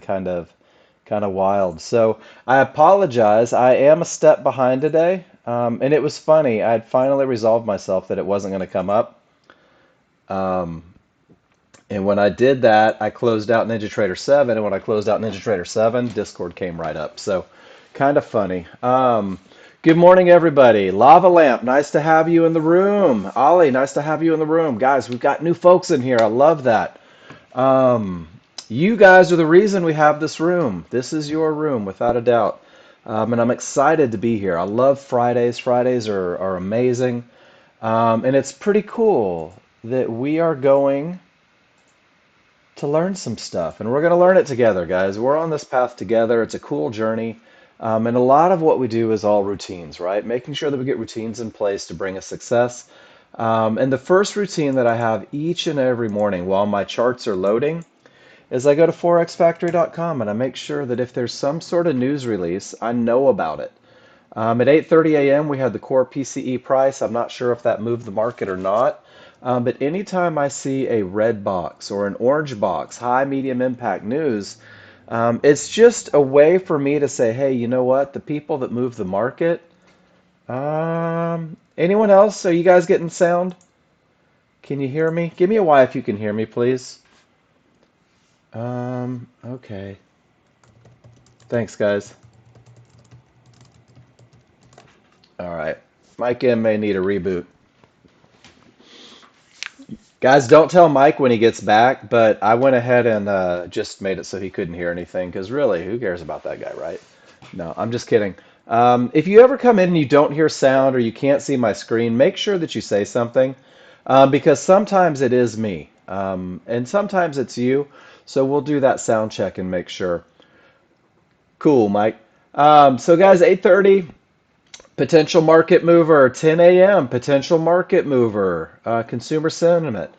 kind of wild. So I apologize. I am a step behind today. And it was funny. I had finally resolved myself that it wasn't going to come up. Um, and when I did that, I closed out NinjaTrader 7. And when I closed out NinjaTrader 7, Discord came right up. So kind of funny. Good morning, everybody. Lava Lamp, nice to have you in the room. Ollie, nice to have you in the room. Guys, we've got new folks in here. I love that. Um, you guys are the reason we have this room. This is your room, without a doubt. And I'm excited to be here. I love Fridays. Fridays are amazing. And it's pretty cool that we are going to learn some stuff. And we're going to learn it together, guys. We're on this path together. It's a cool journey. And a lot of what we do is all routines, right? Making sure that we get routines in place to bring us success. And the first routine that I have each and every morning while my charts are loading is I go to forexfactory.com and I make sure that if there's some sort of news release, I know about it. At 8:30 a.m., we had the core PCE price. I'm not sure if that moved the market or not. But anytime I see a red box or an orange box, high, medium impact news, it's just a way for me to say, hey, you know what? The people that move the market. Anyone else? Are you guys getting sound? Can you hear me? Give me a Y if you can hear me, please. Okay. Thanks, guys. All right. Mike M may need a reboot. Guys, don't tell Mike when he gets back, but I went ahead and just made it so he couldn't hear anything, because really, who cares about that guy, right? No, I'm just kidding. If you ever come in and you don't hear sound or you can't see my screen, make sure that you say something, because sometimes it is me, and sometimes it's you. So we'll do that sound check and make sure. Cool, Mike. So guys, 8:30. Potential market mover, 10 a.m., potential market mover, consumer sentiment.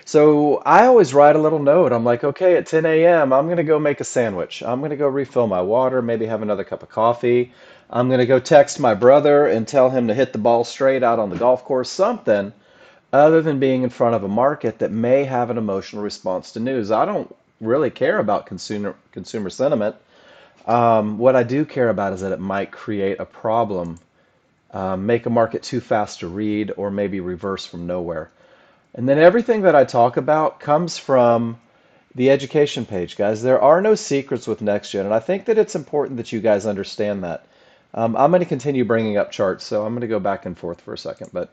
So I always write a little note. I'm like, okay, at 10 a.m., I'm going to go make a sandwich. I'm going to go refill my water, maybe have another cup of coffee. I'm going to go text my brother and tell him to hit the ball straight out on the golf course, something other than being in front of a market that may have an emotional response to news. I don't really care about consumer sentiment. What I do care about is that it might create a problem, make a market too fast to read, or maybe reverse from nowhere. And then everything that I talk about comes from the education page, guys. There are no secrets with Nexgen, and I think that it's important that you guys understand that. I'm going to continue bringing up charts, so I'm going to go back and forth for a second. But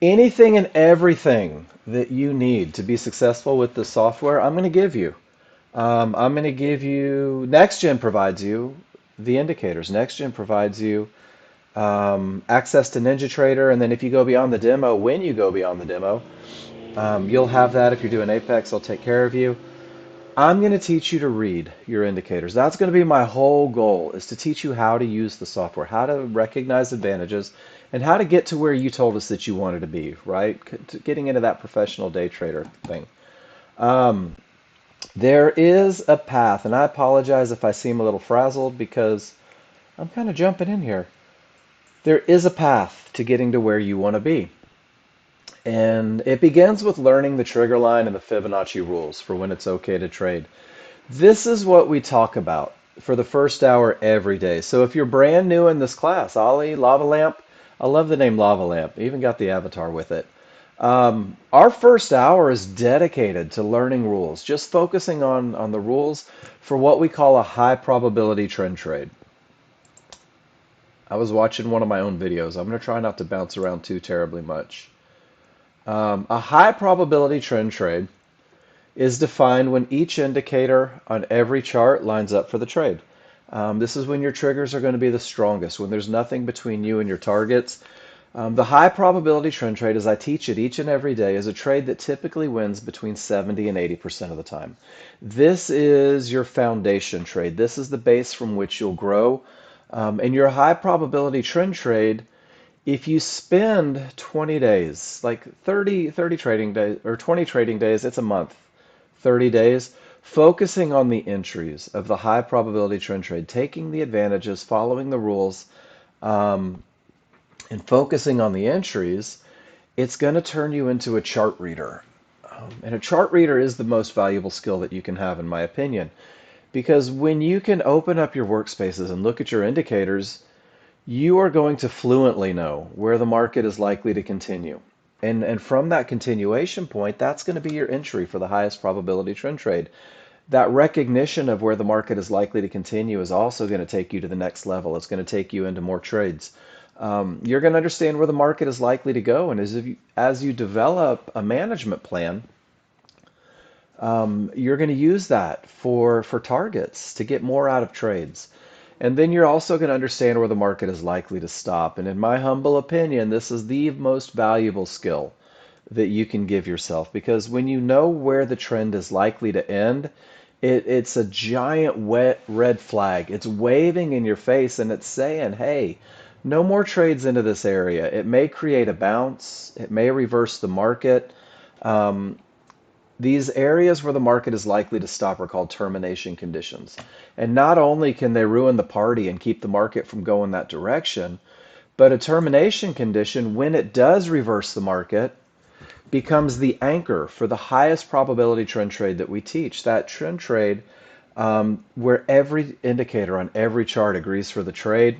anything and everything that you need to be successful with the software, I'm going to give you. I'm going to give you, Nexgen provides you the indicators. Nexgen provides you access to NinjaTrader, and then if you go beyond the demo, when you go beyond the demo, you'll have that. If you're doing Apex, I'll take care of you. I'm going to teach you to read your indicators. That's going to be my whole goal, is to teach you how to use the software, how to recognize advantages, and how to get to where you told us that you wanted to be, right? Getting into that professional day trader thing. Um, there is a path, and I apologize if I seem a little frazzled because I'm kind of jumping in here. There is a path to getting to where you want to be. And it begins with learning the trigger line and the Fibonacci rules for when it's okay to trade. This is what we talk about for the first hour every day. So if you're brand new in this class, Ollie, Lava Lamp, I love the name Lava Lamp, even got the avatar with it. Our first hour is dedicated to learning rules, just focusing on the rules for what we call a high probability trend trade. I was watching one of my own videos. I'm going to try not to bounce around too terribly much. A high probability trend trade is defined when each indicator on every chart lines up for the trade. This is when your triggers are going to be the strongest, when there's nothing between you and your targets. The high probability trend trade, as I teach it each and every day, is a trade that typically wins between 70 and 80% of the time. This is your foundation trade. This is the base from which you'll grow. And your high probability trend trade, if you spend 20 days, like 30 trading days, or 20 trading days, it's a month, 30 days, focusing on the entries of the high probability trend trade, taking the advantages, following the rules, um, and focusing on the entries, it's going to turn you into a chart reader. And a chart reader is the most valuable skill that you can have, in my opinion, because when you can open up your workspaces and look at your indicators, you are going to fluently know where the market is likely to continue. And from that continuation point, that's going to be your entry for the highest probability trend trade. That recognition of where the market is likely to continue is also going to take you to the next level. It's going to take you into more trades. You're going to understand where the market is likely to go, and as you develop a management plan, you're going to use that for targets to get more out of trades. And then you're also going to understand where the market is likely to stop. And in my humble opinion, this is the most valuable skill that you can give yourself, because when you know where the trend is likely to end, it's a giant wet red flag. It's waving in your face and it's saying, hey, no more trades into this area. It may create a bounce, it may reverse the market. Um, these areas where the market is likely to stop are called termination conditions. And not only can they ruin the party and keep the market from going that direction, but a termination condition, when it does reverse the market, becomes the anchor for the highest probability trend trade that we teach. That trend trade, where every indicator on every chart agrees for the trade,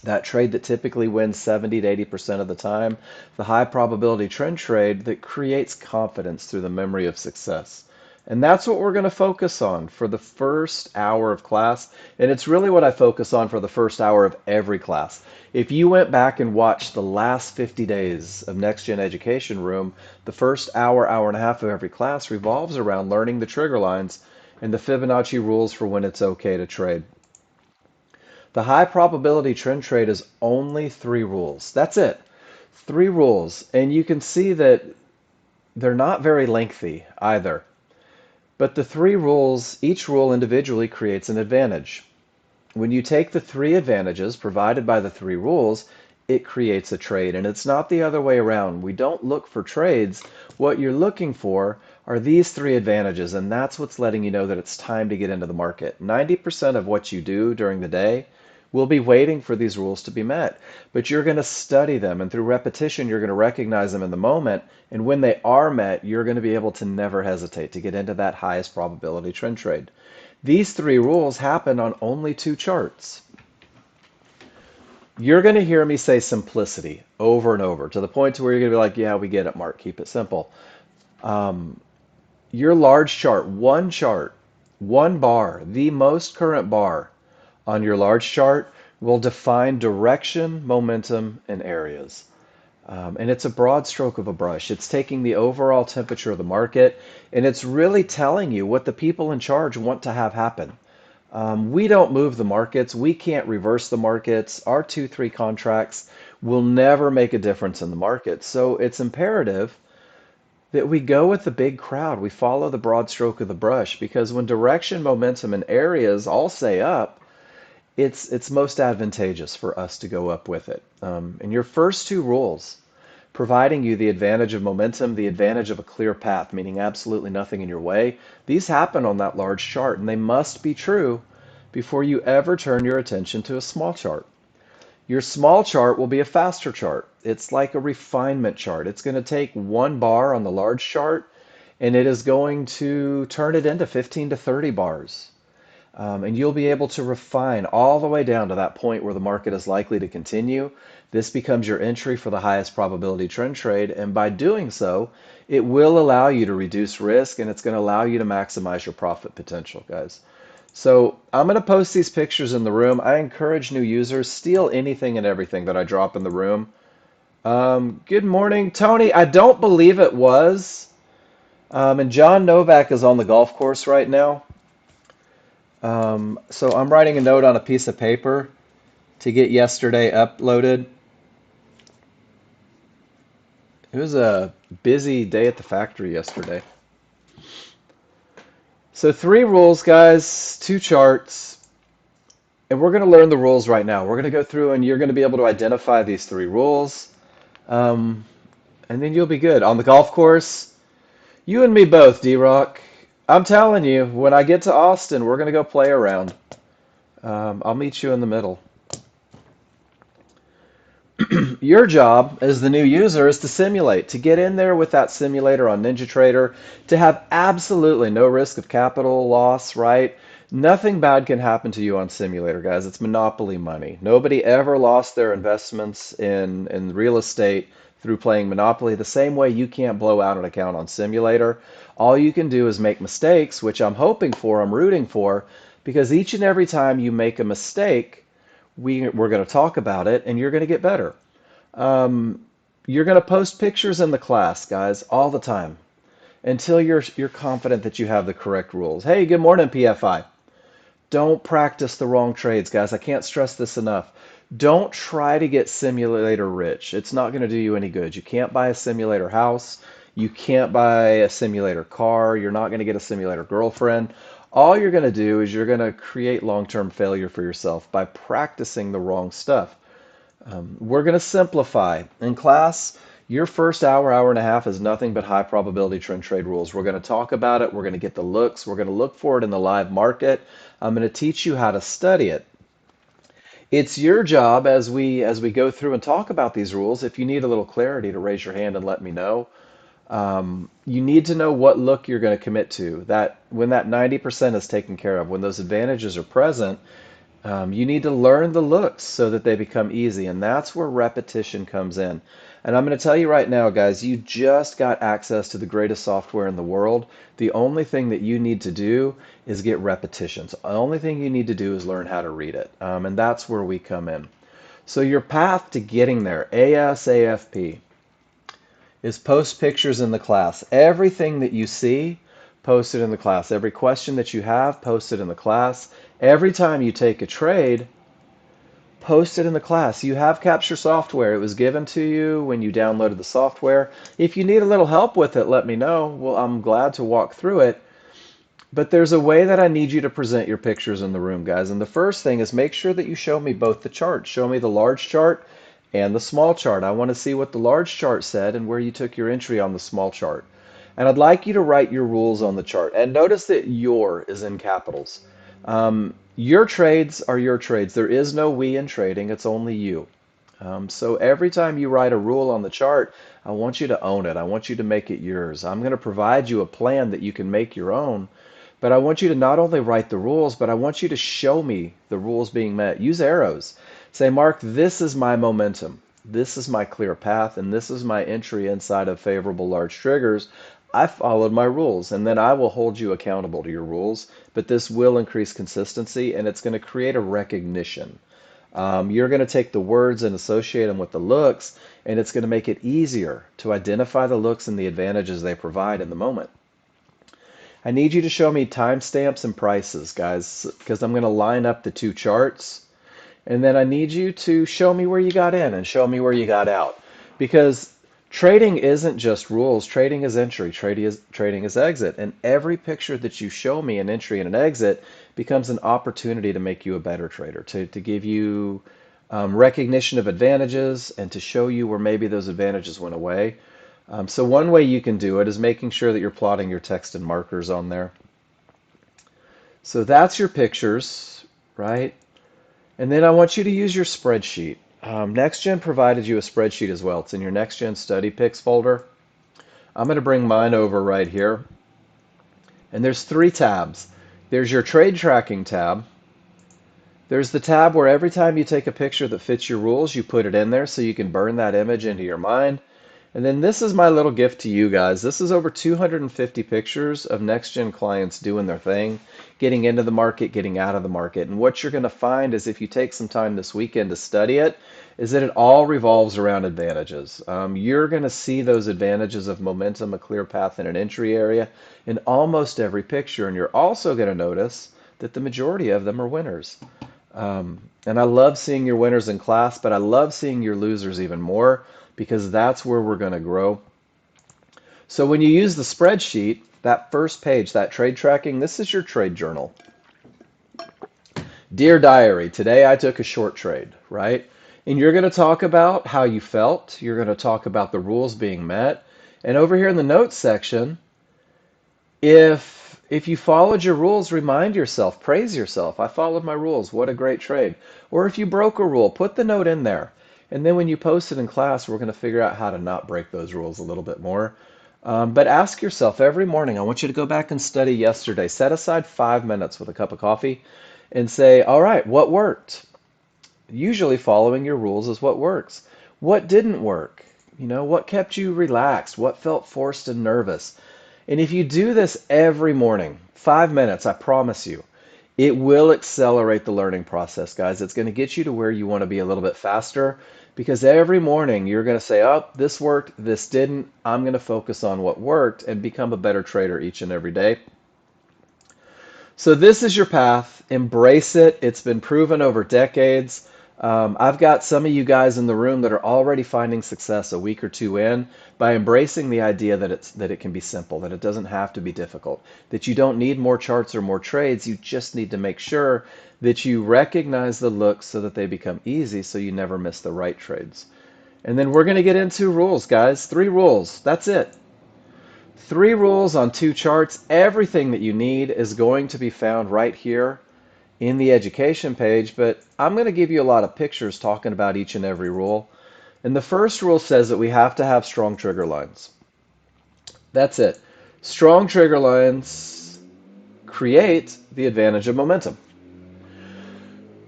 that trade that typically wins 70 to 80% of the time, the high probability trend trade that creates confidence through the memory of success. And that's what we're going to focus on for the first hour of class. And it's really what I focus on for the first hour of every class. If you went back and watched the last 50 days of Next Gen Education Room, the first hour, hour and a half of every class revolves around learning the trigger lines and the Fibonacci rules for when it's okay to trade. The high probability trend trade is only three rules. That's it. Three rules. And you can see that they're not very lengthy either. But the three rules, each rule individually creates an advantage. When you take the three advantages provided by the three rules, it creates a trade. And it's not the other way around. We don't look for trades. What you're looking for are these three advantages, and that's what's letting you know that it's time to get into the market. 90% of what you do during the day will be waiting for these rules to be met. But you're going to study them, and through repetition, you're going to recognize them in the moment. And when they are met, you're going to be able to never hesitate to get into that highest probability trend trade. These three rules happen on only two charts. You're going to hear me say simplicity over and over to the point to where you're going to be like, yeah, we get it, Mark. Keep it simple. Um, your large chart, one bar, the most current bar on your large chart will define direction, momentum, and areas. And it's a broad stroke of a brush. It's taking the overall temperature of the market, and it's really telling you what the people in charge want to have happen. We don't move the markets. We can't reverse the markets. Our 2-3 contracts will never make a difference in the market. So it's imperative that we go with the big crowd. We follow the broad stroke of the brush, because when direction, momentum, and areas all say up, it's most advantageous for us to go up with it. And your first two rules, providing you the advantage of momentum, the advantage of a clear path, meaning absolutely nothing in your way, these happen on that large chart, and they must be true before you ever turn your attention to a small chart. Your small chart will be a faster chart. It's like a refinement chart. It's going to take one bar on the large chart, and it is going to turn it into 15 to 30 bars. And you'll be able to refine all the way down to that point where the market is likely to continue. This becomes your entry for the highest probability trend trade. And by doing so, it will allow you to reduce risk, and it's going to allow you to maximize your profit potential, guys. So I'm going to post these pictures in the room. I encourage new users, steal anything and everything that I drop in the room. Good morning, Tony. I don't believe it was. And John Novak is on the golf course right now. So I'm writing a note on a piece of paper to get yesterday uploaded. It was a busy day at the factory yesterday. So three rules, guys, two charts, and we're going to learn the rules right now. We're going to go through and you're going to be able to identify these three rules, um, and then you'll be good. On the golf course, you and me both, D-Rock. I'm telling you, when I get to Austin, we're going to go play around. I'll meet you in the middle. Your job as the new user is to simulate, to get in there with that simulator on NinjaTrader, to have absolutely no risk of capital loss, right? Nothing bad can happen to you on simulator, guys. It's monopoly money. Nobody ever lost their investments in real estate through playing Monopoly. The same way you can't blow out an account on simulator. All you can do is make mistakes, which I'm hoping for, I'm rooting for, because each and every time you make a mistake, we're going to talk about it and you're going to get better. Um, you're going to post pictures in the class, guys, all the time until you're confident that you have the correct rules. Hey, good morning, PFI. Don't practice the wrong trades, guys. I can't stress this enough. Don't try to get simulator rich. It's not going to do you any good. You can't buy a simulator house. You can't buy a simulator car. You're not going to get a simulator girlfriend. All you're going to do is you're going to create long-term failure for yourself by practicing the wrong stuff. We're going to simplify. In class, your first hour, hour and a half is nothing but high probability trend trade rules. We're going to talk about it. We're going to get the looks. We're going to look for it in the live market. I'm going to teach you how to study it. It's your job as we go through and talk about these rules. If you need a little clarity, to raise your hand and let me know. You need to know what look you're going to commit to. That when that 90% is taken care of, when those advantages are present, you need to learn the looks so that they become easy, and that's where repetition comes in. And I'm going to tell you right now, guys, you just got access to the greatest software in the world. The only thing that you need to do is get repetitions. The only thing you need to do is learn how to read it. And that's where we come in. So your path to getting there, ASAFP, is post pictures in the class. Everything that you see, post it in the class. Every question that you have, post it in the class. Every time you take a trade, post it in the class. You have Capture software. It was given to you when you downloaded the software. If you need a little help with it, let me know. Well, I'm glad to walk through it. But there's a way that I need you to present your pictures in the room, guys. And the first thing is make sure that you show me both the charts. Show me the large chart and the small chart. I want to see what the large chart said and where you took your entry on the small chart. And I'd like you to write your rules on the chart. And notice that your is in capitals. Your trades are your trades. There is no we in trading, it's only you. So every time you write a rule on the chart, I want you to own it. I want you to make it yours. I'm going to provide you a plan that you can make your own, but I want you to not only write the rules, but I want you to show me the rules being met. Use arrows. Say, Mark, this is my momentum. This is my clear path, and this is my entry inside of favorable large triggers. I followed my rules, and then I will hold you accountable to your rules, but this will increase consistency, and it's going to create a recognition. You're going to take the words and associate them with the looks, and it's going to make it easier to identify the looks and the advantages they provide in the moment. I need you to show me timestamps and prices, guys, because I'm going to line up the two charts. And then I need you to show me where you got in and show me where you got out. Because trading isn't just rules, trading is entry, trading is exit. And every picture that you show me, an entry and an exit, becomes an opportunity to make you a better trader, to give you recognition of advantages and to show you where maybe those advantages went away. So one way you can do it is making sure that you're plotting your text and markers on there. So that's your pictures, right? And then I want you to use your spreadsheet. Nexgen provided you a spreadsheet as well. It's in your Nexgen Study Picks folder. I'm going to bring mine over right here. And there's three tabs. There's your trade tracking tab. There's the tab where every time you take a picture that fits your rules, you put it in there so you can burn that image into your mind. And then this is my little gift to you guys. This is over 250 pictures of Nexgen clients doing their thing, getting into the market, getting out of the market. And what you're going to find is if you take some time this weekend to study it, is that it all revolves around advantages. You're going to see those advantages of momentum, a clear path, and an entry area in almost every picture. And you're also going to notice that the majority of them are winners. And I love seeing your winners in class, but I love seeing your losers even more because that's where we're going to grow. So when you use the spreadsheet, that first page, that trade tracking, this is your trade journal. Dear Diary, today I took a short trade, right? And you're going to talk about how you felt. You're going to talk about the rules being met. And over here in the notes section, if you followed your rules, remind yourself, praise yourself. I followed my rules. What a great trade. Or if you broke a rule, put the note in there. And then when you post it in class, we're going to figure out how to not break those rules a little bit more. But ask yourself every morning, I want you to go back and study yesterday. Set aside 5 minutes with a cup of coffee and say, all right, what worked? Usually following your rules is what works. What didn't work? What kept you relaxed? What felt forced and nervous? And if you do this every morning, 5 minutes, I promise you, it will accelerate the learning process, guys. It's going to get you to where you want to be a little bit faster because every morning you're going to say, oh, this worked, this didn't. I'm going to focus on what worked and become a better trader each and every day. So this is your path. Embrace it. It's been proven over decades. I've got some of you guys in the room that are already finding success a week or two in by embracing the idea that it can be simple, that it doesn't have to be difficult, that you don't need more charts or more trades. You just need to make sure that you recognize the looks so that they become easy so you never miss the right trades. And then we're going to get into rules, guys. 3 rules. That's it. 3 rules on 2 charts. Everything that you need is going to be found right here in the education page, but I'm going to give you a lot of pictures talking about each and every rule. And the first rule says that we have to have strong trigger lines. That's it. Strong trigger lines create the advantage of momentum.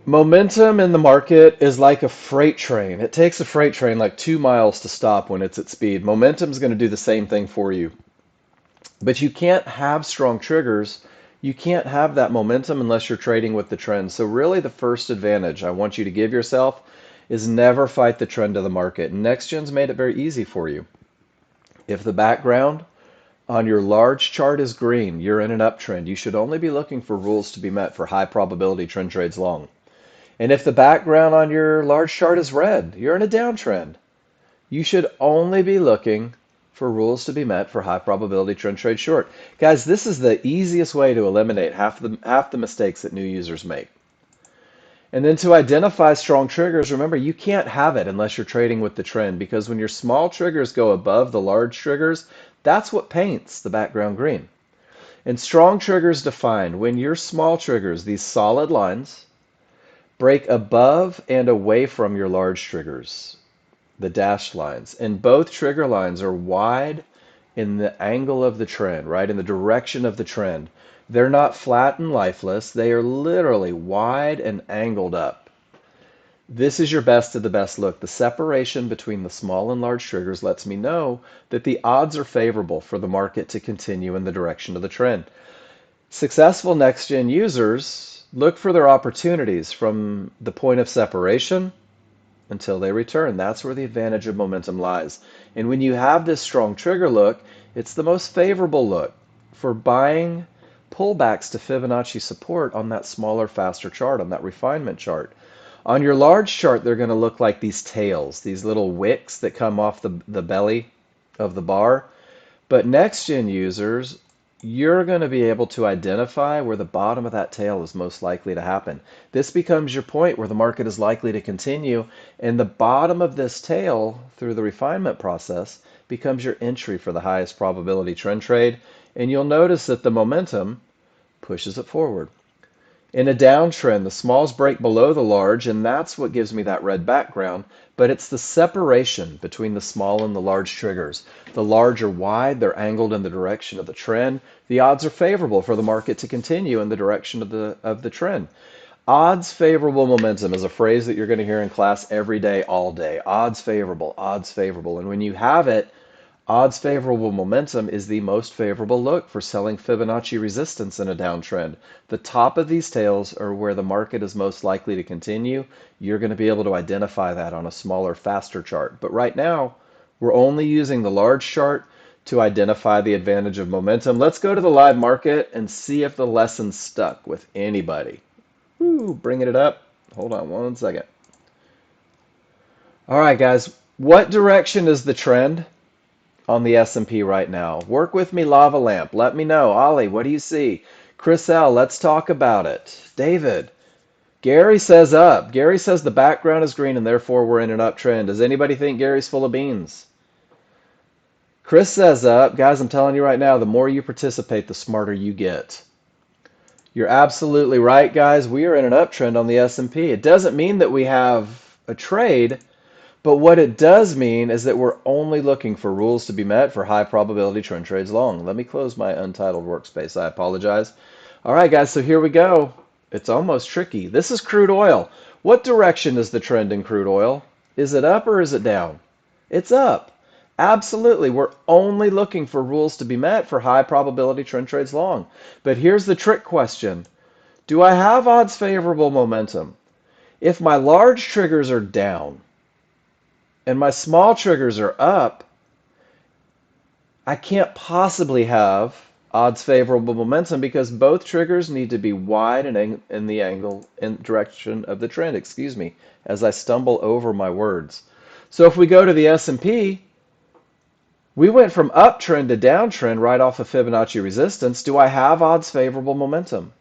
Momentum in the market is like a freight train. It takes a freight train like 2 miles to stop when it's at speed. Momentum is going to do the same thing for you. But you can't have strong triggers. You can't have that momentum unless you're trading with the trend. So really the first advantage I want you to give yourself is never fight the trend of the market. Nexgen's made it very easy for you. If the background on your large chart is green, you're in an uptrend. You should only be looking for rules to be met for high probability trend trades long. And if the background on your large chart is red, you're in a downtrend. You should only be looking for rules to be met for high probability trend trade short. Guys, this is the easiest way to eliminate half the mistakes that new users make. And then to identify strong triggers, remember, you can't have it unless you're trading with the trend, because when your small triggers go above the large triggers, that's what paints the background green. And strong triggers defined when your small triggers, these solid lines, break above and away from your large triggers, the dashed lines. And both trigger lines are wide in the angle of the trend, right? In the direction of the trend. They're not flat and lifeless. They are literally wide and angled up. This is your best of the best look. The separation between the small and large triggers lets me know that the odds are favorable for the market to continue in the direction of the trend. Successful next-gen users look for their opportunities from the point of separation until they return. That's where the advantage of momentum lies. And when you have this strong trigger look, it's the most favorable look for buying pullbacks to Fibonacci support on that smaller, faster chart, on that refinement chart. On your large chart, they're going to look like these tails, these little wicks that come off the belly of the bar. But next-gen users, you're going to be able to identify where the bottom of that tail is most likely to happen. This becomes your point where the market is likely to continue, and the bottom of this tail through the refinement process becomes your entry for the highest probability trend trade, and you'll notice that the momentum pushes it forward. In a downtrend, the smalls break below the large, and that's what gives me that red background, but it's the separation between the small and the large triggers. The large are wide, they're angled in the direction of the trend. The odds are favorable for the market to continue in the direction of the trend. Odds favorable momentum is a phrase that you're going to hear in class every day, all day. Odds favorable, odds favorable. And when you have it, odds favorable momentum is the most favorable look for selling Fibonacci resistance in a downtrend. The top of these tails are where the market is most likely to continue. You're going to be able to identify that on a smaller, faster chart. But right now, we're only using the large chart to identify the advantage of momentum. Let's go to the live market and see if the lesson stuck with anybody. Ooh, bringing it up. Hold on one second. All right, guys. What direction is the trend on the S&P right now? Work with me, Lava Lamp. Let me know. Ollie, what do you see? Chris L., let's talk about it. David, Gary says up. Gary says the background is green and therefore we're in an uptrend. Does anybody think Gary's full of beans? Chris says up. Guys, I'm telling you right now, the more you participate, the smarter you get. You're absolutely right, guys. We are in an uptrend on the S&P. It doesn't mean that we have a trade, But what it does mean is that we're only looking for rules to be met for high probability trend trades long. Let me close my untitled workspace. I apologize. All right, guys, so here we go. It's almost tricky. This is crude oil. What direction is the trend in crude oil? Is it up or is it down? It's up. Absolutely. We're only looking for rules to be met for high probability trend trades long. But here's the trick question. Do I have odds favorable momentum? If my large triggers are down and my small triggers are up, I can't possibly have odds favorable momentum because both triggers need to be wide and in the angle in direction of the trend, excuse me, as I stumble over my words. So if we go to the S&P, we went from uptrend to downtrend right off of Fibonacci resistance. Do I have odds favorable momentum?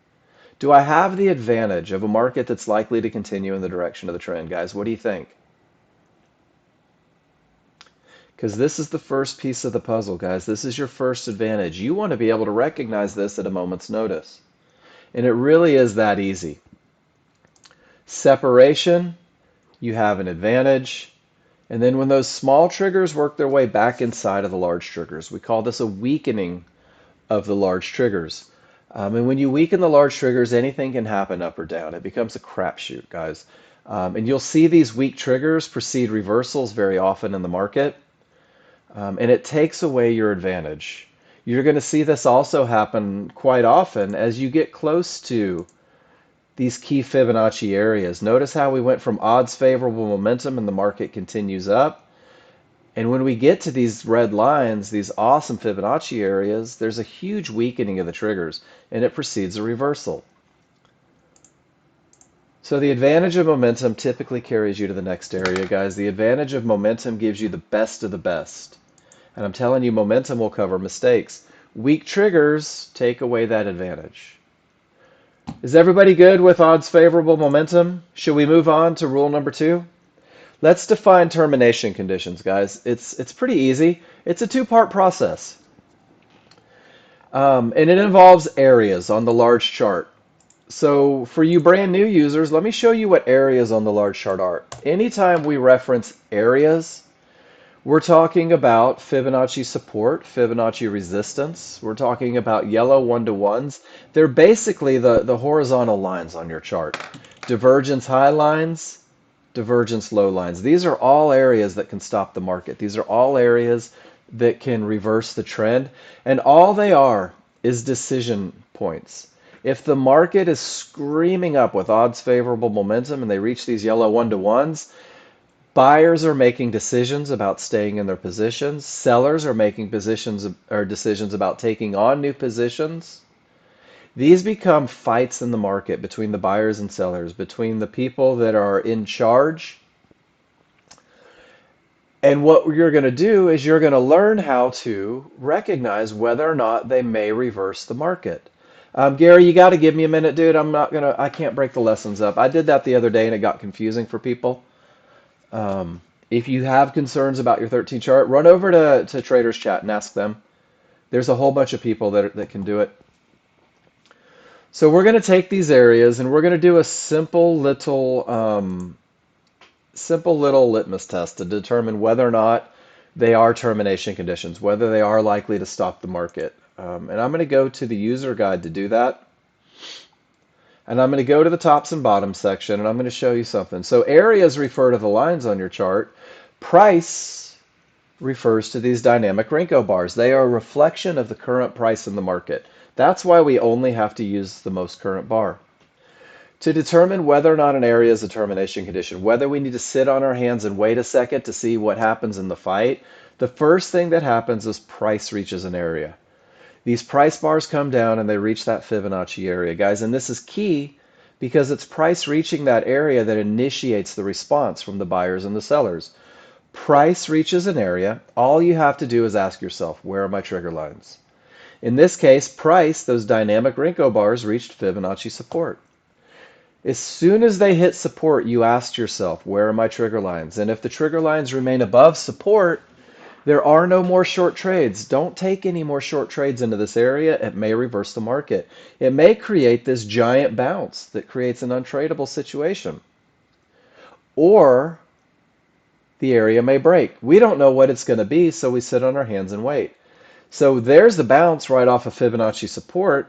Do I have the advantage of a market that's likely to continue in the direction of the trend, guys? What do you think? Because this is the first piece of the puzzle, guys. This is your first advantage. You want to be able to recognize this at a moment's notice. And it really is that easy. Separation, you have an advantage. And then when those small triggers work their way back inside of the large triggers, we call this a weakening of the large triggers. And when you weaken the large triggers, anything can happen up or down. It becomes a crapshoot, guys. And you'll see these weak triggers precede reversals very often in the market. And it takes away your advantage. You're going to see this also happen quite often as you get close to these key Fibonacci areas. Notice how we went from odds favorable momentum and the market continues up. And when we get to these red lines, these awesome Fibonacci areas, there's a huge weakening of the triggers and it precedes a reversal. So the advantage of momentum typically carries you to the next area, guys. The advantage of momentum gives you the best of the best. And I'm telling you, momentum will cover mistakes. Weak triggers take away that advantage. Is everybody good with odds favorable momentum? Should we move on to rule number 2? Let's define termination conditions, guys. It's pretty easy. It's a two-part process. And it involves areas on the large chart. So for you brand new users, let me show you what areas on the large chart are. Anytime we reference areas, we're talking about Fibonacci support, Fibonacci resistance. We're talking about yellow one-to-ones. They're basically the horizontal lines on your chart. Divergence high lines, divergence low lines. These are all areas that can stop the market. These are all areas that can reverse the trend. And all they are is decision points. If the market is screaming up with odds favorable momentum and they reach these yellow one-to-ones, buyers are making decisions about staying in their positions. Sellers are making decisions about taking on new positions. These become fights in the market between the buyers and sellers, between the people that are in charge. And what you're going to do is you're going to learn how to recognize whether or not they may reverse the market. Gary, you got to give me a minute, dude. I can't break the lessons up. I did that the other day and it got confusing for people. If you have concerns about your 13 chart, run over to Traders Chat and ask them. There's a whole bunch of people that can do it. So we're going to take these areas and we're going to do a simple little litmus test to determine whether or not they are termination conditions, whether they are likely to stop the market. And I'm going to go to the user guide to do that. And I'm going to go to the tops and bottoms section, and I'm going to show you something. So areas refer to the lines on your chart. Price refers to these dynamic Renko bars. They are a reflection of the current price in the market. That's why we only have to use the most current bar. To determine whether or not an area is a termination condition, whether we need to sit on our hands and wait a second to see what happens in the fight, the first thing that happens is price reaches an area. These price bars come down and they reach that Fibonacci area, guys. And this is key because it's price reaching that area that initiates the response from the buyers and the sellers. Price reaches an area. All you have to do is ask yourself, where are my trigger lines? In this case, price, those dynamic Renko bars, reached Fibonacci support. As soon as they hit support, you ask yourself, where are my trigger lines? And if the trigger lines remain above support, there are no more short trades. Don't take any more short trades into this area. It may reverse the market. It may create this giant bounce that creates an untradeable situation. Or the area may break. We don't know what it's going to be, so we sit on our hands and wait. So there's the bounce right off of Fibonacci support.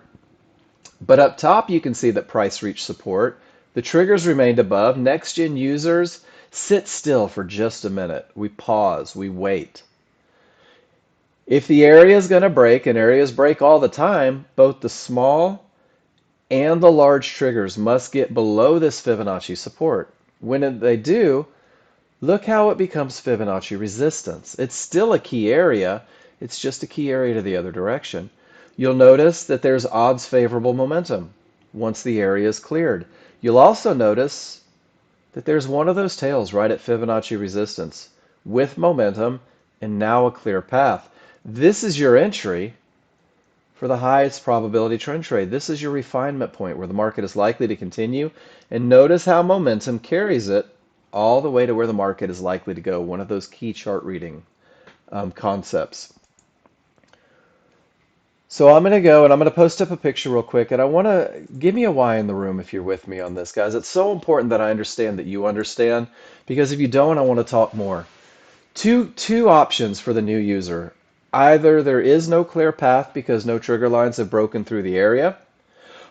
But up top, you can see that price reached support. The triggers remained above. Next-gen users sit still for just a minute. We pause, we wait. If the area is going to break, and areas break all the time, both the small and the large triggers must get below this Fibonacci support. When they do, look how it becomes Fibonacci resistance. It's still a key area. It's just a key area to the other direction. You'll notice that there's odds favorable momentum once the area is cleared. You'll also notice that there's one of those tails right at Fibonacci resistance with momentum and now a clear path. This is your entry for the highest probability trend trade. This is your refinement point where the market is likely to continue. And notice how momentum carries it all the way to where the market is likely to go, one of those key chart reading concepts. So I'm going to go and I'm going to post up a picture real quick, and I want to give me a why in the room if you're with me on this, guys. It's so important that I understand that you understand, because if you don't, I want to talk more. Two options for the new user. Either there is no clear path because no trigger lines have broken through the area,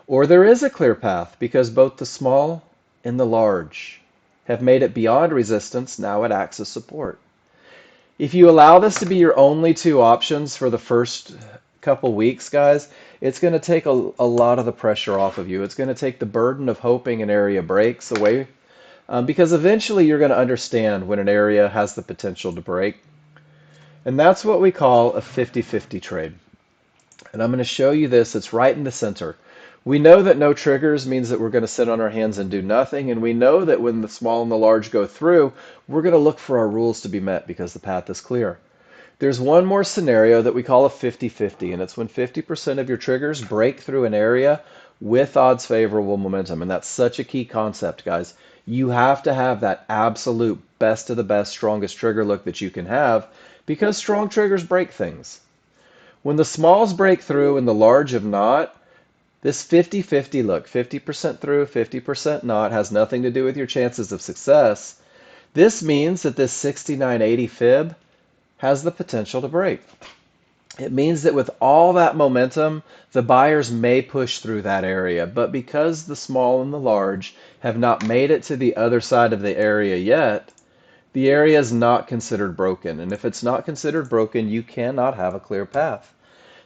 or there is a clear path because both the small and the large have made it beyond resistance, now it acts as support. If you allow this to be your only two options for the first couple weeks, guys, it's going to take a lot of the pressure off of you. It's going to take the burden of hoping an area breaks away, because eventually you're going to understand when an area has the potential to break. And that's what we call a 50-50 trade. And I'm going to show you this. It's right in the center. We know that no triggers means that we're going to sit on our hands and do nothing. And we know that when the small and the large go through, we're going to look for our rules to be met because the path is clear. There's one more scenario that we call a 50-50, and it's when 50% of your triggers break through an area with odds favorable momentum. And that's such a key concept, guys. You have to have that absolute best of the best, strongest trigger look that you can have, because strong triggers break things. When the smalls break through and the large have not, this 50-50 look, 50% through, 50% not, has nothing to do with your chances of success. This means that this 69.80 fib has the potential to break. It means that with all that momentum, the buyers may push through that area, but because the small and the large have not made it to the other side of the area yet, the area is not considered broken. And if it's not considered broken, you cannot have a clear path.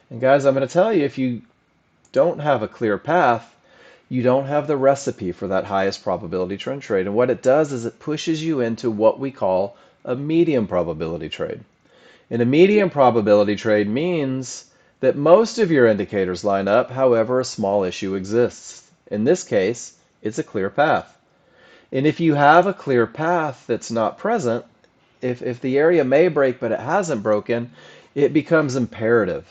And guys, I'm going to tell you, if you don't have a clear path, you don't have the recipe for that highest probability trend trade. And what it does is it pushes you into what we call a medium probability trade. And a medium probability trade means that most of your indicators line up, however, a small issue exists. In this case, it's a clear path. And if you have a clear path that's not present, if the area may break but it hasn't broken, it becomes imperative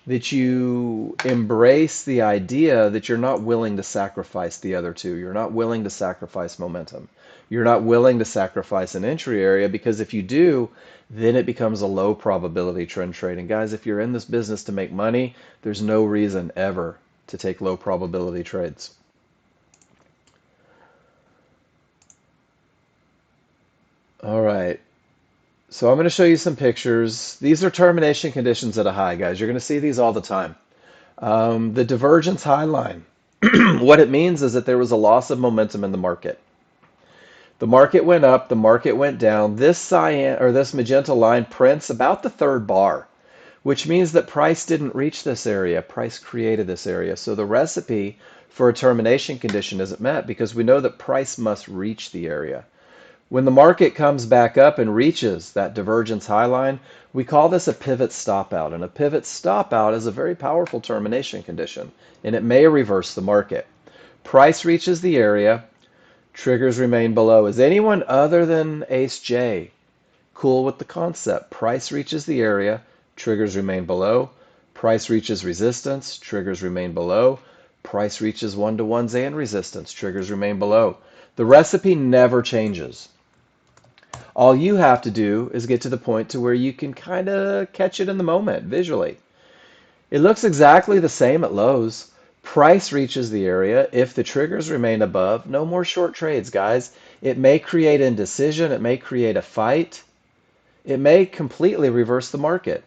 that you embrace the idea that you're not willing to sacrifice the other two. You're not willing to sacrifice momentum. You're not willing to sacrifice an entry area, because if you do, then it becomes a low probability trend trade. And guys, if you're in this business to make money, there's no reason ever to take low probability trades. All right. So I'm going to show you some pictures. These are termination conditions at a high, guys. You're going to see these all the time. The divergence high line. What it means is that there was a loss of momentum in the market. The market went up, the market went down. This cyan or this magenta line prints about the third bar, which means that price didn't reach this area. Price created this area. So the recipe for a termination condition isn't met, because we know that price must reach the area. When the market comes back up and reaches that divergence high line, we call this a pivot stop out. And a pivot stop out is a very powerful termination condition, and it may reverse the market. Price reaches the area, triggers remain below. Is anyone other than Ace J cool with the concept? Price reaches the area, triggers remain below. Price reaches resistance, triggers remain below. Price reaches one-to-ones and resistance, triggers remain below. The recipe never changes. All you have to do is get to the point to where you can kind of catch it in the moment visually. It looks exactly the same at lows. Price reaches the area. If the triggers remain above, no more short trades, guys. It may create indecision. It may create a fight. It may completely reverse the market.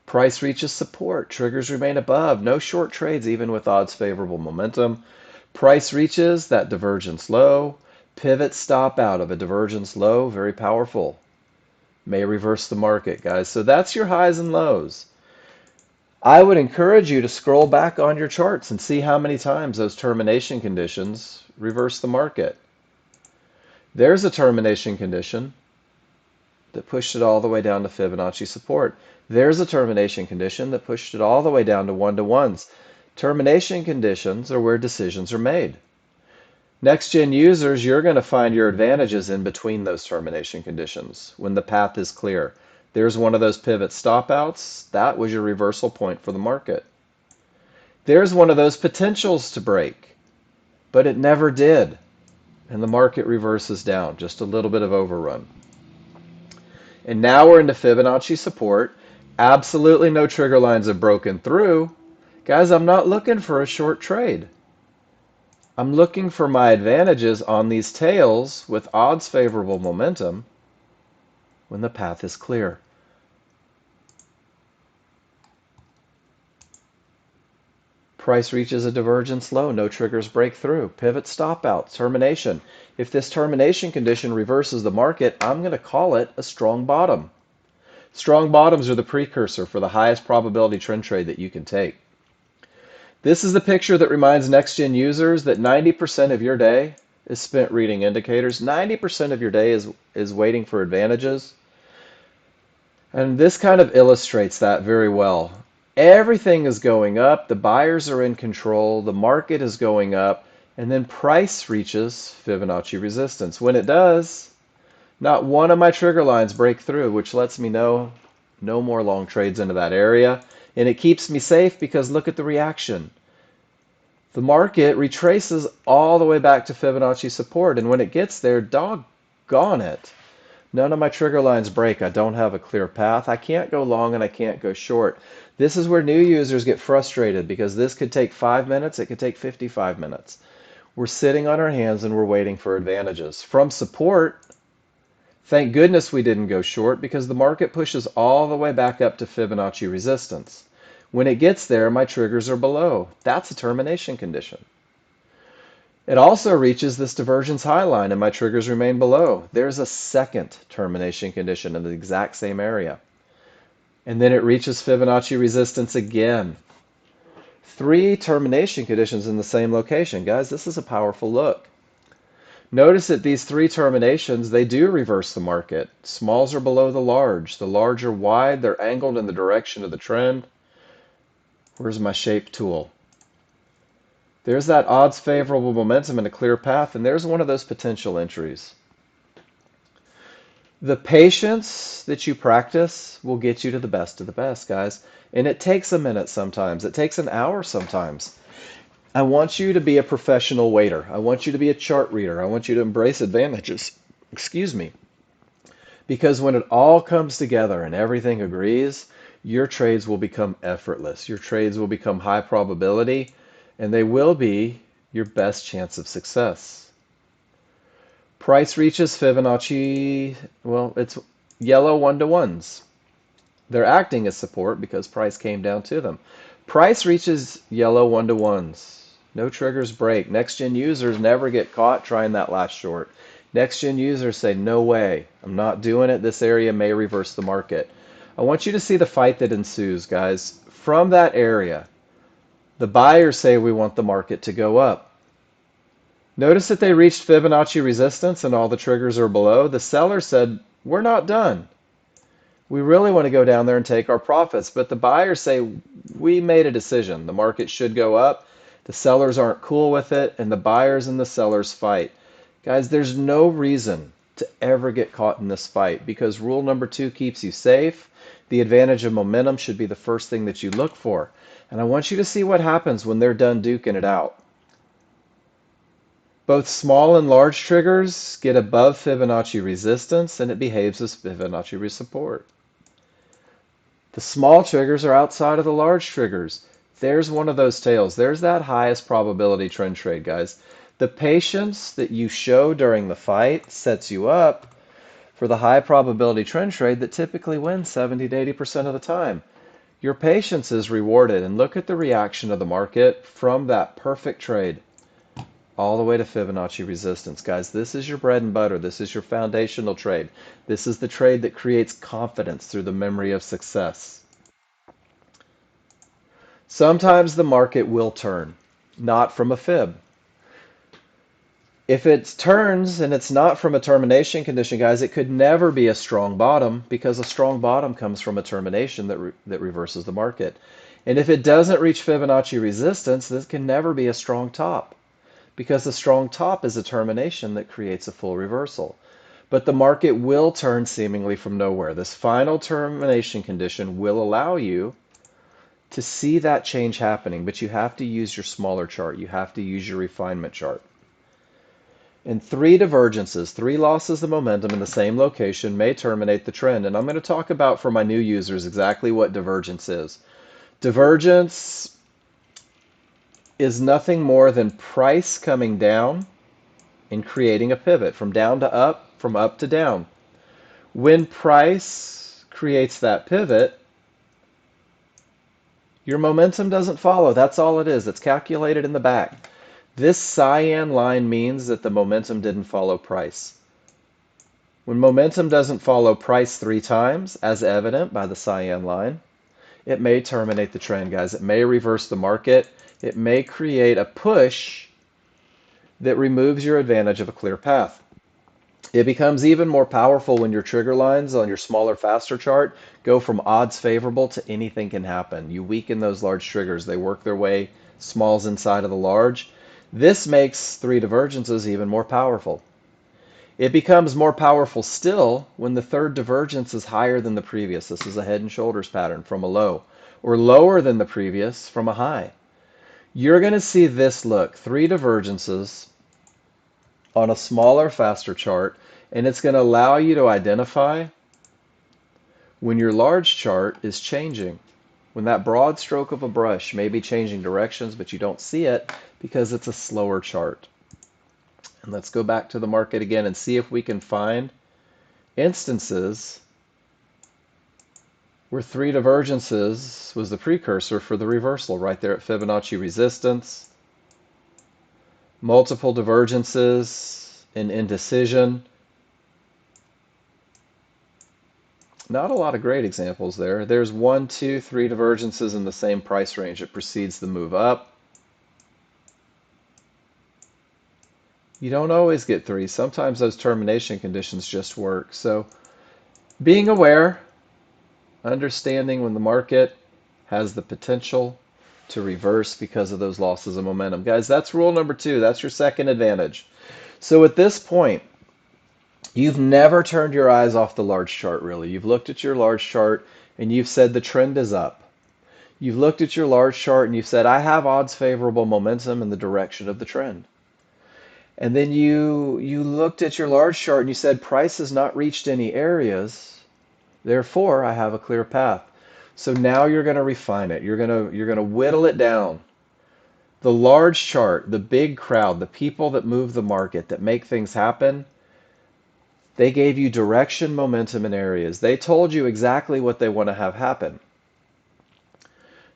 Price reaches support. Triggers remain above. No short trades, even with odds favorable momentum. Price reaches that divergence low. Pivot stop out of a divergence low. Very powerful. May reverse the market, guys. So that's your highs and lows. I would encourage you to scroll back on your charts and see how many times those termination conditions reverse the market. There's a termination condition that pushed it all the way down to Fibonacci support. There's a termination condition that pushed it all the way down to one-to-ones. Termination conditions are where decisions are made. Next-gen users, you're going to find your advantages in between those termination conditions when the path is clear. There's one of those pivot stop outs. That was your reversal point for the market. There's one of those potentials to break, but it never did. And the market reverses down, just a little bit of overrun. And now we're into Fibonacci support. Absolutely no trigger lines have broken through. Guys, I'm not looking for a short trade. I'm looking for my advantages on these tails with odds favorable momentum when the path is clear. Price reaches a divergence low, no triggers break through. Pivot stop out, termination. If this termination condition reverses the market, I'm going to call it a strong bottom. Strong bottoms are the precursor for the highest probability trend trade that you can take. This is the picture that reminds next-gen users that 90% of your day is spent reading indicators. 90% of your day is waiting for advantages. And this kind of illustrates that very well. Everything is going up. The buyers are in control. The market is going up. And then price reaches Fibonacci resistance. When it does, not one of my trigger lines break through, which lets me know no more long trades into that area. And it keeps me safe because look at the reaction. The market retraces all the way back to Fibonacci support. And when it gets there, doggone it. None of my trigger lines break. I don't have a clear path. I can't go long and I can't go short. This is where new users get frustrated because this could take 5 minutes. It could take 55 minutes. We're sitting on our hands and we're waiting for advantages. From support, thank goodness we didn't go short because the market pushes all the way back up to Fibonacci resistance. When it gets there, my triggers are below. That's a termination condition. It also reaches this divergence high line and my triggers remain below. There's a second termination condition in the exact same area. And then it reaches Fibonacci resistance again. 3 termination conditions in the same location. Guys, this is a powerful look. Notice that these 3 terminations, they do reverse the market. Smalls are below the large. The large are wide. They're angled in the direction of the trend. Where's my shape tool? There's that odds favorable momentum and a clear path, and there's one of those potential entries. The patience that you practice will get you to the best of the best, guys. And it takes a minute sometimes. It takes an hour sometimes. I want you to be a professional waiter. I want you to be a chart reader. I want you to embrace advantages. Excuse me. Because when it all comes together and everything agrees, your trades will become effortless. Your trades will become high probability, and they will be your best chance of success. Price reaches Fibonacci, well, it's yellow one-to-ones. They're acting as support because price came down to them. Price reaches yellow one-to-ones. No triggers break. Next-gen users never get caught trying that last short. Next-gen users say, no way, I'm not doing it. This area may reverse the market. I want you to see the fight that ensues, guys. From that area, the buyers say we want the market to go up. Notice that they reached Fibonacci resistance and all the triggers are below. The seller said, we're not done. We really want to go down there and take our profits. But the buyers say, we made a decision. The market should go up. The sellers aren't cool with it, and the buyers and the sellers fight. Guys, there's no reason to ever get caught in this fight because rule number 2 keeps you safe. The advantage of momentum should be the first thing that you look for. And I want you to see what happens when they're done duking it out. Both small and large triggers get above Fibonacci resistance and it behaves as Fibonacci support. The small triggers are outside of the large triggers. There's one of those tails. There's that highest probability trend trade, guys. The patience that you show during the fight sets you up for the high probability trend trade that typically wins 70 to 80% of the time. Your patience is rewarded, and look at the reaction of the market from that perfect trade all the way to Fibonacci resistance. Guys, this is your bread and butter. This is your foundational trade. This is the trade that creates confidence through the memory of success. Sometimes the market will turn, not from a fib. If it turns and it's not from a termination condition, guys, it could never be a strong bottom, because a strong bottom comes from a termination that reverses the market. And if it doesn't reach Fibonacci resistance, this can never be a strong top, because a strong top is a termination that creates a full reversal. But the market will turn seemingly from nowhere. This final termination condition will allow you to see that change happening, but you have to use your smaller chart. You have to use your refinement chart. And three divergences, three losses of momentum in the same location may terminate the trend. And I'm going to talk about, for my new users, exactly what divergence is. Divergence is nothing more than price coming down and creating a pivot from down to up, from up to down. When price creates that pivot, your momentum doesn't follow. That's all it is. It's calculated in the back. This cyan line means that the momentum didn't follow price. When momentum doesn't follow price 3 times, as evident by the cyan line, it may terminate the trend, guys. It may reverse the market. It may create a push that removes your advantage of a clear path. It becomes even more powerful when your trigger lines on your smaller, faster chart go from odds favorable to anything can happen. You weaken those large triggers. They work their way smalls inside of the large. This makes three divergences even more powerful. It becomes more powerful still when the third divergence is higher than the previous. This is a head and shoulders pattern from a low, or lower than the previous from a high. You're going to see this look, three divergences on a smaller, faster chart, and it's going to allow you to identify when your large chart is changing, when that broad stroke of a brush may be changing directions, but you don't see it because it's a slower chart. And let's go back to the market again and see if we can find instances where three divergences was the precursor for the reversal, right there at Fibonacci resistance, multiple divergences, and indecision. Not a lot of great examples there. There's 1, 2, 3 divergences in the same price range. It precedes the move up. You don't always get 3. Sometimes those termination conditions just work. So being aware, understanding when the market has the potential to reverse because of those losses of momentum. Guys, that's rule number 2. That's your second advantage. So at this point, you've never turned your eyes off the large chart, really. You've looked at your large chart and you've said the trend is up. You've looked at your large chart and you've said, I have odds favorable momentum in the direction of the trend. And then you looked at your large chart and you said, price has not reached any areas, therefore I have a clear path. So now you're going to refine it. You're going to whittle it down. The large chart, the big crowd, the people that move the market, that make things happen, they gave you direction, momentum, and areas. They told you exactly what they want to have happen.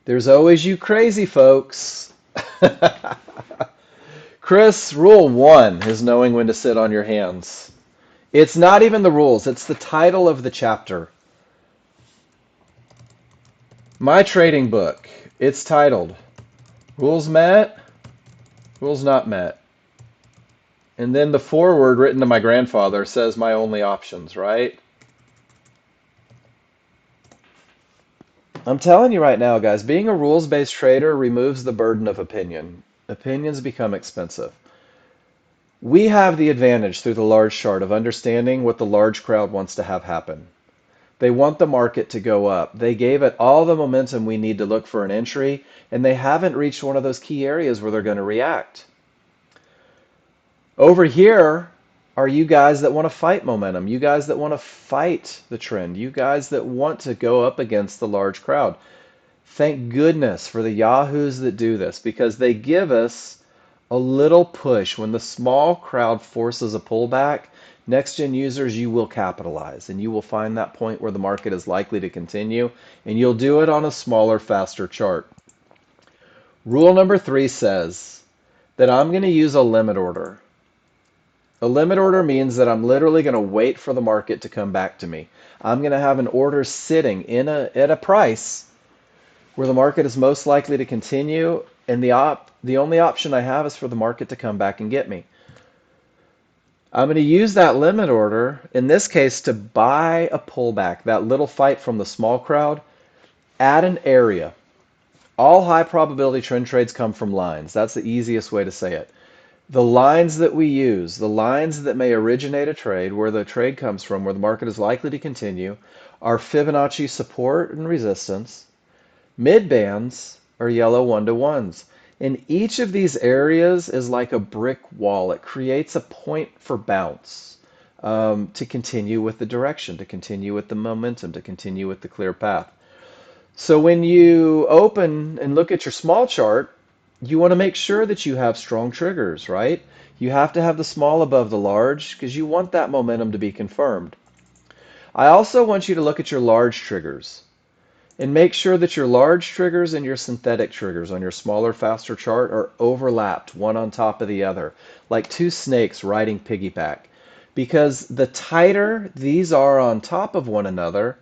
There's always you crazy folks. Chris, rule 1 is knowing when to sit on your hands. It's not even the rules, it's the title of the chapter. My trading book, it's titled Rules Met, Rules Not Met. And then the foreword written to my grandfather says my only options, right? I'm telling you right now, guys, being a rules-based trader removes the burden of opinion. Opinions become expensive. We have the advantage through the large chart of understanding what the large crowd wants to have happen. They want the market to go up. They gave it all the momentum we need to look for an entry, and they haven't reached one of those key areas where they're going to react. Over here are you guys that want to fight momentum, you guys that want to fight the trend, you guys that want to go up against the large crowd. Thank goodness for the yahoos that do this, because they give us a little push, when the small crowd forces a pullback, next-gen users, you will capitalize and you will find that point where the market is likely to continue, and you'll do it on a smaller, faster chart. Rule number 3 says that I'm going to use a limit order. A limit order means that I'm literally going to wait for the market to come back to me. I'm going to have an order sitting at a price where the market is most likely to continue, and the only option I have is for the market to come back and get me. I'm going to use that limit order, in this case, to buy a pullback, that little fight from the small crowd, at an area. All high probability trend trades come from lines. That's the easiest way to say it. The lines that we use, the lines that may originate a trade, where the trade comes from, where the market is likely to continue, are Fibonacci support and resistance. Mid bands are yellow 1-to-1s. And each of these areas is like a brick wall. It creates a point for bounce to continue with the direction, to continue with the momentum, to continue with the clear path. So when you open and look at your small chart, you want to make sure that you have strong triggers, right? You have to have the small above the large because you want that momentum to be confirmed. I also want you to look at your large triggers and make sure that your large triggers and your synthetic triggers on your smaller, faster chart are overlapped, one on top of the other, like two snakes riding piggyback. Because the tighter these are on top of one another,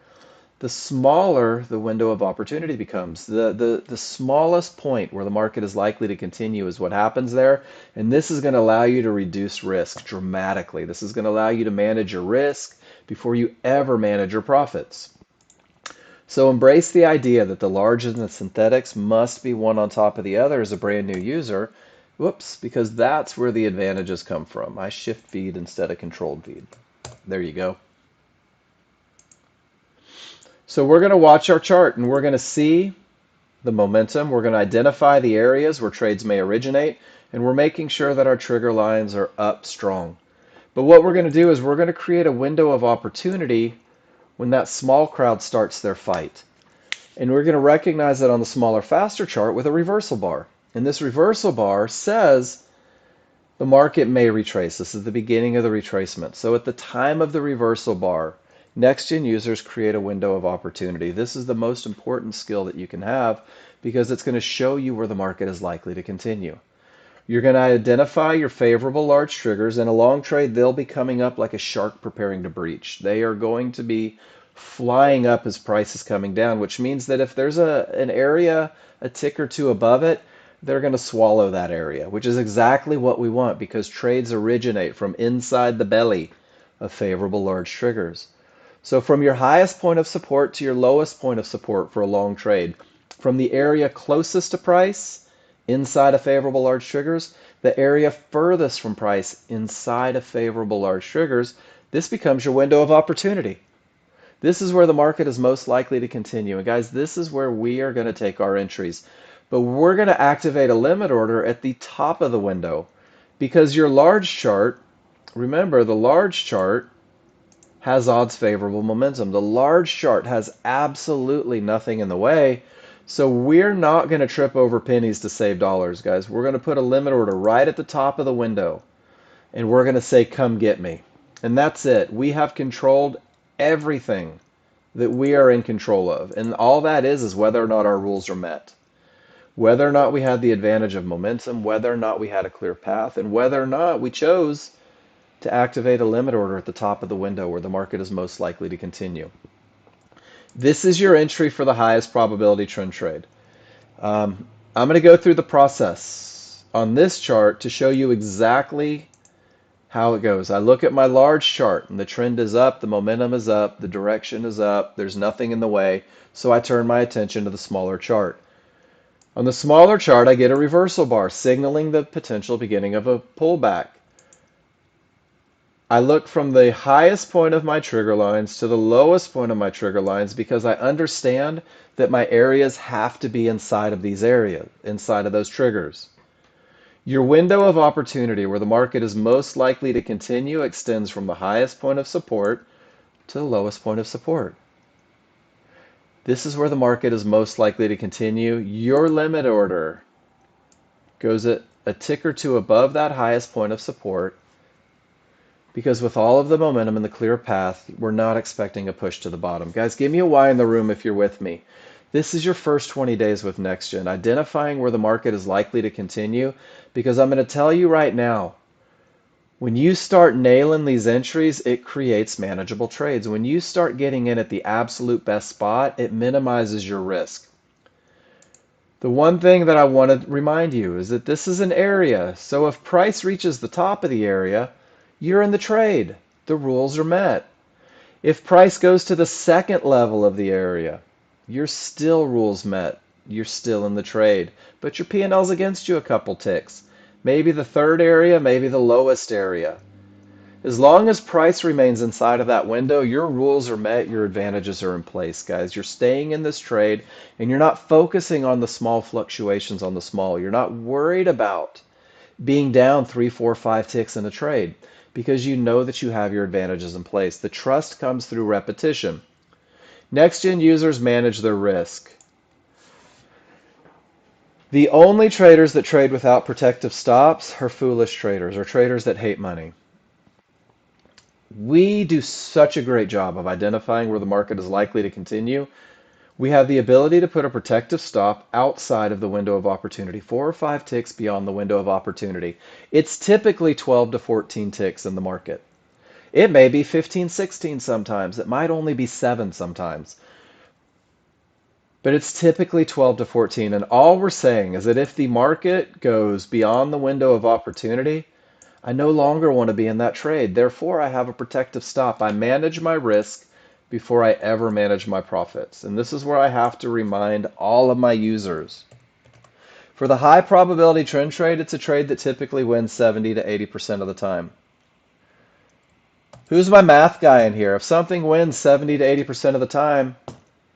the smaller the window of opportunity becomes. The smallest point where the market is likely to continue is what happens there. And this is going to allow you to reduce risk dramatically. This is going to allow you to manage your risk before you ever manage your profits. So embrace the idea that the large and the synthetics must be one on top of the other as a brand new user. Whoops, because that's where the advantages come from. I shift feed instead of controlled feed. There you go. So we're going to watch our chart and we're going to see the momentum. We're going to identify the areas where trades may originate, and we're making sure that our trigger lines are up strong. But what we're going to do is we're going to create a window of opportunity when that small crowd starts their fight. And we're going to recognize that on the smaller, faster chart with a reversal bar. And this reversal bar says the market may retrace. This is the beginning of the retracement. So at the time of the reversal bar, next-gen users create a window of opportunity. This is the most important skill that you can have because it's going to show you where the market is likely to continue. You're going to identify your favorable large triggers. In a long trade, they'll be coming up like a shark preparing to breach. They are going to be flying up as price is coming down, which means that if there's an area a tick or two above it, they're going to swallow that area, which is exactly what we want because trades originate from inside the belly of favorable large triggers. So from your highest point of support to your lowest point of support for a long trade, from the area closest to price inside of favorable large triggers, the area furthest from price inside of favorable large triggers, this becomes your window of opportunity. This is where the market is most likely to continue. And guys, this is where we are going to take our entries. But we're going to activate a limit order at the top of the window because your large chart, remember the large chart has odds favorable momentum. The large chart has absolutely nothing in the way. So we're not going to trip over pennies to save dollars, guys. We're going to put a limit order right at the top of the window. And we're going to say, come get me. And that's it. We have controlled everything that we are in control of. And all that is whether or not our rules are met. Whether or not we had the advantage of momentum, whether or not we had a clear path, and whether or not we chose to activate a limit order at the top of the window where the market is most likely to continue. This is your entry for the highest probability trend trade. I'm going to go through the process on this chart to show you exactly how it goes. I look at my large chart and the trend is up, the momentum is up, the direction is up, there's nothing in the way, so I turn my attention to the smaller chart. On the smaller chart, I get a reversal bar signaling the potential beginning of a pullback. I look from the highest point of my trigger lines to the lowest point of my trigger lines because I understand that my areas have to be inside of these areas, inside of those triggers. Your window of opportunity where the market is most likely to continue extends from the highest point of support to the lowest point of support. This is where the market is most likely to continue. Your limit order goes a tick or two above that highest point of support, because with all of the momentum and the clear path, we're not expecting a push to the bottom. Guys, give me a Y in the room if you're with me. This is your first 20 days with Nexgen, identifying where the market is likely to continue, because I'm going to tell you right now, when you start nailing these entries, it creates manageable trades. When you start getting in at the absolute best spot, it minimizes your risk. The one thing that I want to remind you is that this is an area. So if price reaches the top of the area, you're in the trade. The rules are met. If price goes to the second level of the area, you're still rules met. You're still in the trade. But your P&L's against you a couple ticks. Maybe the third area, maybe the lowest area. As long as price remains inside of that window, your rules are met, your advantages are in place, guys. You're staying in this trade and you're not focusing on the small fluctuations on the small. You're not worried about being down 3, 4, 5 ticks in a trade because you know that you have your advantages in place. The trust comes through repetition. Next-gen users manage their risk. The only traders that trade without protective stops are foolish traders or traders that hate money. We do such a great job of identifying where the market is likely to continue. We have the ability to put a protective stop outside of the window of opportunity, 4 or 5 ticks beyond the window of opportunity. It's typically 12 to 14 ticks in the market. It may be 15, 16 sometimes. It might only be 7 sometimes. But it's typically 12 to 14. And all we're saying is that if the market goes beyond the window of opportunity, I no longer want to be in that trade. Therefore, I have a protective stop. I manage my risk before I ever manage my profits. And this is where I have to remind all of my users. For the high probability trend trade, it's a trade that typically wins 70 to 80% of the time. Who's my math guy in here? If something wins 70 to 80% of the time,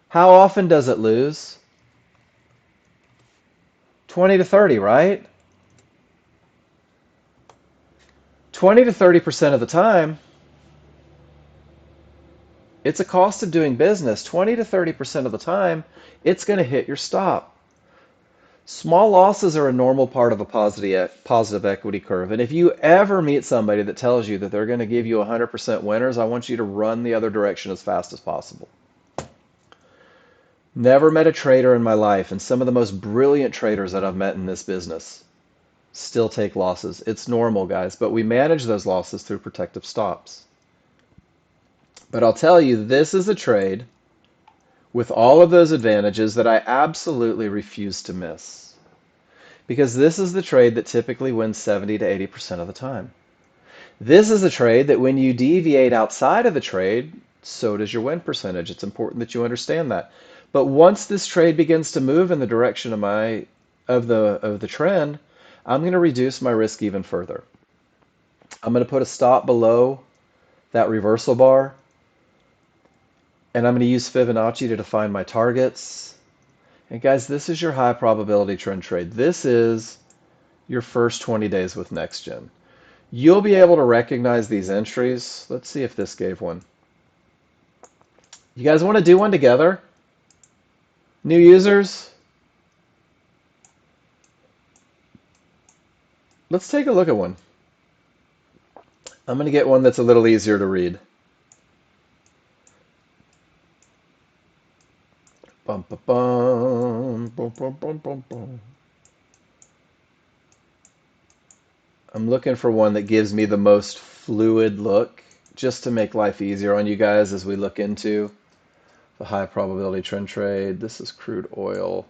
how often does it lose? 20 to 30, right? 20 to 30% of the time, it's a cost of doing business. 20 to 30% of the time, it's going to hit your stop. Small losses are a normal part of a positive equity curve. And if you ever meet somebody that tells you that they're going to give you 100% winners, I want you to run the other direction as fast as possible. Never met a trader in my life, and some of the most brilliant traders that I've met in this business still take losses. It's normal, guys, but we manage those losses through protective stops. But I'll tell you, this is a trade with all of those advantages that I absolutely refuse to miss. Because this is the trade that typically wins 70 to 80% of the time. This is a trade that when you deviate outside of the trade, so does your win percentage. It's important that you understand that. But once this trade begins to move in the direction of the trend, I'm going to reduce my risk even further. I'm going to put a stop below that reversal bar, and I'm going to use Fibonacci to define my targets. And guys, this is your high probability trend trade. This is your first 20 days with Nexgen. You'll be able to recognize these entries. Let's see if this gave one. You guys want to do one together? New users? Let's take a look at one. I'm going to get one that's a little easier to read. Bum, bum, bum, bum, bum, bum, bum, bum. I'm looking for one that gives me the most fluid look, just to make life easier on you guys as we look into the high probability trend trade. This is crude oil.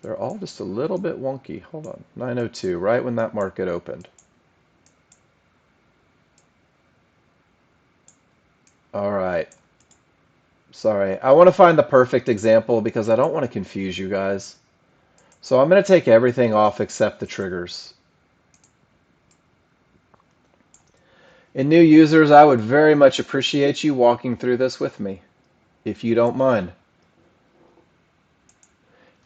They're all just a little bit wonky. Hold on. 902, right when that market opened. All right. Sorry. I want to find the perfect example because I don't want to confuse you guys. So I'm going to take everything off except the triggers. And new users, I would very much appreciate you walking through this with me, if you don't mind.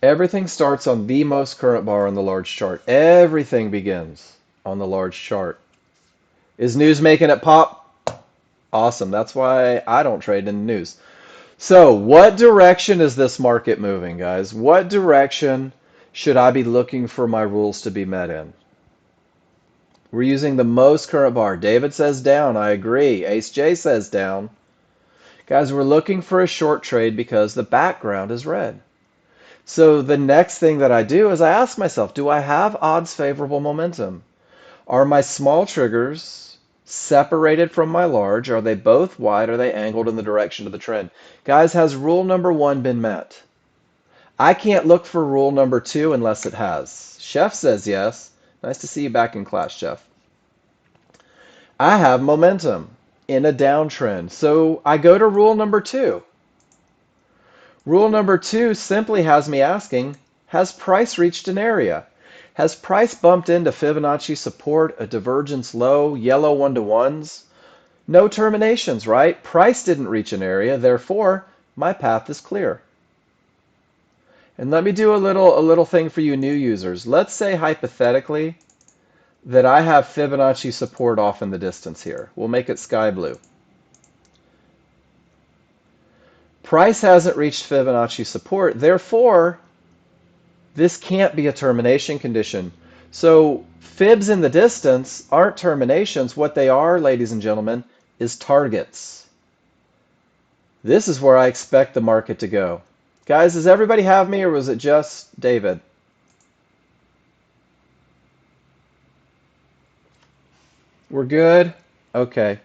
Everything starts on the most current bar on the large chart. Everything begins on the large chart. Is news making it pop? Awesome. That's why I don't trade in the news. So, what direction is this market moving, guys? What direction should I be looking for my rules to be met in? We're using the most current bar. David says down. I agree. Ace J says down. Guys, we're looking for a short trade because the background is red. So the next thing that I do is I ask myself, do I have odds favorable momentum? Are my small triggers separated from my large? Are they both wide? Are they angled in the direction of the trend? Guys, has rule number 1 been met? I can't look for rule number 2 unless it has. Chef says yes. Nice to see you back in class, Chef. I have momentum in a downtrend. So I go to rule number 2. Rule number 2 simply has me asking, has price reached an area? Has price bumped into Fibonacci support, a divergence low, yellow 1-to-1s? No terminations, right? Price didn't reach an area, therefore my path is clear. And let me do a little thing for you new users. Let's say hypothetically that I have Fibonacci support off in the distance here. We'll make it sky blue. Price hasn't reached Fibonacci support, therefore this can't be a termination condition. So fibs in the distance aren't terminations. What they are, ladies and gentlemen, is targets. This is where I expect the market to go. Guys, does everybody have me, or was it just David? We're good? Okay.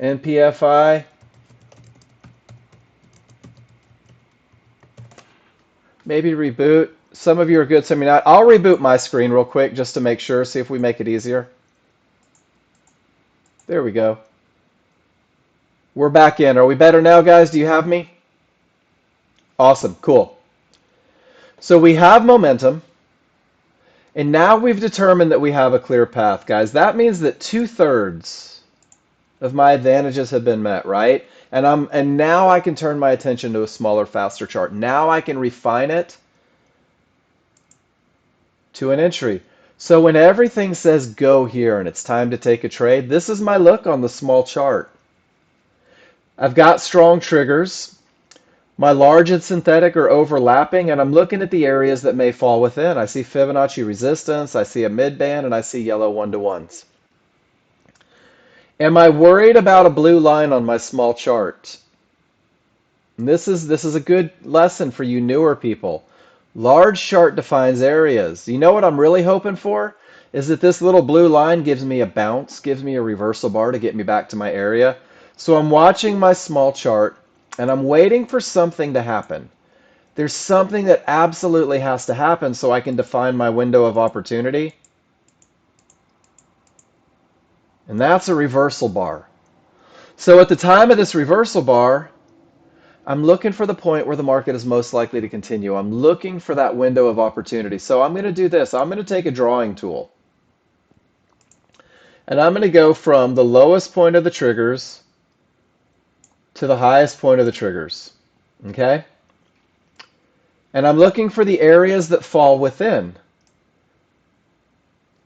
NPFI. Maybe reboot. Some of you are good, some of you not. I'll reboot my screen real quick just to make sure, see if we make it easier. There we go. We're back in. Are we better now, guys? Do you have me? Awesome. Cool. So we have momentum, and now we've determined that we have a clear path, guys. That means that 2/3 of my advantages have been met, right? And now I can turn my attention to a smaller, faster chart. Now I can refine it to an entry. So when everything says go here and it's time to take a trade, this is my look on the small chart. I've got strong triggers. My large and synthetic are overlapping, and I'm looking at the areas that may fall within. I see Fibonacci resistance, I see a midband, and I see yellow 1-to-1s. Am I worried about a blue line on my small chart? And this is a good lesson for you newer people. Large chart defines areas. You know what I'm really hoping for? Is that this little blue line gives me a bounce, gives me a reversal bar to get me back to my area. So I'm watching my small chart, and I'm waiting for something to happen. There's something that absolutely has to happen so I can define my window of opportunity. And that's a reversal bar. So at the time of this reversal bar, I'm looking for the point where the market is most likely to continue. I'm looking for that window of opportunity. So I'm going to do this. I'm going to take a drawing tool. And I'm going to go from the lowest point of the triggers to the highest point of the triggers. Okay? And I'm looking for the areas that fall within.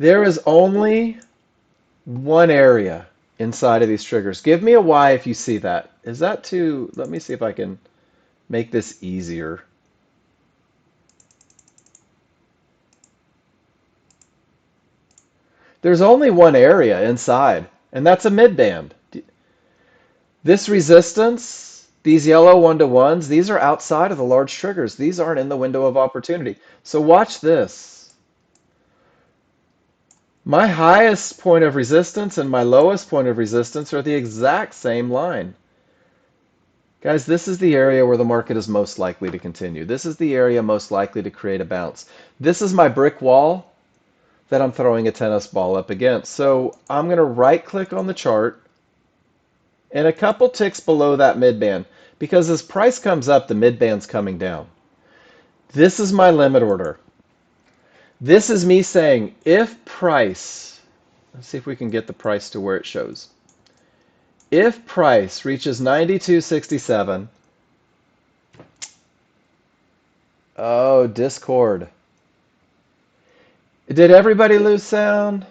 There is only one area inside of these triggers. Give me a Y if you see that. Is that too... Let me see if I can make this easier. There's only one area inside, and that's a midband. This resistance, these yellow 1-to-1s, these are outside of the large triggers. These aren't in the window of opportunity. So watch this. My highest point of resistance and my lowest point of resistance are the exact same line. Guys, this is the area where the market is most likely to continue. This is the area most likely to create a bounce. This is my brick wall that I'm throwing a tennis ball up against. So I'm going to right click on the chart and a couple ticks below that midband, because as price comes up, the midband's coming down. This is my limit order. This is me saying, if price, let's see if we can get the price to where it shows. If price reaches 92.67, oh, Discord. Did everybody lose sound?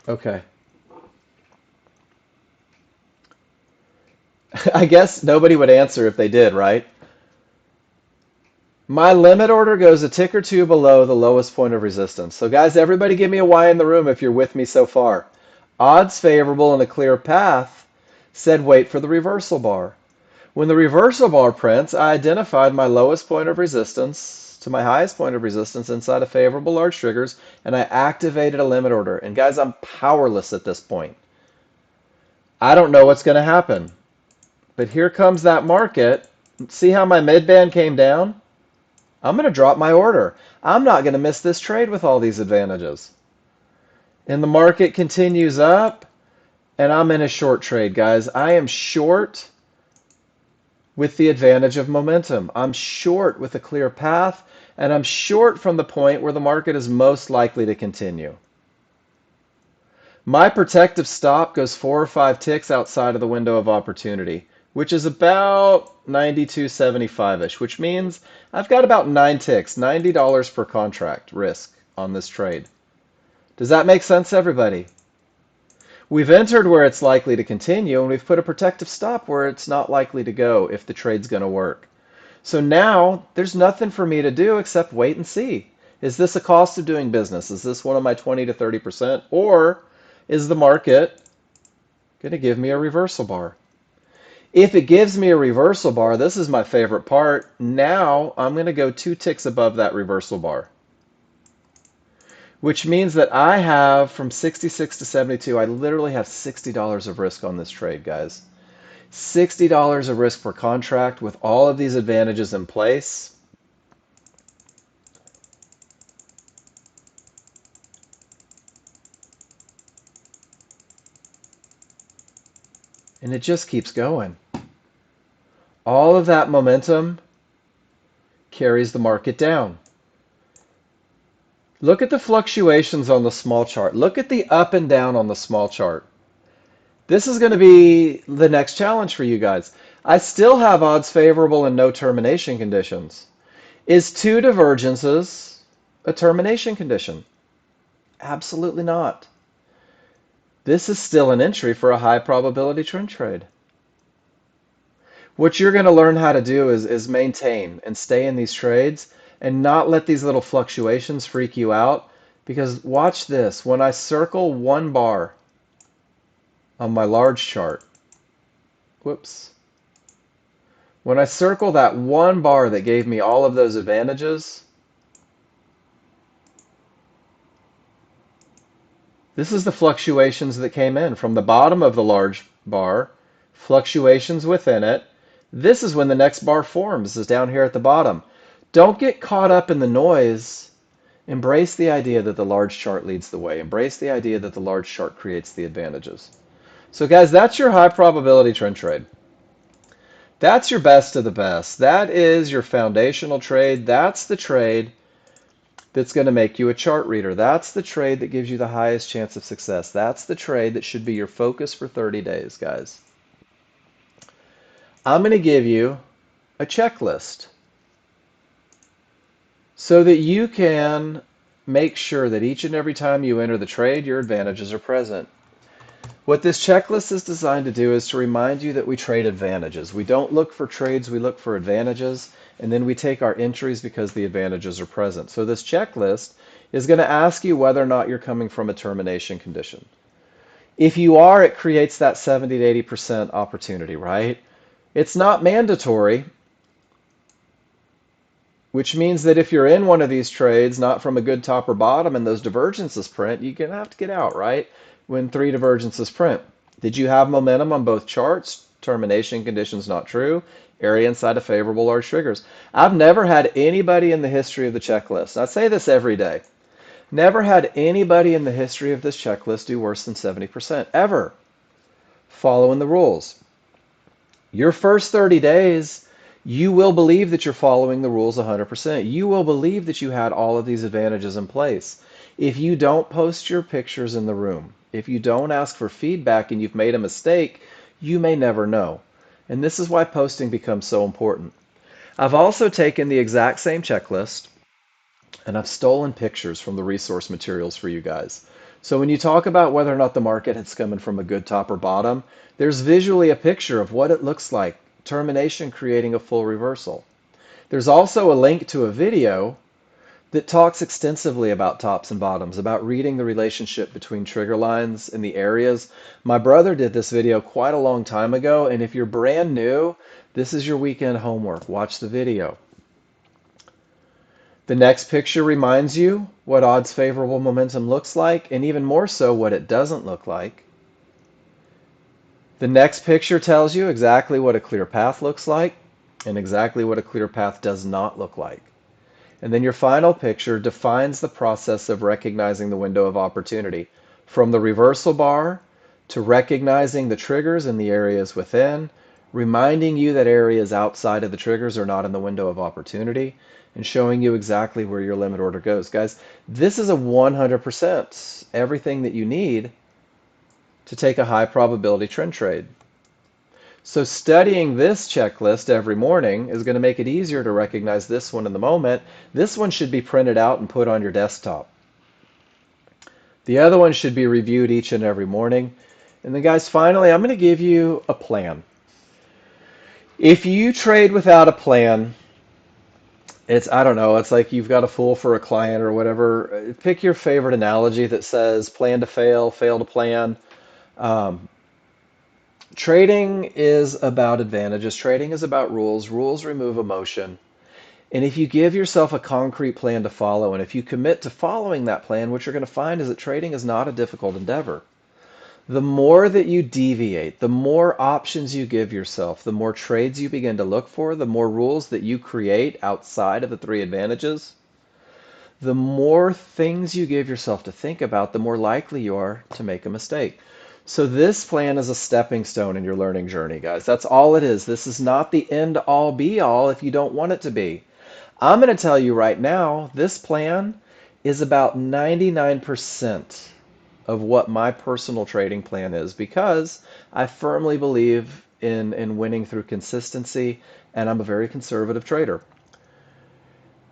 Okay. I guess nobody would answer if they did, right? My limit order goes a tick or two below the lowest point of resistance. So, guys, everybody give me a Y in the room if you're with me so far. Odds favorable and a clear path said wait for the reversal bar. When the reversal bar prints, I identified my lowest point of resistance to my highest point of resistance inside of favorable large triggers, and I activated a limit order. And guys, I'm powerless at this point. I don't know what's going to happen. But here comes that market. See how my mid band came down? I'm going to drop my order. I'm not going to miss this trade with all these advantages. And the market continues up, and I'm in a short trade, guys. I am short with the advantage of momentum. I'm short with a clear path, and I'm short from the point where the market is most likely to continue. My protective stop goes 4 or 5 ticks outside of the window of opportunity, which is about 92.75-ish, which means I've got about 9 ticks, $90 per contract risk on this trade. Does that make sense, everybody? We've entered where it's likely to continue, and we've put a protective stop where it's not likely to go if the trade's going to work. So now there's nothing for me to do except wait and see. Is this a cost of doing business? Is this one of my 20 to 30%? Or is the market going to give me a reversal bar? If it gives me a reversal bar, this is my favorite part. Now I'm going to go 2 ticks above that reversal bar, which means that I have from 66 to 72, I literally have $60 of risk on this trade, guys. $60 of risk per contract with all of these advantages in place. And it just keeps going. All of that momentum carries the market down. Look at the fluctuations on the small chart. Look at the up and down on the small chart. This is going to be the next challenge for you guys. I still have odds favorable and no termination conditions. Is two divergences a termination condition? Absolutely not. This is still an entry for a high probability trend trade. What you're going to learn how to do is maintain and stay in these trades and not let these little fluctuations freak you out. Because watch this. When I circle one bar on my large chart, whoops. When I circle that one bar that gave me all of those advantages, this is the fluctuations that came in from the bottom of the large bar, fluctuations within it. This is when the next bar forms, is down here at the bottom. Don't get caught up in the noise. Embrace the idea that the large chart leads the way. Embrace the idea that the large chart creates the advantages. So guys, that's your high probability trend trade. That's your best of the best. That is your foundational trade. That's the trade that's going to make you a chart reader. That's the trade that gives you the highest chance of success. That's the trade that should be your focus for 30 days, guys. I'm going to give you a checklist so that you can make sure that each and every time you enter the trade, your advantages are present. What this checklist is designed to do is to remind you that we trade advantages. We don't look for trades, we look for advantages, and then we take our entries because the advantages are present. So this checklist is going to ask you whether or not you're coming from a termination condition. If you are, it creates that 70 to 80% opportunity, right? It's not mandatory, which means that if you're in one of these trades, not from a good top or bottom, and those divergences print, you're going to have to get out, right? When 3 divergences print. Did you have momentum on both charts? Termination conditions not true. Area inside of favorable large triggers. I've never had anybody in the history of the checklist, I say this every day, never had anybody in the history of this checklist do worse than 70%, ever, following the rules. Your first 30 days, you will believe that you're following the rules 100%. You will believe that you had all of these advantages in place. If you don't post your pictures in the room, if you don't ask for feedback and you've made a mistake, you may never know. And this is why posting becomes so important. I've also taken the exact same checklist and I've stolen pictures from the resource materials for you guys. So when you talk about whether or not the market is coming from a good top or bottom, there's visually a picture of what it looks like, termination creating a full reversal. There's also a link to a video that talks extensively about tops and bottoms, about reading the relationship between trigger lines and the areas. My brother did this video quite a long time ago, and if you're brand new, this is your weekend homework. Watch the video. The next picture reminds you what odds favorable momentum looks like, and even more so, what it doesn't look like. The next picture tells you exactly what a clear path looks like and exactly what a clear path does not look like. And then your final picture defines the process of recognizing the window of opportunity, from the reversal bar to recognizing the triggers and the areas within, reminding you that areas outside of the triggers are not in the window of opportunity, and showing you exactly where your limit order goes. Guys, this is a 100% everything that you need to take a high probability trend trade. So studying this checklist every morning is going to make it easier to recognize this one in the moment. This one should be printed out and put on your desktop. The other one should be reviewed each and every morning. And then guys, finally, I'm going to give you a plan. If you trade without a plan, I don't know, it's like you've got a fool for a client or whatever. Pick your favorite analogy that says plan to fail, fail to plan. Um, Trading is about advantages. Trading is about rules. Rules remove emotion. And if you give yourself a concrete plan to follow, and if you commit to following that plan, what you're going to find is that trading is not a difficult endeavor. The more that you deviate, the more options you give yourself, the more trades you begin to look for, the more rules that you create outside of the three advantages, the more things you give yourself to think about, the more likely you are to make a mistake. So this plan is a stepping stone in your learning journey, guys. That's all it is. This is not the end all be all if you don't want it to be. I'm going to tell you right now, this plan is about 99% of what my personal trading plan is because I firmly believe in winning through consistency, and I'm a very conservative trader.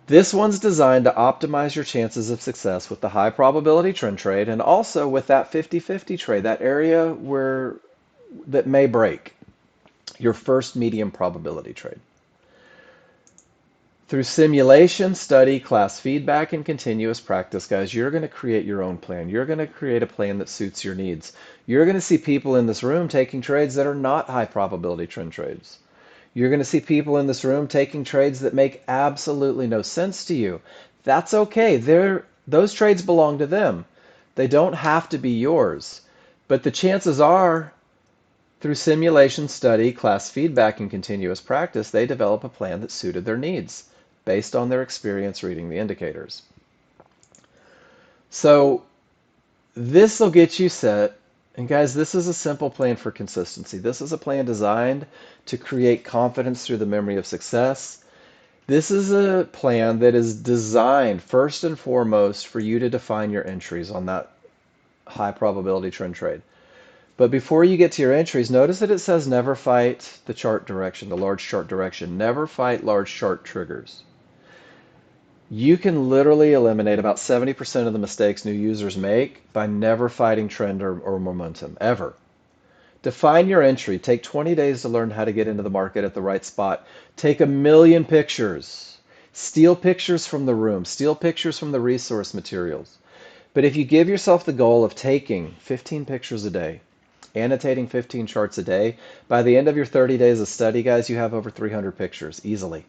This one's designed to optimize your chances of success with the high probability trend trade and also with that 50-50 trade, that area where that may break, your first medium probability trade. Through simulation, study, class feedback, and continuous practice, guys, you're going to create your own plan. You're going to create a plan that suits your needs. You're going to see people in this room taking trades that are not high probability trend trades. You're going to see people in this room taking trades that make absolutely no sense to you. That's okay. Those trades belong to them. They don't have to be yours. But the chances are, through simulation, study, class feedback, and continuous practice, they develop a plan that suited their needs based on their experience reading the indicators. So this will get you set. And guys, this is a simple plan for consistency. This is a plan designed to create confidence through the memory of success. This is a plan that is designed first and foremost for you to define your entries on that high probability trend trade. But before you get to your entries, notice that it says never fight the chart direction, the large chart direction. Never fight large chart triggers. You can literally eliminate about 70% of the mistakes new users make by never fighting trend or momentum, ever. Define your entry. Take 20 days to learn how to get into the market at the right spot. Take a million pictures. Steal pictures from the room. Steal pictures from the resource materials. But if you give yourself the goal of taking 15 pictures a day, annotating 15 charts a day, by the end of your 30 days of study, guys, you have over 300 pictures easily.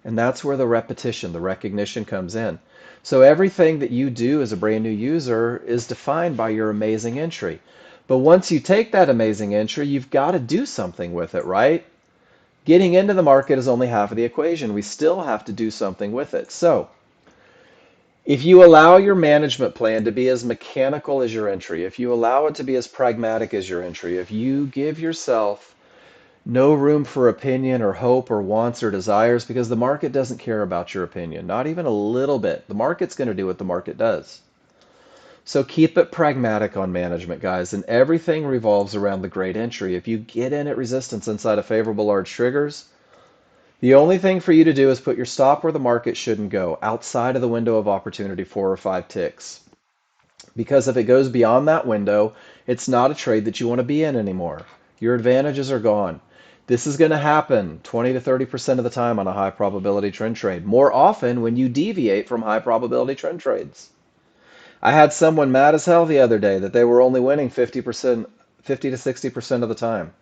And that's where the repetition, the recognition comes in. So everything that you do as a brand new user is defined by your amazing entry. But once you take that amazing entry, you've got to do something with it, right? Getting into the market is only half of the equation. We still have to do something with it. So if you allow your management plan to be as mechanical as your entry, if you allow it to be as pragmatic as your entry, if you give yourself no room for opinion or hope or wants or desires, because the market doesn't care about your opinion, not even a little bit. The market's going to do what the market does. So keep it pragmatic on management, guys, and everything revolves around the great entry. If you get in at resistance inside of favorable large triggers, the only thing for you to do is put your stop where the market shouldn't go, outside of the window of opportunity 4 or 5 ticks. Because if it goes beyond that window, it's not a trade that you want to be in anymore. Your advantages are gone. This is going to happen 20 to 30% of the time on a high probability trend trade. More often when you deviate from high probability trend trades. I had someone mad as hell the other day that they were only winning 50%, 50 to 60% of the time.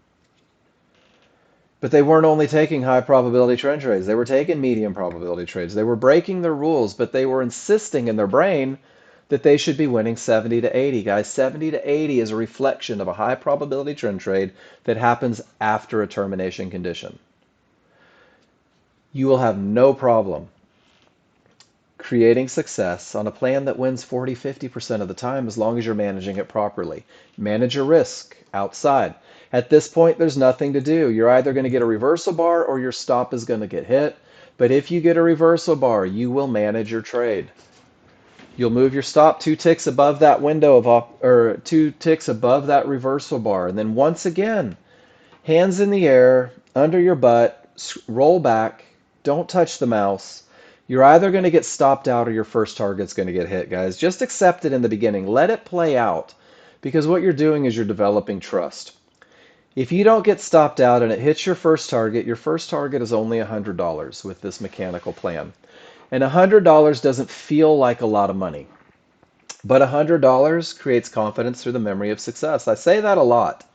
But they weren't only taking high probability trend trades, they were taking medium probability trades. They were breaking their rules, but they were insisting in their brain that they should be winning 70 to 80. Guys, 70 to 80 is a reflection of a high probability trend trade that happens after a termination condition. You will have no problem creating success on a plan that wins 40, 50% of the time as long as you're managing it properly. Manage your risk outside. At this point, there's nothing to do. You're either going to get a reversal bar or your stop is going to get hit. But if you get a reversal bar, you will manage your trade. You'll move your stop 2 ticks above that window of or 2 ticks above that reversal bar. And then once again, hands in the air, under your butt, roll back, don't touch the mouse. You're either going to get stopped out or your first target's going to get hit, guys. Just accept it in the beginning. Let it play out. Because what you're doing is you're developing trust. If you don't get stopped out and it hits your first target is only $100 with this mechanical plan. And $100 doesn't feel like a lot of money. But $100 creates confidence through the memory of success. I say that a lot.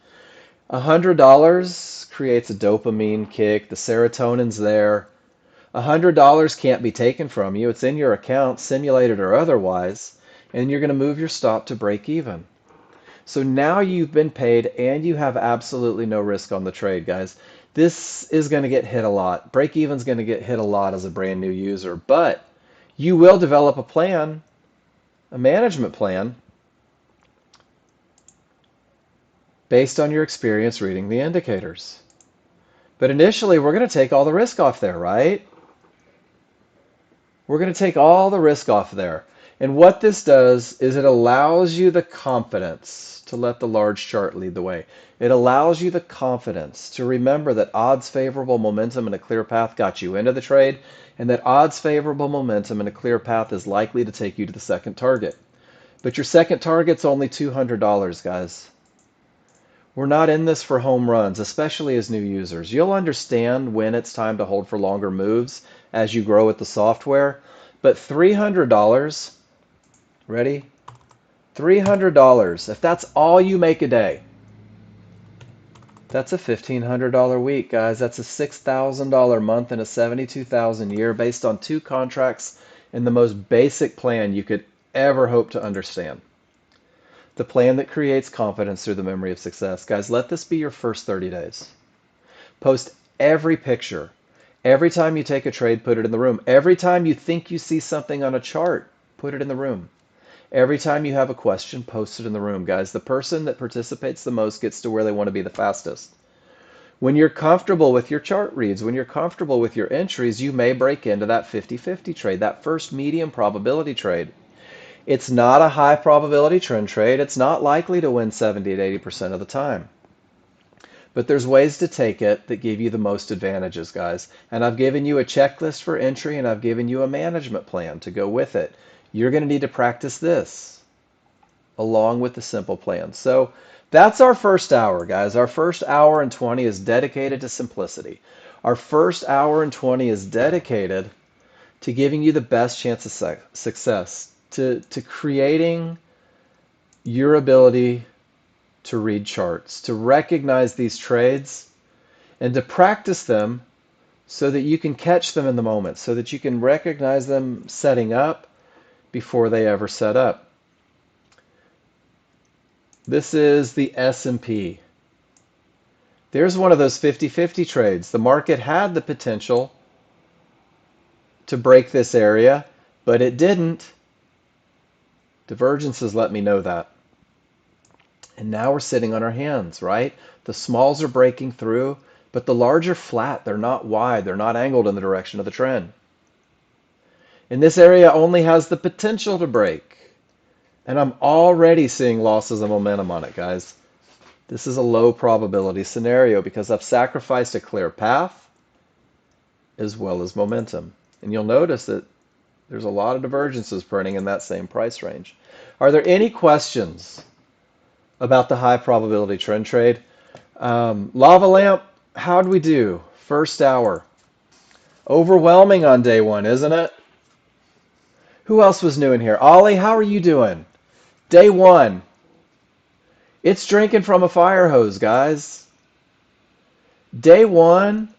$100 creates a dopamine kick. The serotonin's there. $100 can't be taken from you. It's in your account, simulated or otherwise, and you're going to move your stop to break even. So now you've been paid and you have absolutely no risk on the trade, guys. This is going to get hit a lot. Break even's going to get hit a lot as a brand new user, but you will develop a plan, a management plan, based on your experience reading the indicators. But initially, we're going to take all the risk off there, right? We're going to take all the risk off there. And what this does is it allows you the confidence to let the large chart lead the way. It allows you the confidence to remember that odds favorable momentum and a clear path got you into the trade, and that odds favorable momentum and a clear path is likely to take you to the second target. But your second target's only $200, guys. We're not in this for home runs, especially as new users. You'll understand when it's time to hold for longer moves as you grow with the software. But $300, ready? $300, if that's all you make a day, that's a $1,500 week, guys. That's a $6,000 month and a $72,000 year based on 2 contracts in the most basic plan you could ever hope to understand. The plan that creates confidence through the memory of success. Guys, let this be your first 30 days. Post every picture. Every time you take a trade, put it in the room. Every time you think you see something on a chart, put it in the room. Every time you have a question, post it in the room, guys. The person that participates the most gets to where they want to be the fastest. When you're comfortable with your chart reads, when you're comfortable with your entries, you may break into that 50-50 trade, that first medium probability trade. It's not a high probability trend trade. It's not likely to win 70 to 80% of the time. But there's ways to take it that give you the most advantages, guys. And I've given you a checklist for entry and I've given you a management plan to go with it. You're going to need to practice this along with the simple plan. So that's our first hour, guys. Our first hour and 20 is dedicated to simplicity. Our first hour and 20 is dedicated to giving you the best chance of success, to creating your ability to read charts, to recognize these trades, and to practice them so that you can catch them in the moment, so that you can recognize them setting up before they ever set up. This is the S&P. There's one of those 50-50 trades. The market had the potential to break this area, but it didn't. Divergences let me know that. And now we're sitting on our hands, right? The smalls are breaking through, but the large are flat. They're not wide. They're not angled in the direction of the trend. And this area only has the potential to break. And I'm already seeing losses of momentum on it, guys. This is a low probability scenario because I've sacrificed a clear path as well as momentum. And you'll notice that There's a lot of divergences printing in that same price range. Are there any questions about the high probability trend trade? Lava Lamp, how'd we do? First hour. Overwhelming on day one, isn't it? Who else was new in here? Ollie, how are you doing? Day one. It's drinking from a fire hose, guys. Day one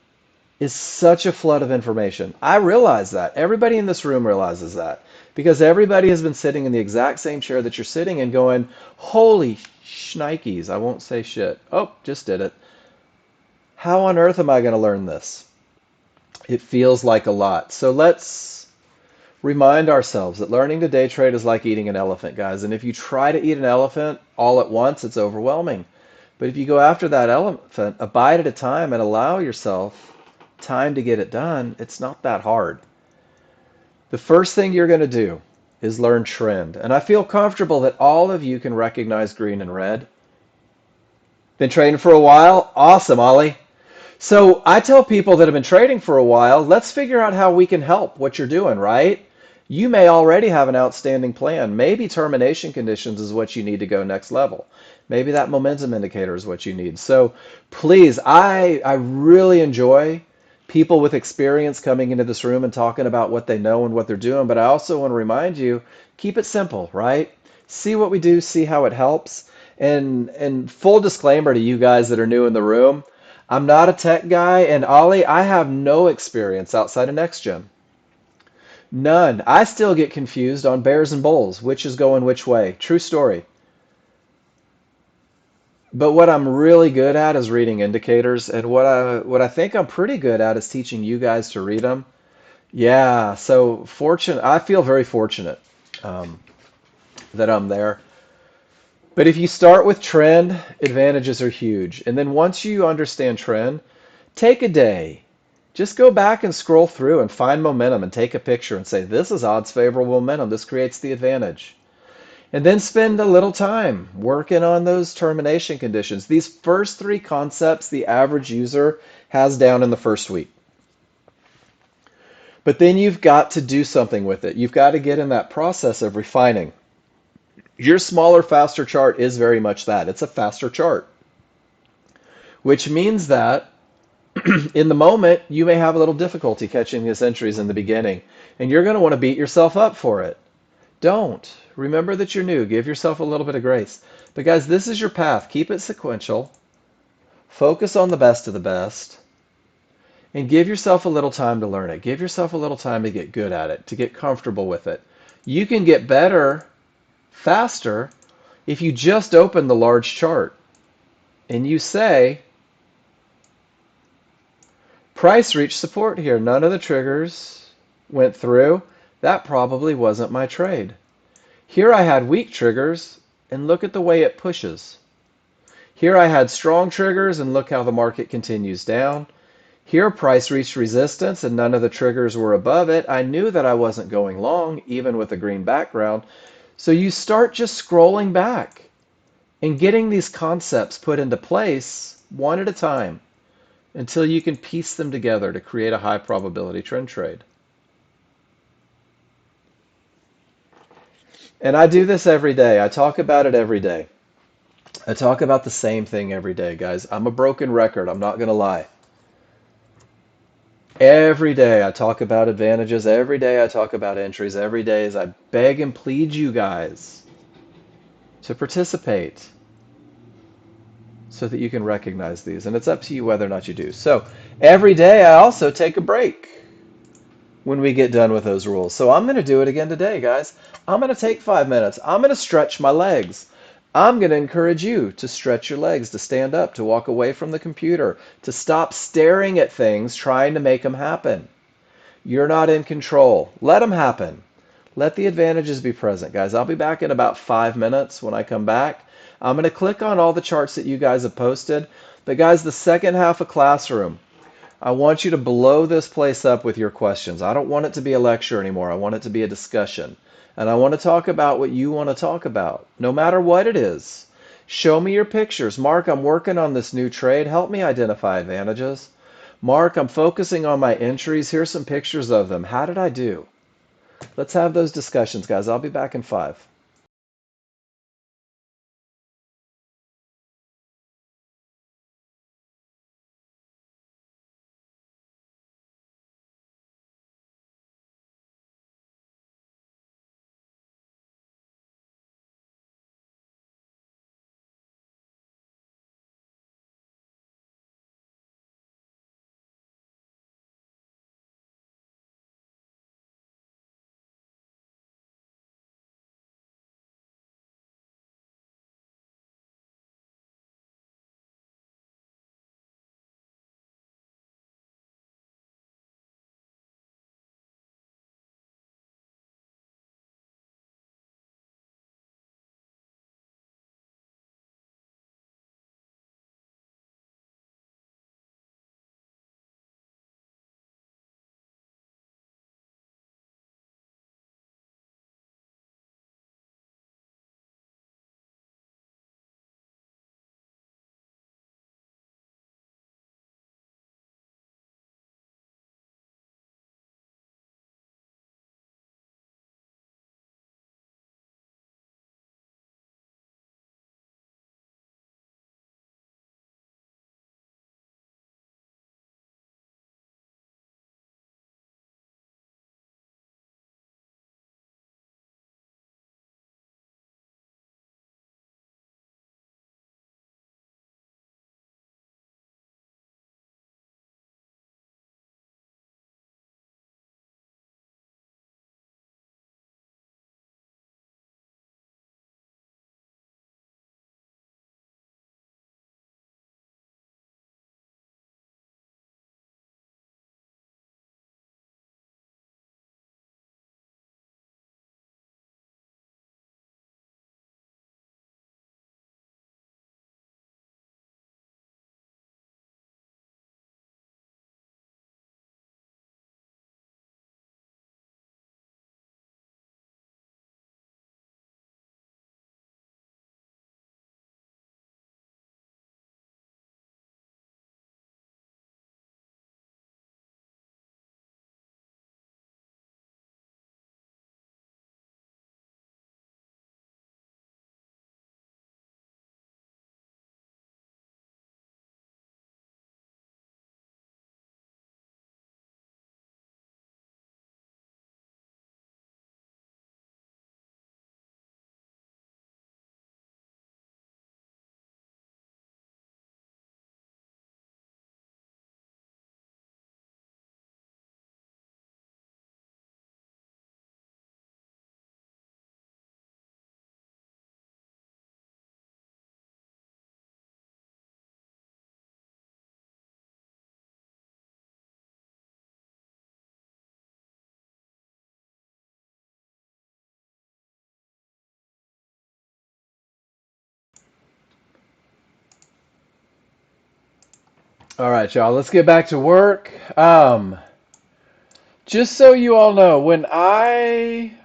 is such a flood of information. I realize that. Everybody in this room realizes that. Because everybody has been sitting in the exact same chair that you're sitting in going, holy shnikes, I won't say shit. Oh, just did it. How on earth am I going to learn this? It feels like a lot. So let's remind ourselves that learning to day trade is like eating an elephant, guys. And if you try to eat an elephant all at once, it's overwhelming. But if you go after that elephant, a bite at a time, and allow yourself time to get it done, it's not that hard. The first thing you're going to do is learn trend. And I feel comfortable that all of you can recognize green and red. Been trading for a while? Awesome, Ollie. So I tell people that have been trading for a while, let's figure out how we can help what you're doing, right? You may already have an outstanding plan. Maybe termination conditions is what you need to go next level. Maybe that momentum indicator is what you need. So please, I really enjoy people with experience coming into this room and talking about what they know and what they're doing. But I also want to remind you, keep it simple, right? See what we do, see how it helps. And full disclaimer to you guys that are new in the room, I'm not a tech guy, and Ollie, I have no experience outside of Nexgen. None. I still get confused on bears and bulls, which is going which way. True story. But what I'm really good at is reading indicators, and what I think I'm pretty good at is teaching you guys to read them. Yeah, so fortunate. I feel very fortunate um, that I'm there. But if you start with trend, advantages are huge. And then once you understand trend, take a day. Just go back and scroll through and find momentum and take a picture and say, this is odds favorable momentum. This creates the advantage. And then spend a little time working on those termination conditions. These first three concepts the average user has down in the first week. But then you've got to do something with it. You've got to get in that process of refining. Your smaller, faster chart is very much that. It's a faster chart, which means that in the moment, you may have a little difficulty catching these entries in the beginning, and you're going to want to beat yourself up for it. Don't. Remember that you're new. Give yourself a little bit of grace. But guys, this is your path. Keep it sequential. Focus on the best of the best. And give yourself a little time to learn it. Give yourself a little time to get good at it, to get comfortable with it. You can get better faster if you just open the large chart and you say, price reached support here. None of the triggers went through. That probably wasn't my trade. Here I had weak triggers, and look at the way it pushes. Here I had strong triggers, and look how the market continues down. Here price reached resistance, and none of the triggers were above it. I knew that I wasn't going long, even with a green background. So you start just scrolling back and getting these concepts put into place one at a time until you can piece them together to create a high probability trend trade. And I do this every day. I talk about it every day. I talk about the same thing every day, guys. I'm a broken record. I'm not going to lie. Every day I talk about advantages. Every day I talk about entries. Every day as I beg and plead you guys to participate so that you can recognize these. And it's up to you whether or not you do. So every day I also take a break when we get done with those rules. So I'm going to do it again today, guys. I'm going to take 5 minutes. I'm going to stretch my legs. I'm going to encourage you to stretch your legs, to stand up, to walk away from the computer, to stop staring at things, trying to make them happen. You're not in control. Let them happen. Let the advantages be present, guys. I'll be back in about 5 minutes when I come back. I'm going to click on all the charts that you guys have posted. But guys, the second half of Classroom, I want you to blow this place up with your questions. I don't want it to be a lecture anymore. I want it to be a discussion. And I want to talk about what you want to talk about, no matter what it is. Show me your pictures. Mark, I'm working on this new trade. Help me identify advantages. Mark, I'm focusing on my entries. Here's some pictures of them. How did I do? Let's have those discussions, guys. I'll be back in 5. All right, y'all, let's get back to work. Just so you all know, when I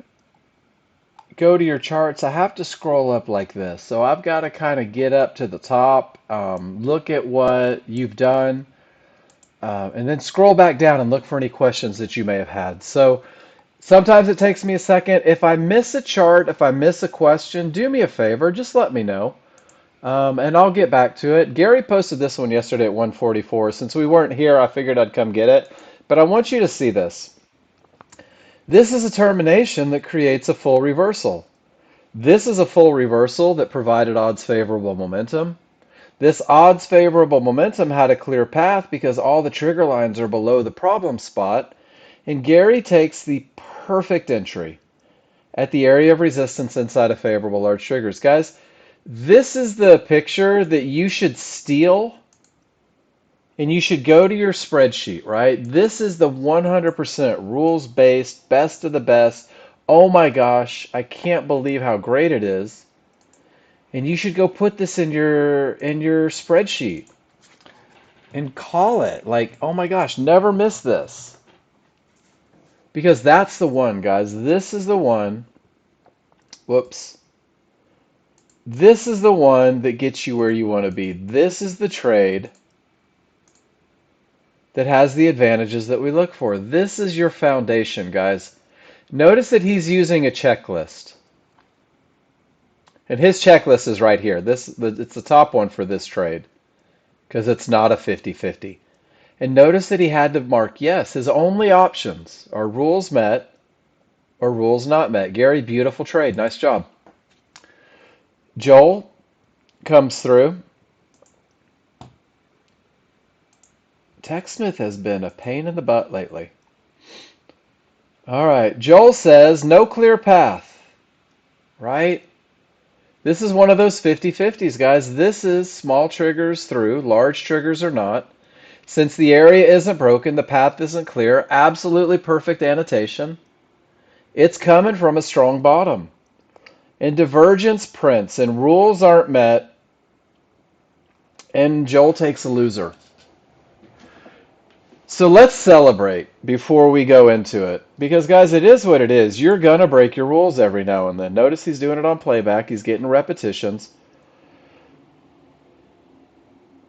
go to your charts, I have to scroll up like this. So I've got to kind of get up to the top, look at what you've done, and then scroll back down and look for any questions that you may have had. So sometimes it takes me a second. If I miss a chart, if I miss a question, do me a favor, just let me know. And I'll get back to it. Gary posted this one yesterday at 1:44. Since we weren't here, I figured I'd come get it. But I want you to see this. This is a termination that creates a full reversal. This is a full reversal that provided odds favorable momentum. This odds favorable momentum had a clear path because all the trigger lines are below the problem spot. And Gary takes the perfect entry at the area of resistance inside of favorable large triggers. Guys, this is the picture that you should steal and you should go to your spreadsheet, right? This is the 100% rules-based, best of the best. Oh my gosh, I can't believe how great it is. And you should go put this in your spreadsheet and call it. Like, oh my gosh, never miss this. Because that's the one, guys. This is the one. Whoops. This is the one that gets you where you want to be. This is the trade that has the advantages that we look for. This is your foundation, guys. Notice that he's using a checklist. And his checklist is right here. It's the top one for this trade because it's not a 50-50. And notice that he had to mark yes. His only options are rules met or rules not met. Gary, beautiful trade. Nice job. Joel comes through. TechSmith has been a pain in the butt lately. All right. Joel says no clear path, right? This is one of those 50-50s, guys. This is small triggers through, large triggers or not. Since the area isn't broken, the path isn't clear, absolutely perfect annotation. It's coming from a strong bottom. And divergence prints and rules aren't met, and Joel takes a loser. So let's celebrate before we go into it. Because, guys, it is what it is. You're going to break your rules every now and then. Notice he's doing it on playback. He's getting repetitions.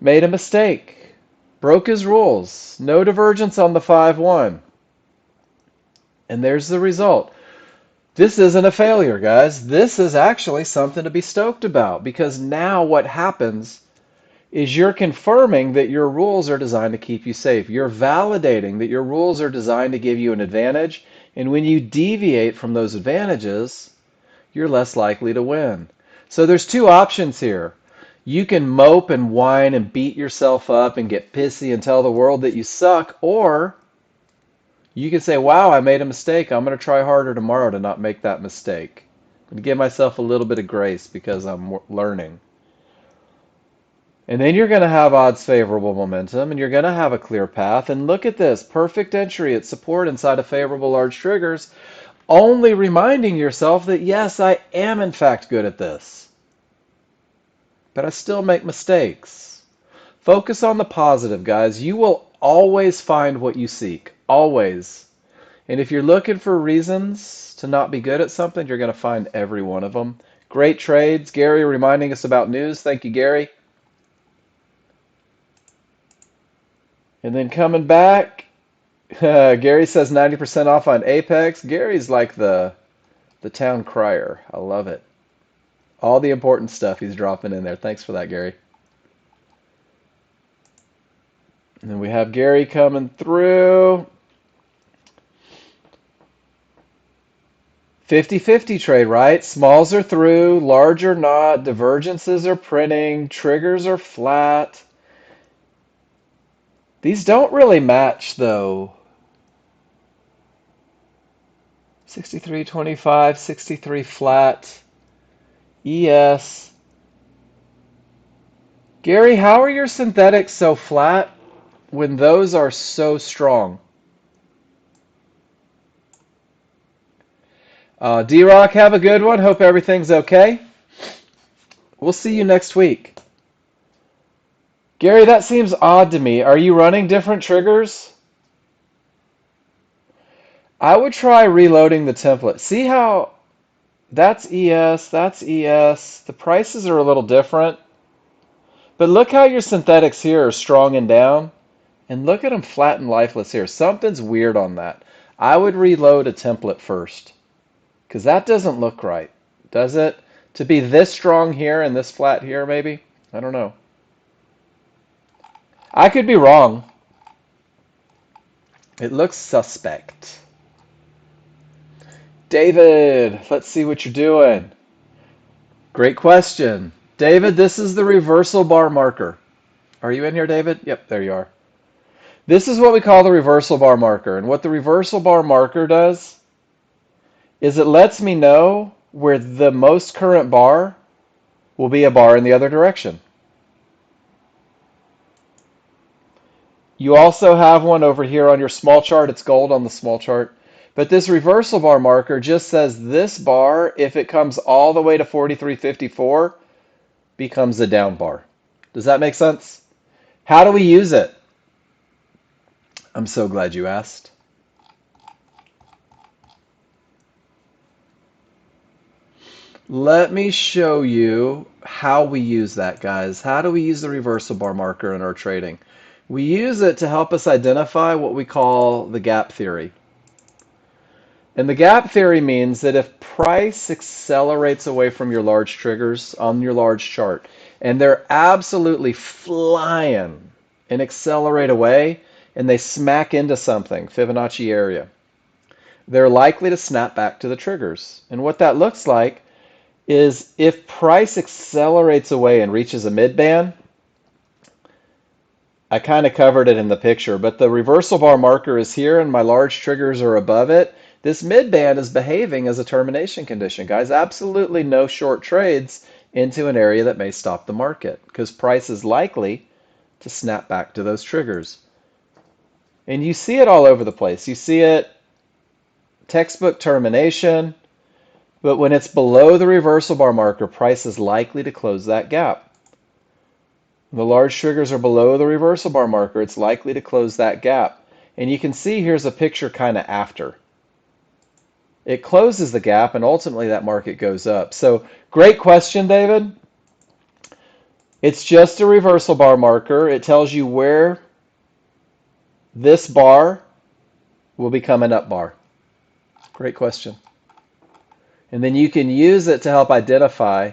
Made a mistake. Broke his rules. No divergence on the 5-1. And there's the result. This isn't a failure, guys. This is actually something to be stoked about. Because now what happens is you're confirming that your rules are designed to keep you safe. You're validating that your rules are designed to give you an advantage, and when you deviate from those advantages, you're less likely to win. So there's two options here. You can mope and whine and beat yourself up and get pissy and tell the world that you suck, or you can say, wow, I made a mistake. I'm going to try harder tomorrow to not make that mistake. I'm going to give myself a little bit of grace because I'm learning. And then you're going to have odds favorable momentum, and you're going to have a clear path. And look at this, perfect entry at support inside of favorable large triggers, only reminding yourself that, yes, I am in fact good at this. But I still make mistakes. Focus on the positive, guys. You will always find what you seek, always. And if you're looking for reasons to not be good at something, you're going to find every one of them. Great trades. Gary reminding us about news. Thank you, Gary. And then coming back, Gary says 90% off on Apex. Gary's like the town crier. I love it. All the important stuff he's dropping in there. Thanks for that, Gary. And then we have Gary coming through. 50-50 trade, right? Smalls are through, large are not, divergences are printing, triggers are flat. These don't really match, though. 63.25, 63 flat, ES. Gary, how are your synthetics so flat when those are so strong? D-Rock, have a good one. Hope everything's okay. We'll see you next week. Gary, that seems odd to me. Are you running different triggers? I would try reloading the template. See how that's ES, that's ES. The prices are a little different. But look how your synthetics here are strong and down. And look at them flat and lifeless here. Something's weird on that. I would reload a template first. Because that doesn't look right. Does it? To be this strong here and this flat here, maybe? I don't know. I could be wrong. It looks suspect. David, let's see what you're doing. Great question. David, this is the reversal bar marker. Are you in here, David? Yep, there you are. This is what we call the reversal bar marker. And what the reversal bar marker does is it lets me know where the most current bar will be a bar in the other direction. You also have one over here on your small chart. It's gold on the small chart. But this reversal bar marker just says this bar, if it comes all the way to 43.54, becomes a down bar. Does that make sense? How do we use it? I'm so glad you asked. Let me show you how we use that, guys. How do we use the reversal bar marker in our trading? We use it to help us identify what we call the gap theory. And the gap theory means that if price accelerates away from your large triggers on your large chart, and they're absolutely flying and accelerate away, and they smack into something, Fibonacci area, they're likely to snap back to the triggers. And what that looks like is if price accelerates away and reaches a mid-band, I kind of covered it in the picture, but the reversal bar marker is here and my large triggers are above it. This mid-band is behaving as a termination condition. Guys, absolutely no short trades into an area that may stop the market because price is likely to snap back to those triggers. And you see it all over the place. You see it textbook termination, but when it's below the reversal bar marker, price is likely to close that gap. The large triggers are below the reversal bar marker. It's likely to close that gap. And you can see here's a picture kind of after. It closes the gap and ultimately that market goes up. So great question, David. It's just a reversal bar marker. It tells you where this bar will become an up bar. Great question. And then you can use it to help identify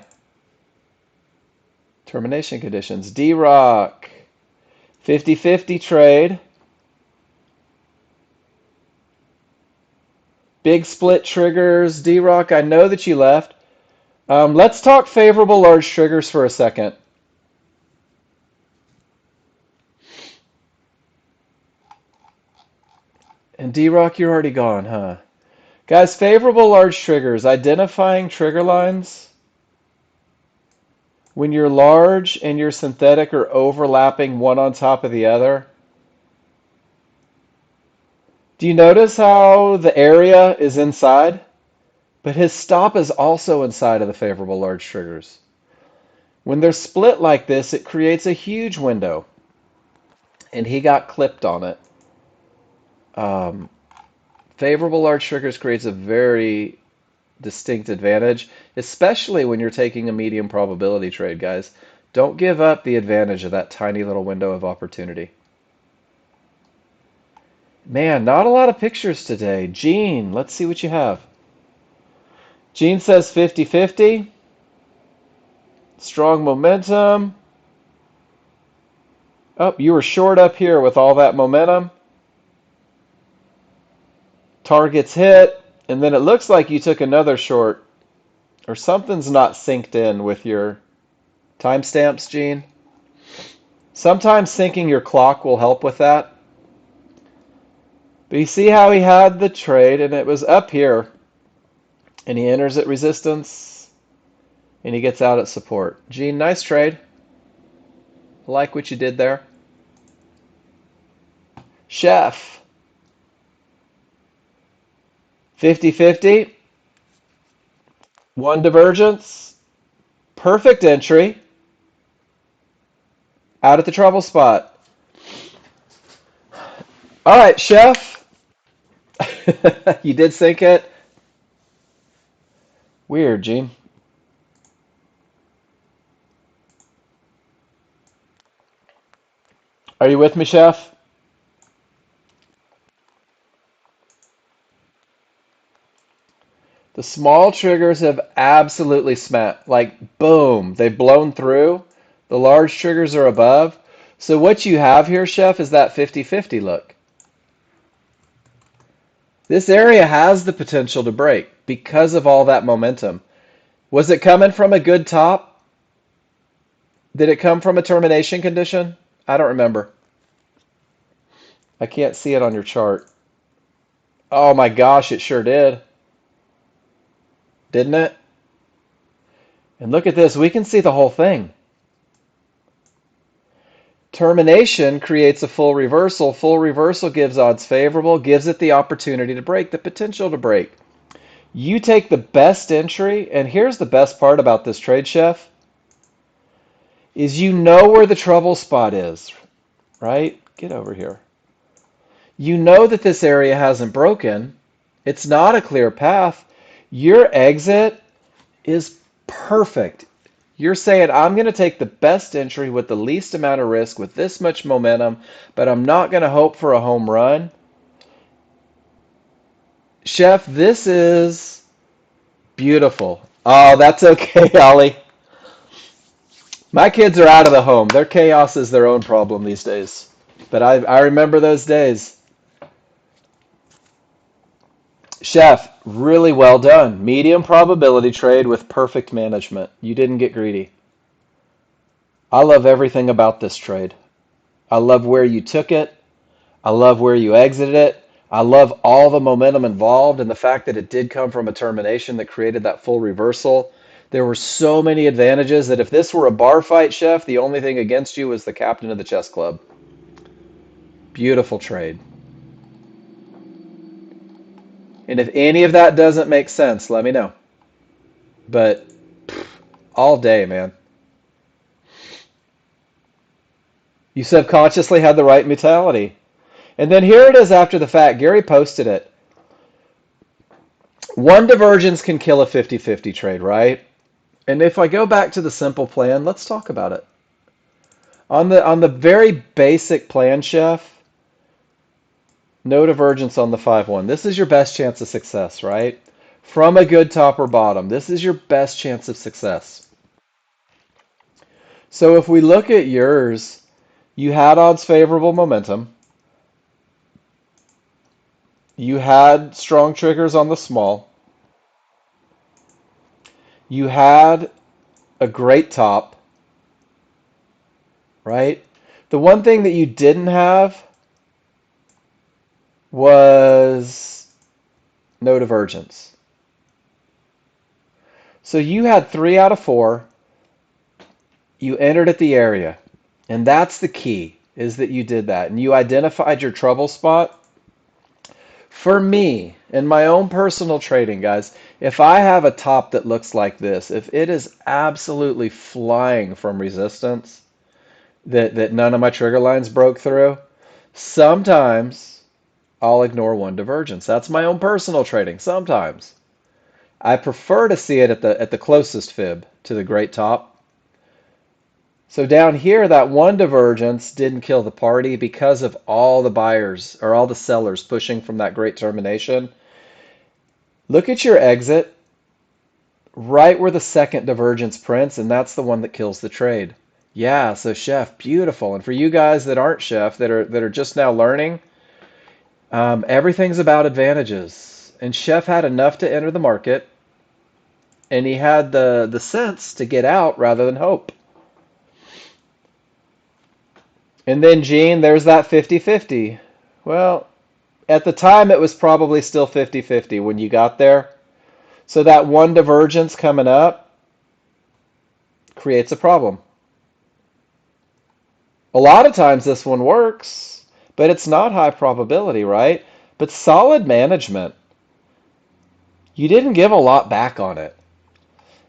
termination conditions. D-Rock, 50-50 trade. Big split triggers. D-Rock, I know that you left. Let's talk favorable large triggers for a second. And D-Rock, you're already gone, huh? Guys, favorable large triggers. Identifying trigger lines. When your large and your synthetic are overlapping one on top of the other. Do you notice how the area is inside? But his stop is also inside of the favorable large triggers. When they're split like this, it creates a huge window. And he got clipped on it. Favorable large triggers creates a very distinct advantage, especially when you're taking a medium probability trade, guys. Don't give up the advantage of that tiny little window of opportunity. Man, not a lot of pictures today. Gene, let's see what you have. Gene says 50-50. Strong momentum. Oh, you were short up here with all that momentum. Targets hit, and then it looks like you took another short, or something's not synced in with your timestamps, Gene. Sometimes syncing your clock will help with that. But you see how he had the trade, and it was up here, and he enters at resistance, and he gets out at support. Gene, nice trade. I like what you did there. Chef, 50-50. One divergence. Perfect entry. Out at the trouble spot. All right, Chef. You did sync it. Weird, Gene. Are you with me, Chef? The small triggers have absolutely smacked, like boom, they've blown through. The large triggers are above. So what you have here, Chef, is that 50-50 look. This area has the potential to break because of all that momentum. Was it coming from a good top? Did it come from a termination condition? I don't remember. I can't see it on your chart. Oh my gosh, it sure did. Didn't it? And look at this, we can see the whole thing. Termination creates a full reversal. Full reversal gives odds favorable, gives it the opportunity to break, the potential to break. You take the best entry, and here's the best part about this trade, Chef, is you know where the trouble spot is, right? Get over here. You know that this area hasn't broken. It's not a clear path. Your exit is perfect. You're saying, I'm going to take the best entry with the least amount of risk with this much momentum, but I'm not going to hope for a home run. Chef, this is beautiful. Oh, that's okay, Ollie. My kids are out of the home. Their chaos is their own problem these days. But I remember those days. Chef, really well done. Medium probability trade with perfect management. You didn't get greedy. I love everything about this trade. I love where you took it. I love where you exited it. I love all the momentum involved and the fact that it did come from a termination that created that full reversal. There were so many advantages that if this were a bar fight, Chef, the only thing against you was the captain of the chess club. Beautiful trade. And if any of that doesn't make sense, let me know. But all day, man. You subconsciously had the right mentality. And then here it is after the fact. Gary posted it. One divergence can kill a 50-50 trade, right? And if I go back to the simple plan, let's talk about it. On the very basic plan, Chef, no divergence on the 5-1. This is your best chance of success, right? From a good top or bottom, this is your best chance of success. So if we look at yours, you had odds favorable momentum. You had strong triggers on the small. You had a great top, right? The one thing that you didn't have was no divergence. So you had 3 out of 4. You entered at the area. And that's the key, is that you did that. And you identified your trouble spot. For me, in my own personal trading, guys, if I have a top that looks like this, if it is absolutely flying from resistance, that none of my trigger lines broke through, sometimes I'll ignore one divergence. That's my own personal trading. Sometimes. I prefer to see it at the closest fib to the great top. So down here, that one divergence didn't kill the party because of all the buyers or all the sellers pushing from that great termination. Look at your exit right where the second divergence prints, and that's the one that kills the trade. Yeah, so Chef, beautiful. And for you guys that aren't Chef, that are just now learning, everything's about advantages. And Chef had enough to enter the market, and he had the sense to get out rather than hope. And then, Gene, there's that 50-50. Well, at the time, it was probably still 50-50 when you got there. So that one divergence coming up creates a problem. A lot of times this one works, but it's not high probability, right? But solid management. You didn't give a lot back on it.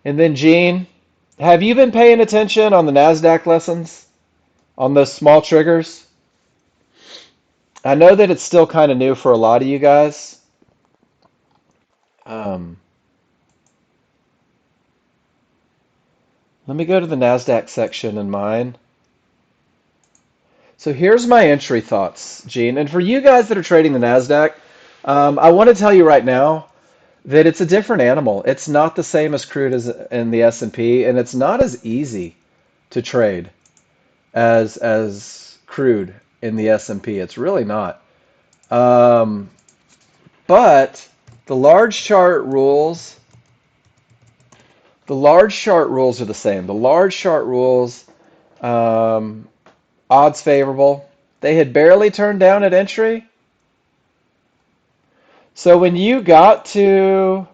And then, Gene, have you been paying attention on the NASDAQ lessons? On those small triggers? I know that it's still kind of new for a lot of you guys. Um, Let me go to the NASDAQ section in mine. So here's my entry thoughts, Gene. And for you guys that are trading the NASDAQ, I want to tell you right now that it's a different animal. It's not the same as crude as in the S&P, and it's not as easy to trade as crude in the S&P. It's really not. Um, but the large chart rules, the large chart rules are the same. The large chart rules, um, odds favorable. They had barely turned down at entry. So when you got to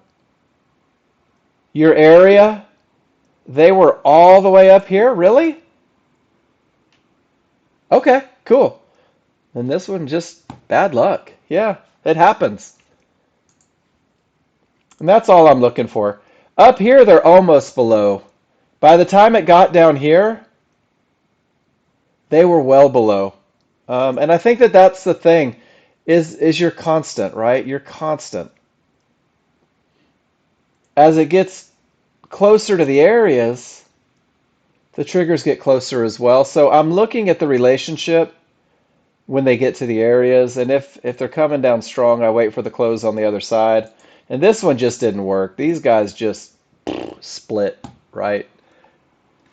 your area, they were all the way up here. Really? Okay, cool. And this one just bad luck. Yeah, it happens. And that's all I'm looking for. Up here, they're almost below. By the time it got down here, they were well below. And I think that that's the thing, is you're constant, right? You're constant. As it gets closer to the areas, the triggers get closer as well. So I'm looking at the relationship when they get to the areas. And if they're coming down strong, I wait for the close on the other side. And this one just didn't work. These guys just split, right?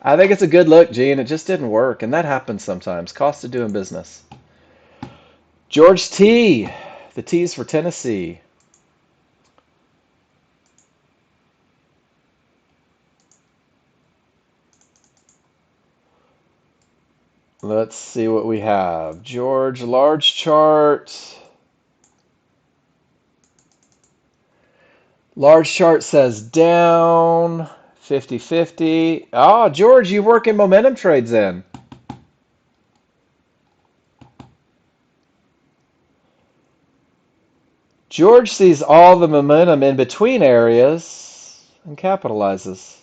I think it's a good look, Gene. It just didn't work. And that happens sometimes. Cost of doing business. George T. The T's for Tennessee. Let's see what we have. George, large chart. Large chart says down 50-50. Ah, George, you work in momentum trades in. George sees all the momentum in between areas and capitalizes.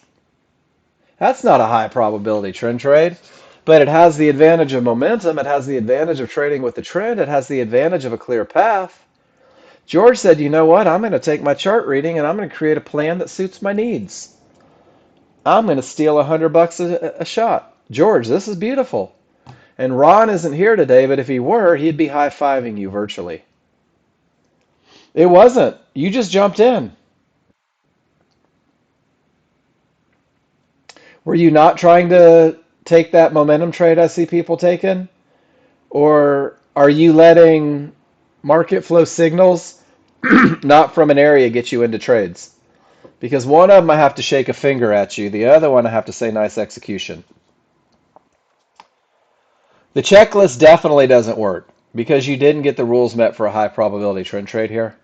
That's not a high probability trend trade, but it has the advantage of momentum. It has the advantage of trading with the trend. It has the advantage of a clear path. George said, you know what? I'm going to take my chart reading and I'm going to create a plan that suits my needs. I'm going to steal $100 a shot. George, this is beautiful. And Ron isn't here today, but if he were, he'd be high-fiving you virtually. It wasn't. You just jumped in. Were you not trying to take that momentum trade I see people taking? Or are you letting market flow signals, not from an area, get you into trades? Because one of them I have to shake a finger at you, the other one I have to say nice execution. The checklist definitely doesn't work because you didn't get the rules met for a high probability trend trade here.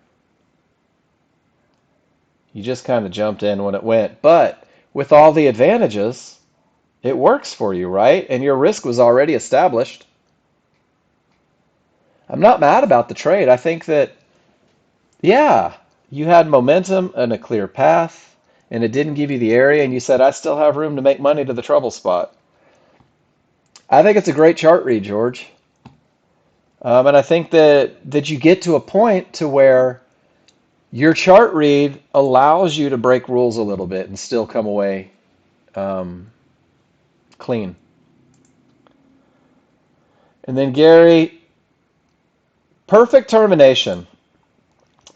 You just kind of jumped in when it went. But with all the advantages, it works for you, right? And your risk was already established. I'm not mad about the trade. I think that, yeah, you had momentum and a clear path, and it didn't give you the area, and you said, I still have room to make money to the trouble spot. I think it's a great chart read, George. And I think that you get to a point to where your chart read allows you to break rules a little bit and still come away um, clean. And then Gary, perfect termination.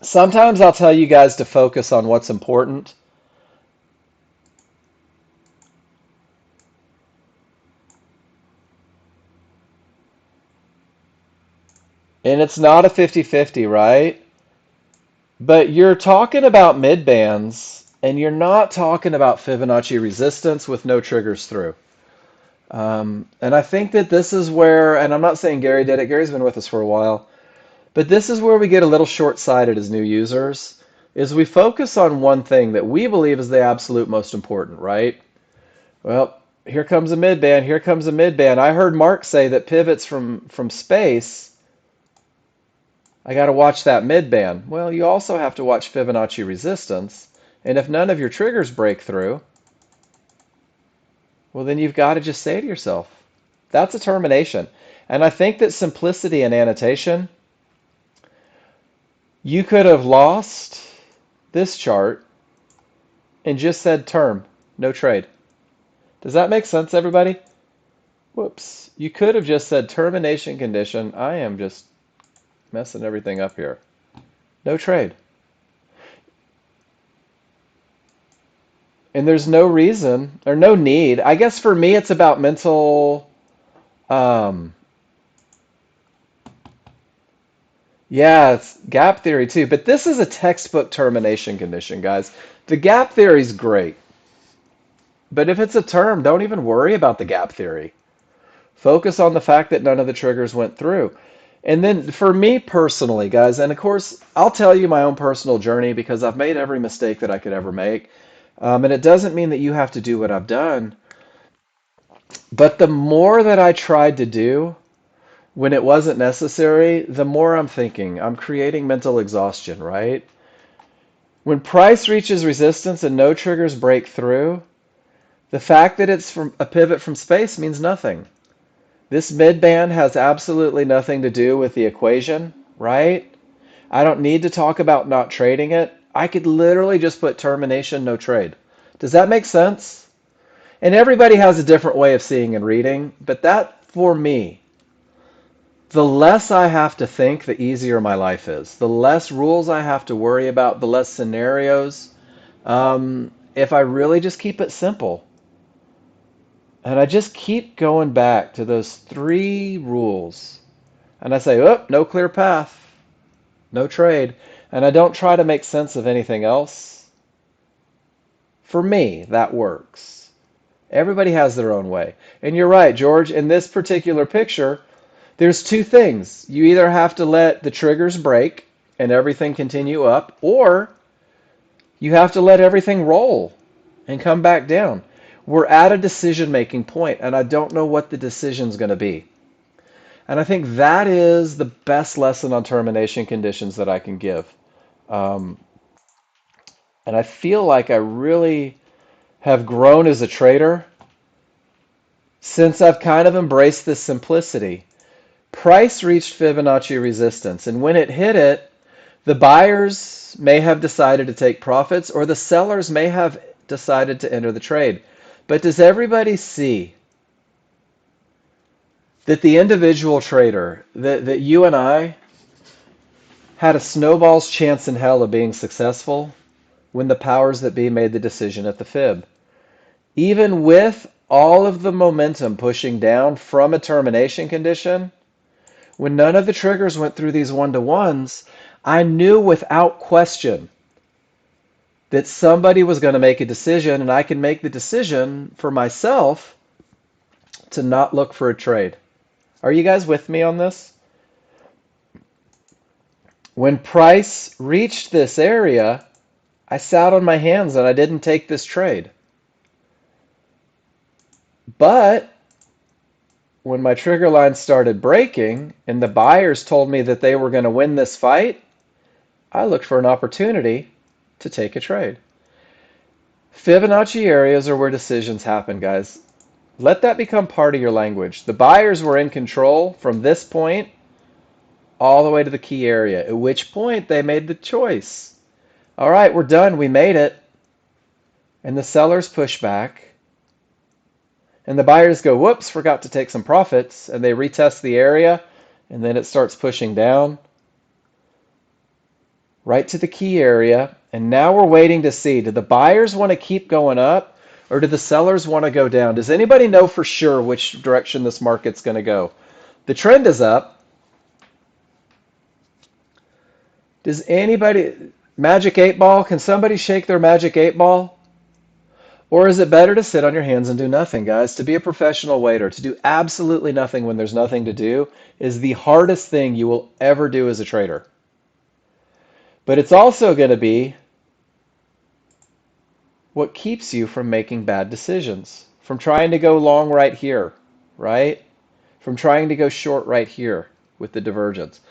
Sometimes I'll tell you guys to focus on what's important. And it's not a 50-50, right? But you're talking about mid bands, and you're not talking about Fibonacci resistance with no triggers through. And I think that this is where, and I'm not saying Gary did it, Gary's been with us for a while, but this is where we get a little short-sighted as new users, is we focus on one thing that we believe is the absolute most important, right? Well, here comes a mid-band, here comes a mid-band. I heard Mark say that pivots from space, I got to watch that mid-band. Well, you also have to watch Fibonacci resistance, and if none of your triggers break through, well, then you've got to just say to yourself, that's a termination. And I think that simplicity and annotation, you could have lost this chart and just said term, no trade. Does that make sense, everybody? Whoops. You could have just said termination condition. I am just messing everything up here. No trade. And there's no reason or no need. I guess for me, it's about mental. Um, yeah, it's gap theory too. But this is a textbook termination condition, guys. The gap theory is great. But if it's a term, don't even worry about the gap theory. Focus on the fact that none of the triggers went through. And then for me personally, guys, and of course, I'll tell you my own personal journey because I've made every mistake that I could ever make. And it doesn't mean that you have to do what I've done. But the more that I tried to do when it wasn't necessary, the more I'm thinking, I'm creating mental exhaustion, right? When price reaches resistance and no triggers break through, the fact that it's from a pivot from space means nothing. This midband has absolutely nothing to do with the equation, right? I don't need to talk about not trading it. I could literally just put termination, no trade. Does that make sense? And everybody has a different way of seeing and reading, but that, for me, the less I have to think, the easier my life is. The less rules I have to worry about, the less scenarios. If I really just keep it simple, and I just keep going back to those three rules, and I say, oh, no clear path, no trade, and I don't try to make sense of anything else, for me, that works. Everybody has their own way. And you're right, George, in this particular picture, there's two things. You either have to let the triggers break and everything continue up, or you have to let everything roll and come back down. We're at a decision-making point, and I don't know what the decision's going to be. And I think that is the best lesson on termination conditions that I can give. Um, and I feel like I really have grown as a trader since I've kind of embraced this simplicity. Price reached Fibonacci resistance, and when it hit it, the buyers may have decided to take profits, or the sellers may have decided to enter the trade. But does everybody see that the individual trader, that you and I, had a snowball's chance in hell of being successful when the powers that be made the decision at the fib? Even with all of the momentum pushing down from a termination condition, when none of the triggers went through these one-to-ones, I knew without question that somebody was going to make a decision, and I can make the decision for myself to not look for a trade. Are you guys with me on this? When price reached this area, I sat on my hands and I didn't take this trade. But when my trigger line started breaking and the buyers told me that they were going to win this fight, I looked for an opportunity to take a trade. Fibonacci areas are where decisions happen, guys. Let that become part of your language. The buyers were in control from this point all the way to the key area, at which point they made the choice. All right, we're done. We made it. And the sellers push back. And the buyers go, whoops, forgot to take some profits. And they retest the area. And then it starts pushing down right to the key area. And now we're waiting to see, do the buyers want to keep going up or do the sellers want to go down? Does anybody know for sure which direction this market's going to go? The trend is up. Does anybody, magic 8 ball, can somebody shake their magic 8 ball? Or is it better to sit on your hands and do nothing, guys? To be a professional wader, to do absolutely nothing when there's nothing to do is the hardest thing you will ever do as a trader. But it's also going to be what keeps you from making bad decisions, from trying to go long right here, right? From trying to go short right here with the divergence.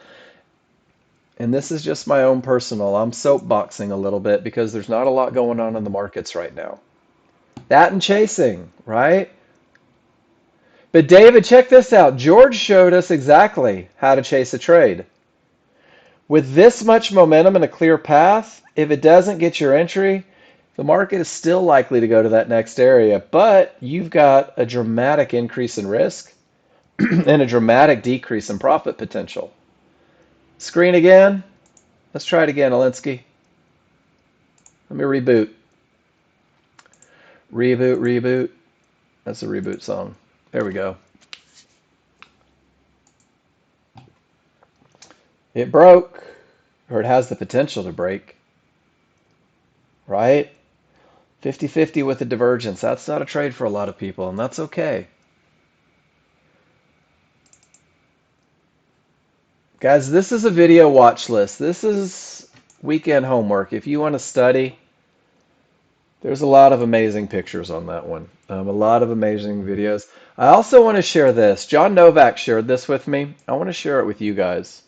And this is just my own personal, I'm soapboxing a little bit because there's not a lot going on in the markets right now. That and chasing, right? But David, check this out. George showed us exactly how to chase a trade. With this much momentum and a clear path, if it doesn't get your entry, the market is still likely to go to that next area, but you've got a dramatic increase in risk and a dramatic decrease in profit potential. Screen again. Let's try it again, Alinsky. Let me reboot. Reboot, reboot. That's a reboot song. There we go. It broke, or it has the potential to break, right? 50-50 with the divergence. That's not a trade for a lot of people, and that's okay. Guys, this is a video watch list. This is weekend homework. If you want to study, there's a lot of amazing pictures on that one. A lot of amazing videos. I also want to share this. John Novak shared this with me. I want to share it with you guys.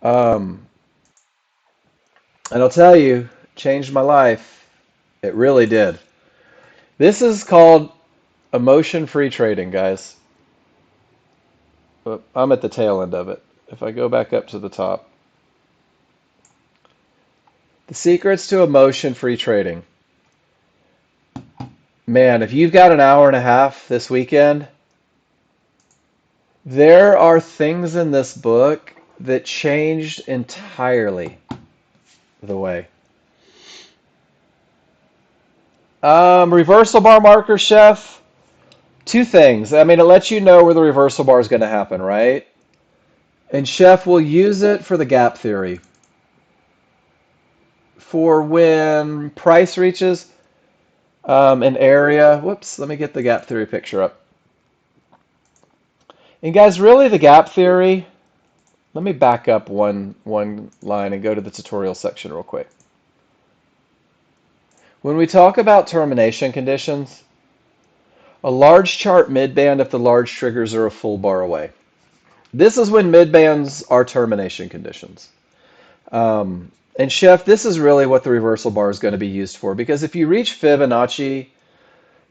And I'll tell you, changed my life. It really did. This is called emotion-free trading, guys. But I'm at the tail end of it. If I go back up to the top. The secrets to emotion-free trading. Man, if you've got an hour and a half this weekend, There are things in this book that changed entirely the way. Reversal bar marker, Chef. Two things. I mean, it lets you know where the reversal bar is going to happen, right? And Chef will use it for the gap theory. For when price reaches an area. Whoops, let me get the gap theory picture up. And guys, really the gap theory, let me back up one line and go to the tutorial section real quick. When we talk about termination conditions, a large chart midband if the large triggers are a full bar away. This is when midbands are termination conditions. And Chef, this is really what the reversal bar is going to be used for, because if you reach Fibonacci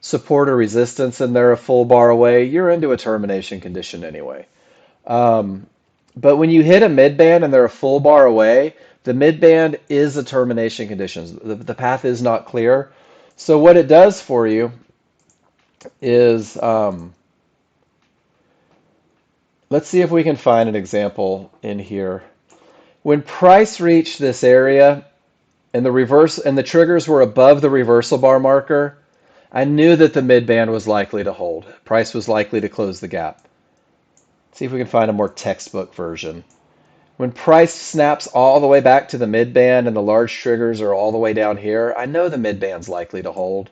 support or resistance and they're a full bar away, you're into a termination condition anyway. Um, but when you hit a midband and they're a full bar away, the midband is a termination condition. The path is not clear. So what it does for you is, let's see if we can find an example in here. When price reached this area and the triggers were above the reversal bar marker, I knew that the midband was likely to hold. Price was likely to close the gap. Let's see if we can find a more textbook version. When price snaps all the way back to the midband and the large triggers are all the way down here, I know the midband's likely to hold.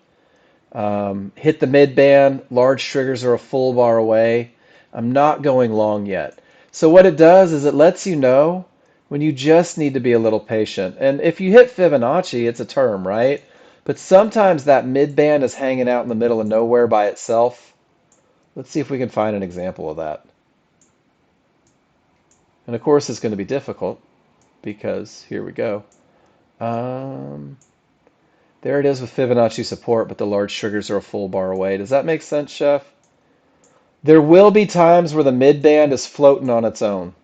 Hit the midband, large triggers are a full bar away. I'm not going long yet. So what it does is it lets you know when you just need to be a little patient. And if you hit Fibonacci, it's a term, right? But sometimes that midband is hanging out in the middle of nowhere by itself. Let's see if we can find an example of that. And of course, it's going to be difficult because here we go. Um, there it is with Fibonacci support, but the large triggers are a full bar away. Does that make sense, Chef? There will be times where the midband is floating on its own,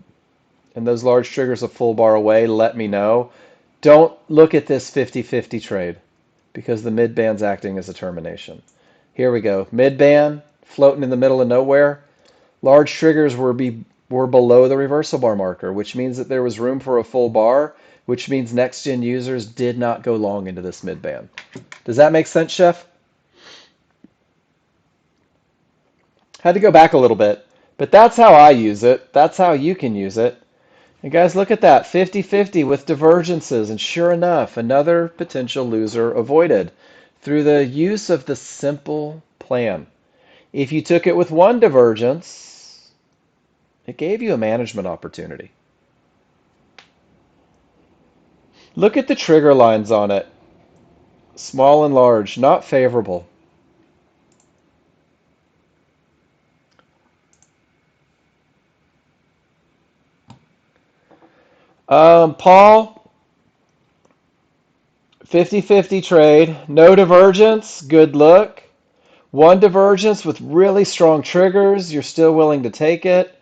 and those large triggers a full bar away. Let me know. Don't look at this 50-50 trade because the midband's acting as a termination. Here we go. Midband floating in the middle of nowhere. Large triggers were below the reversal bar marker, which means that there was room for a full bar, which means Nexgen users did not go long into this midband. Does that make sense, Chef? Had to go back a little bit, but that's how I use it. That's how you can use it. And guys, look at that, 50-50 with divergences, and sure enough, another potential loser avoided through the use of the simple plan. If you took it with one divergence, it gave you a management opportunity. Look at the trigger lines on it. Small and large, not favorable. Paul, 50-50 trade. No divergence, good look. One divergence with really strong triggers, you're still willing to take it.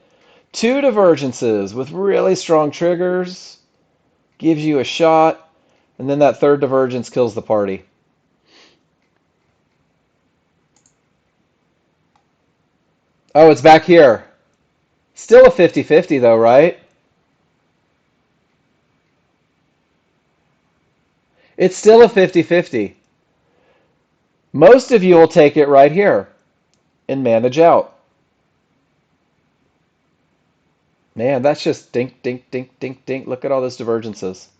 Two divergences with really strong triggers gives you a shot. And then that third divergence kills the party. Oh, it's back here. Still a 50-50 though, right? It's still a 50-50. Most of you will take it right here and manage out. Man, that's just dink, dink, dink, dink, dink. Look at all those divergences.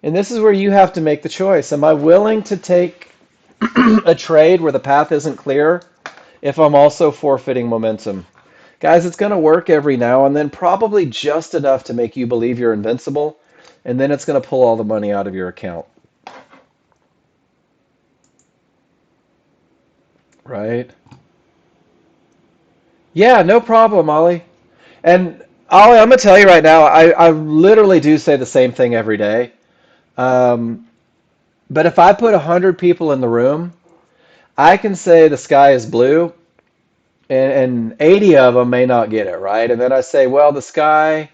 And this is where you have to make the choice. Am I willing to take a trade where the path isn't clear if I'm also forfeiting momentum? Guys, it's going to work every now and then, probably just enough to make you believe you're invincible, and then it's going to pull all the money out of your account. Right? Yeah, no problem, Ollie. And Ollie, I'm going to tell you right now, I literally do say the same thing every day. Um, but if I put 100 people in the room, I can say the sky is blue, and 80 of them may not get it, right? And then I say, well, the sky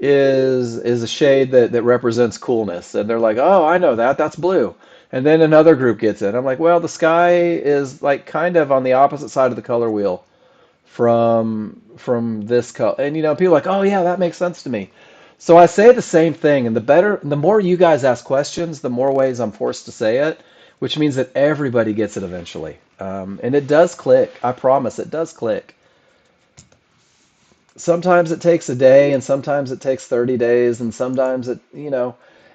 is a shade that represents coolness. And they're like, oh, I know that. That's blue. And then another group gets it. I'm like, well, the sky is like kind of on the opposite side of the color wheel from this color. And people are like, "Oh yeah, that makes sense to me." So I say the same thing, and the more you guys ask questions, the more ways I'm forced to say it, which means that everybody gets it eventually. And it does click. I promise it does click. Sometimes it takes a day, and sometimes it takes 30 days, and sometimes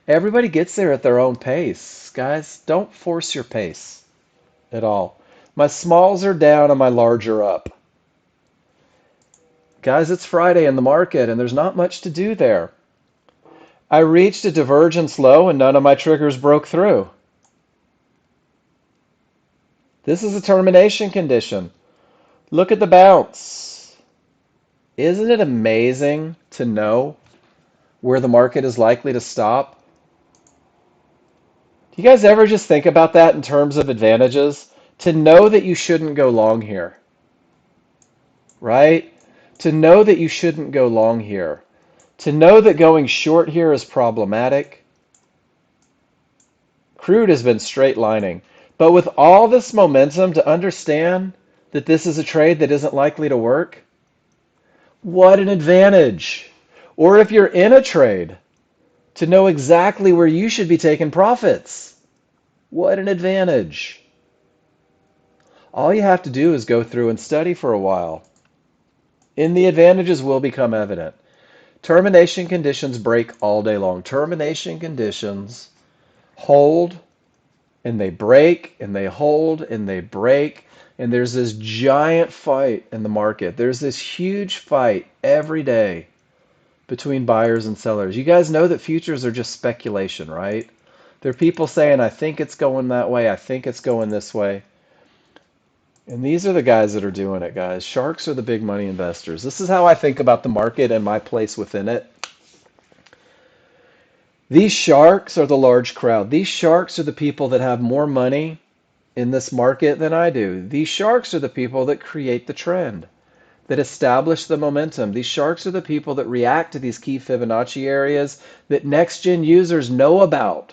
everybody gets there at their own pace. Guys, don't force your pace at all. My smalls are down and my large are up. Guys, it's Friday in the market, and there's not much to do there. I reached a divergence low, and none of my triggers broke through. This is a termination condition. Look at the bounce. Isn't it amazing to know where the market is likely to stop? Do you guys ever just think about that in terms of advantages? To know that you shouldn't go long here, right? To know that you shouldn't go long here. To know that going short here is problematic. Crude has been straight lining. But with all this momentum, to understand that this is a trade that isn't likely to work, what an advantage. Or if you're in a trade, to know exactly where you should be taking profits. What an advantage. All you have to do is go through and study for a while, and the advantages will become evident. Termination conditions break all day long. Termination conditions hold and they break and they hold and they break. And there's this giant fight in the market. There's this huge fight every day between buyers and sellers. You guys know that futures are just speculation, right? There are people saying, I think it's going that way. I think it's going this way. And these are the guys that are doing it, guys. Sharks are the big money investors. This is how I think about the market and my place within it. These sharks are the large crowd. These sharks are the people that have more money in this market than I do. These sharks are the people that create the trend, that establish the momentum. These sharks are the people that react to these key Fibonacci areas that next-gen users know about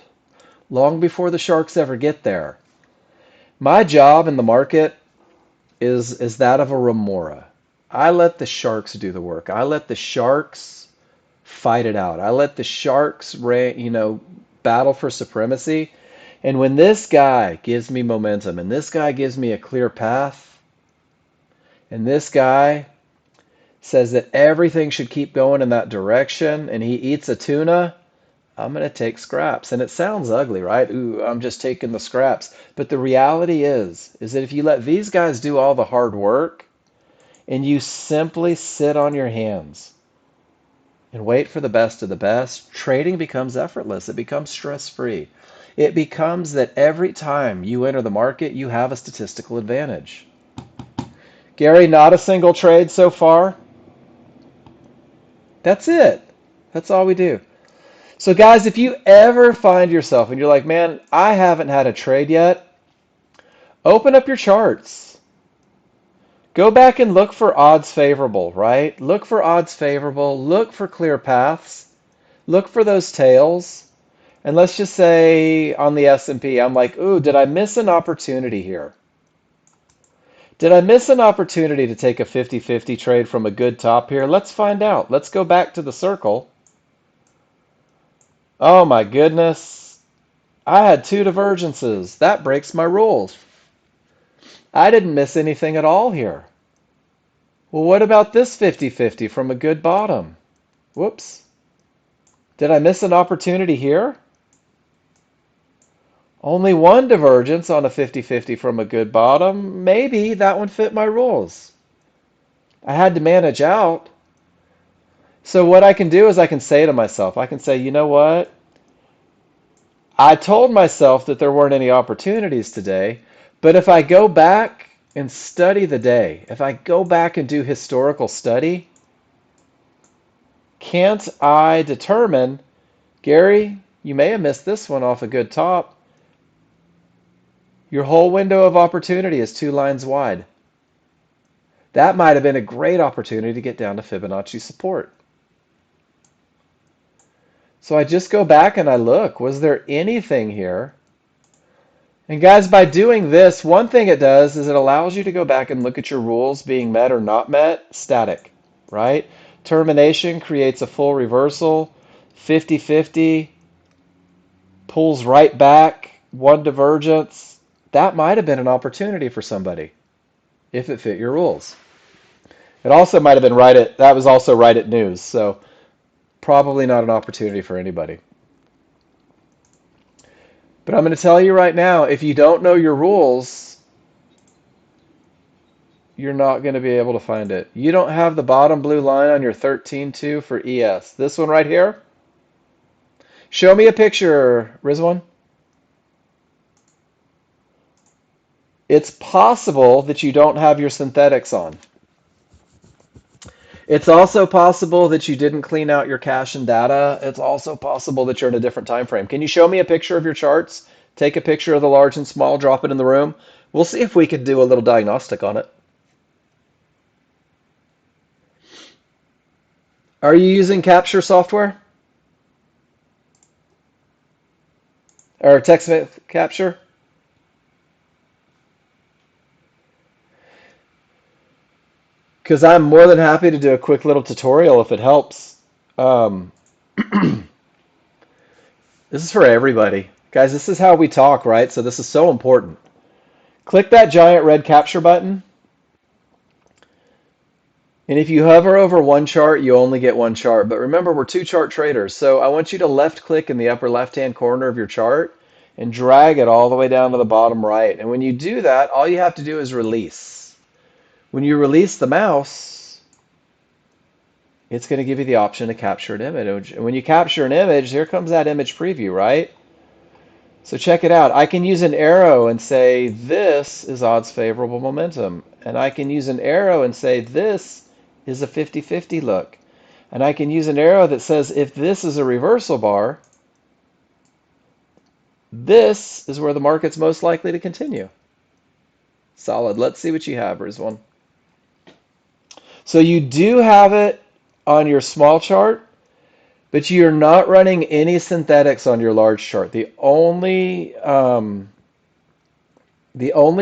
long before the sharks ever get there. My job in the market is that of a remora. I let the sharks do the work. I let the sharks fight it out. I let the sharks, battle for supremacy. And when this guy gives me momentum, and this guy gives me a clear path, and this guy says that everything should keep going in that direction, and he eats a tuna, I'm going to take scraps. And it sounds ugly, right? Ooh, I'm just taking the scraps. But the reality is that if you let these guys do all the hard work and you simply sit on your hands and wait for the best of the best, trading becomes effortless. It becomes stress-free. It becomes that every time you enter the market, you have a statistical advantage. Gary, not a single trade so far. That's it. That's all we do. So guys, if you ever find yourself and you're like, man, I haven't had a trade yet, open up your charts. Go back and look for odds favorable, right? Look for odds favorable. Look for clear paths. Look for those tails. And let's just say on the S&P, I'm like, ooh, did I miss an opportunity here? Did I miss an opportunity to take a 50-50 trade from a good top here? Let's find out. Let's go back to the circle. Oh my goodness. I had two divergences. That breaks my rules. I didn't miss anything at all here. Well, what about this 50-50 from a good bottom? Whoops. Did I miss an opportunity here? Only one divergence on a 50-50 from a good bottom. Maybe that one fit my rules. I had to manage out. So what I can do is I can say to myself, I can say, you know what? I told myself that there weren't any opportunities today, but if I go back and study the day, if I go back and do historical study, can't I determine, Gary, you may have missed this one off a good top. Your whole window of opportunity is 2 lines wide. That might have been a great opportunity to get down to Fibonacci support. So I just go back and I look, was there anything here? And guys, by doing this, one thing it does is it allows you to go back and look at your rules being met or not met, static, right? Termination creates a full reversal, 50-50, pulls right back, one divergence. That might have been an opportunity for somebody if it fit your rules. It also might have been that was also right at news, so probably not an opportunity for anybody. But I'm going to tell you right now, if you don't know your rules, you're not going to be able to find it. You don't have the bottom blue line on your 13.2 for ES. This one right here. Show me a picture, Rizwan. It's possible that you don't have your synthetics on. It's also possible that you didn't clean out your cache and data. It's also possible that you're in a different time frame. Can you show me a picture of your charts? Take a picture of the large and small, drop it in the room. We'll see if we could do a little diagnostic on it. Are you using capture software? Or text capture? Because I'm more than happy to do a quick little tutorial if it helps. Um, this is for everybody. Guys, this is how we talk, right? So this is so important. Click that giant red capture button. And if you hover over one chart, you only get one chart. But remember, we're two chart traders. So I want you to left click in the upper left-hand corner of your chart and drag it all the way down to the bottom right. And when you do that, all you have to do is release. When you release the mouse, it's going to give you the option to capture an image. And when you capture an image, here comes that image preview, right? So check it out. I can use an arrow and say, this is odds favorable momentum. And I can use an arrow and say, this is a 50-50 look. And I can use an arrow that says, if this is a reversal bar, this is where the market's most likely to continue. Solid. Let's see what you have, Rizwan. So you do have it on your small chart, but you're not running any synthetics on your large chart. The only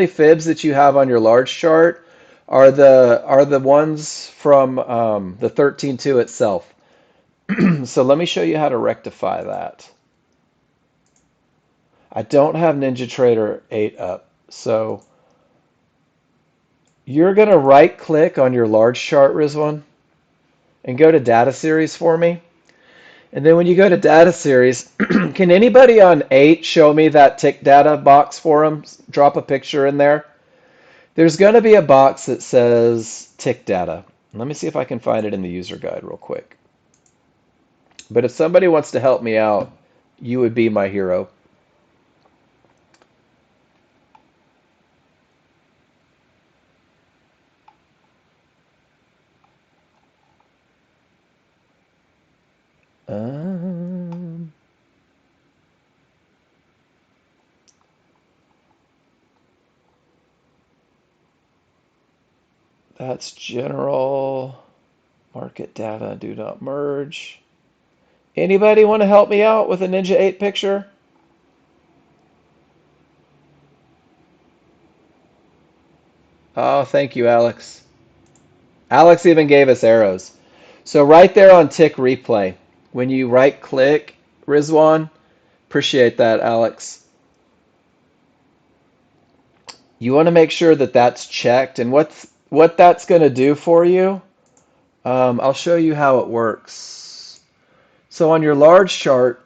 fibs that you have on your large chart are the ones from the 13.2 itself. So let me show you how to rectify that. I don't have NinjaTrader 8 up, so you're going to right click on your large chart, Rizwan, and go to data series for me. And then when you go to data series, can anybody on 8 show me that tick data box for them? Drop a picture in there. There's going to be a box that says tick data. Let me see if I can find it in the user guide real quick. But if somebody wants to help me out, you would be my hero. Um, that's general market data. Do not merge. Anybody want to help me out with a Ninja 8 picture? Oh, thank you, Alex. Alex even gave us arrows. So right there on tick replay, when you right click, Rizwan, appreciate that, Alex. You want to make sure that that's checked. And what that's going to do for you, I'll show you how it works. So on your large chart,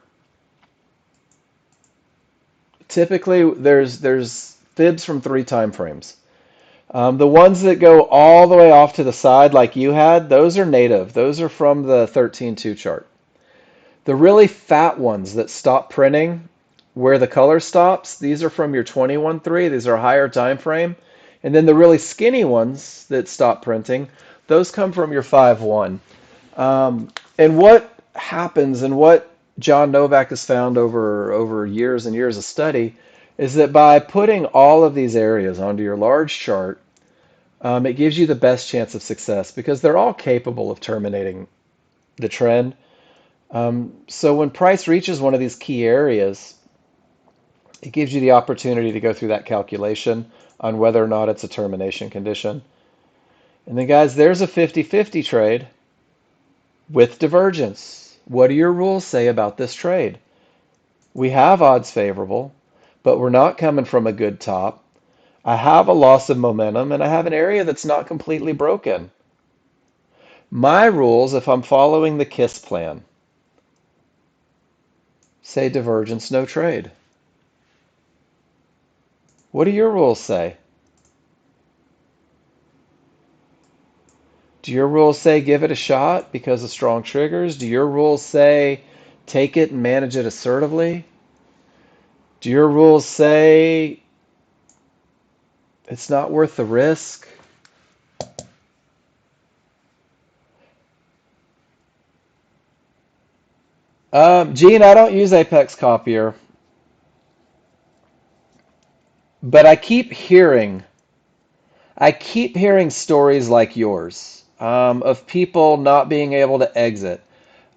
typically there's fibs from 3 time frames. The ones that go all the way off to the side like you had, those are native. Those are from the 13.2 chart. The really fat ones that stop printing where the color stops, these are from your 21.3. These are a higher time frame. And then the really skinny ones that stop printing, those come from your 5.1. And what happens and what John Novak has found over years and years of study is that by putting all of these areas onto your large chart, it gives you the best chance of success because they're all capable of terminating the trend. So when price reaches one of these key areas, It gives you the opportunity to go through that calculation on whether or not it's a termination condition. And then, guys, there's a 50-50 trade with divergence. What do your rules say about this trade? We have odds favorable, but we're not coming from a good top. I have a loss of momentum, and I have an area that's not completely broken. My rules, if I'm following the KISS plan, say divergence, no trade. What do your rules say? Do your rules say give it a shot because of strong triggers? Do your rules say take it and manage it assertively? Do your rules say it's not worth the risk? Gene, I don't use Apex Copier, but I keep hearing stories like yours of people not being able to exit.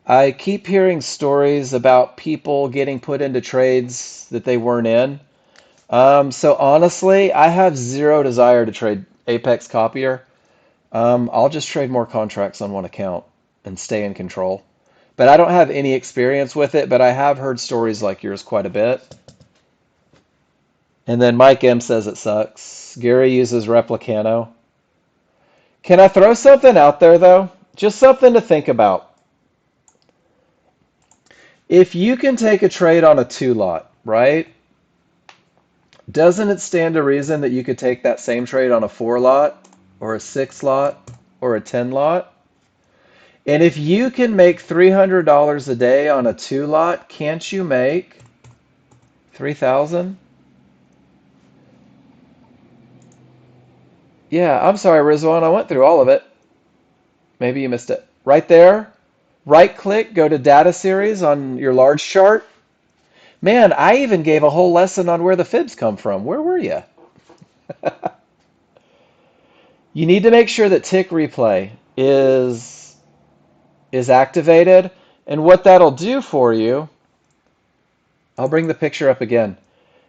I keep hearing stories about people getting put into trades that they weren't in. So honestly, I have zero desire to trade Apex Copier. I'll just trade more contracts on one account and stay in control. But I don't have any experience with it, but I have heard stories like yours quite a bit. And then Mike M says it sucks. Gary uses Replicano. Can I throw something out there though? Just something to think about. If you can take a trade on a two lot, right? Doesn't it stand to reason that you could take that same trade on a four lot or a six lot or a 10 lot? And if you can make $300 a day on a two lot, can't you make 3,000? Yeah, I'm sorry, Rizwan. I went through all of it. Maybe you missed it. Right there, right click, go to data series on your large chart. Man, I even gave a whole lesson on where the fibs come from. Where were you? You need to make sure that tick replay is activated. And what that'll do for you, I'll bring the picture up again,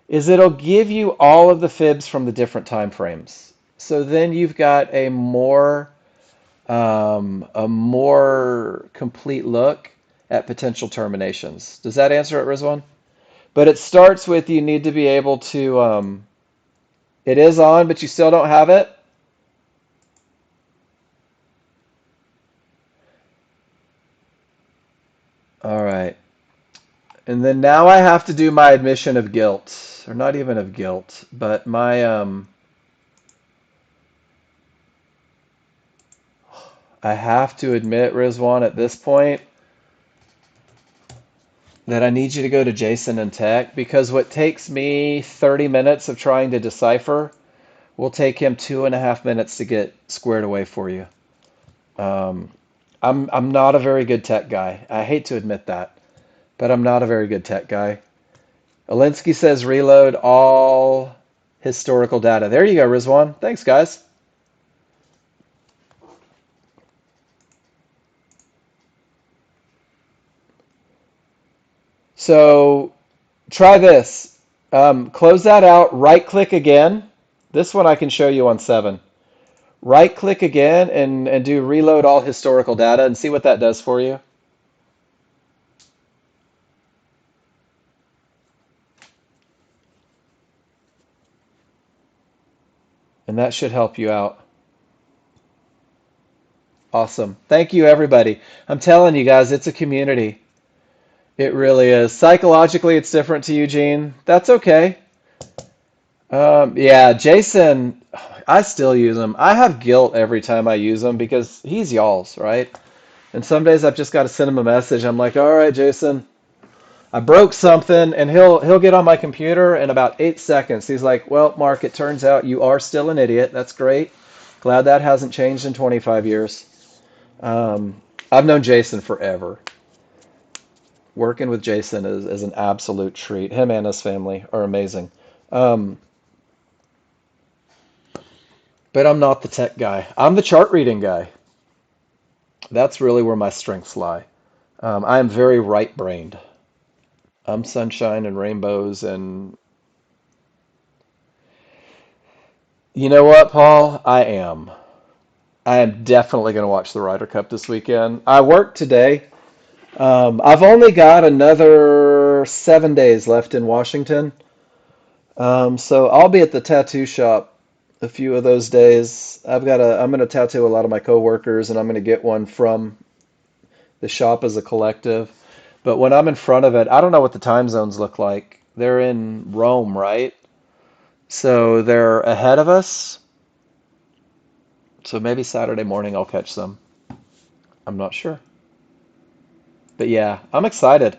is it'll give you all of the fibs from the different time frames. So then you've got a more complete look at potential terminations. Does that answer it, Rizwan? But it starts with you need to be able to. It is on, but you still don't have it. All right. And then now I have to do my admission of guilt, or not even of guilt, but my I have to admit, Rizwan, at this point that I need you to go to Jason and Tech because what takes me 30 minutes of trying to decipher will take him 2.5 minutes to get squared away for you. Um, I'm not a very good tech guy. I hate to admit that, but I'm not a very good tech guy. Alinsky says reload all historical data. There you go, Rizwan. Thanks, guys. So try this. Close that out. Right click again. This one I can show you on 7. Right click again and do reload all historical data and see what that does for you. And that should help you out. Awesome. Thank you, everybody. I'm telling you guys, it's a community. It really is. Psychologically, it's different to Eugene. That's okay. Yeah, Jason, I still use him. I have guilt every time I use him because he's y'all's, right? And some days I've just got to send him a message. I'm like, all right, Jason, I broke something, and he'll get on my computer in about 8 seconds. He's like, well, Mark, it turns out you are still an idiot. That's great. Glad that hasn't changed in 25 years. Um, I've known Jason forever. Working with Jason is an absolute treat. Him and his family are amazing. Um, but I'm not the tech guy. I'm the chart reading guy. That's really where my strengths lie. I am very right brained. I'm sunshine and rainbows and You know what, Paul? I am. I am definitely going to watch the Ryder Cup this weekend. I worked today. I've only got another 7 days left in Washington. So I'll be at the tattoo shop a few of those days. I'm going to tattoo a lot of my coworkers, and I'm going to get one from the shop as a collective. But when I'm in front of it, I don't know what the time zones look like. They're in Rome, right? So they're ahead of us. So maybe Saturday morning I'll catch some. I'm not sure. But yeah, I'm excited.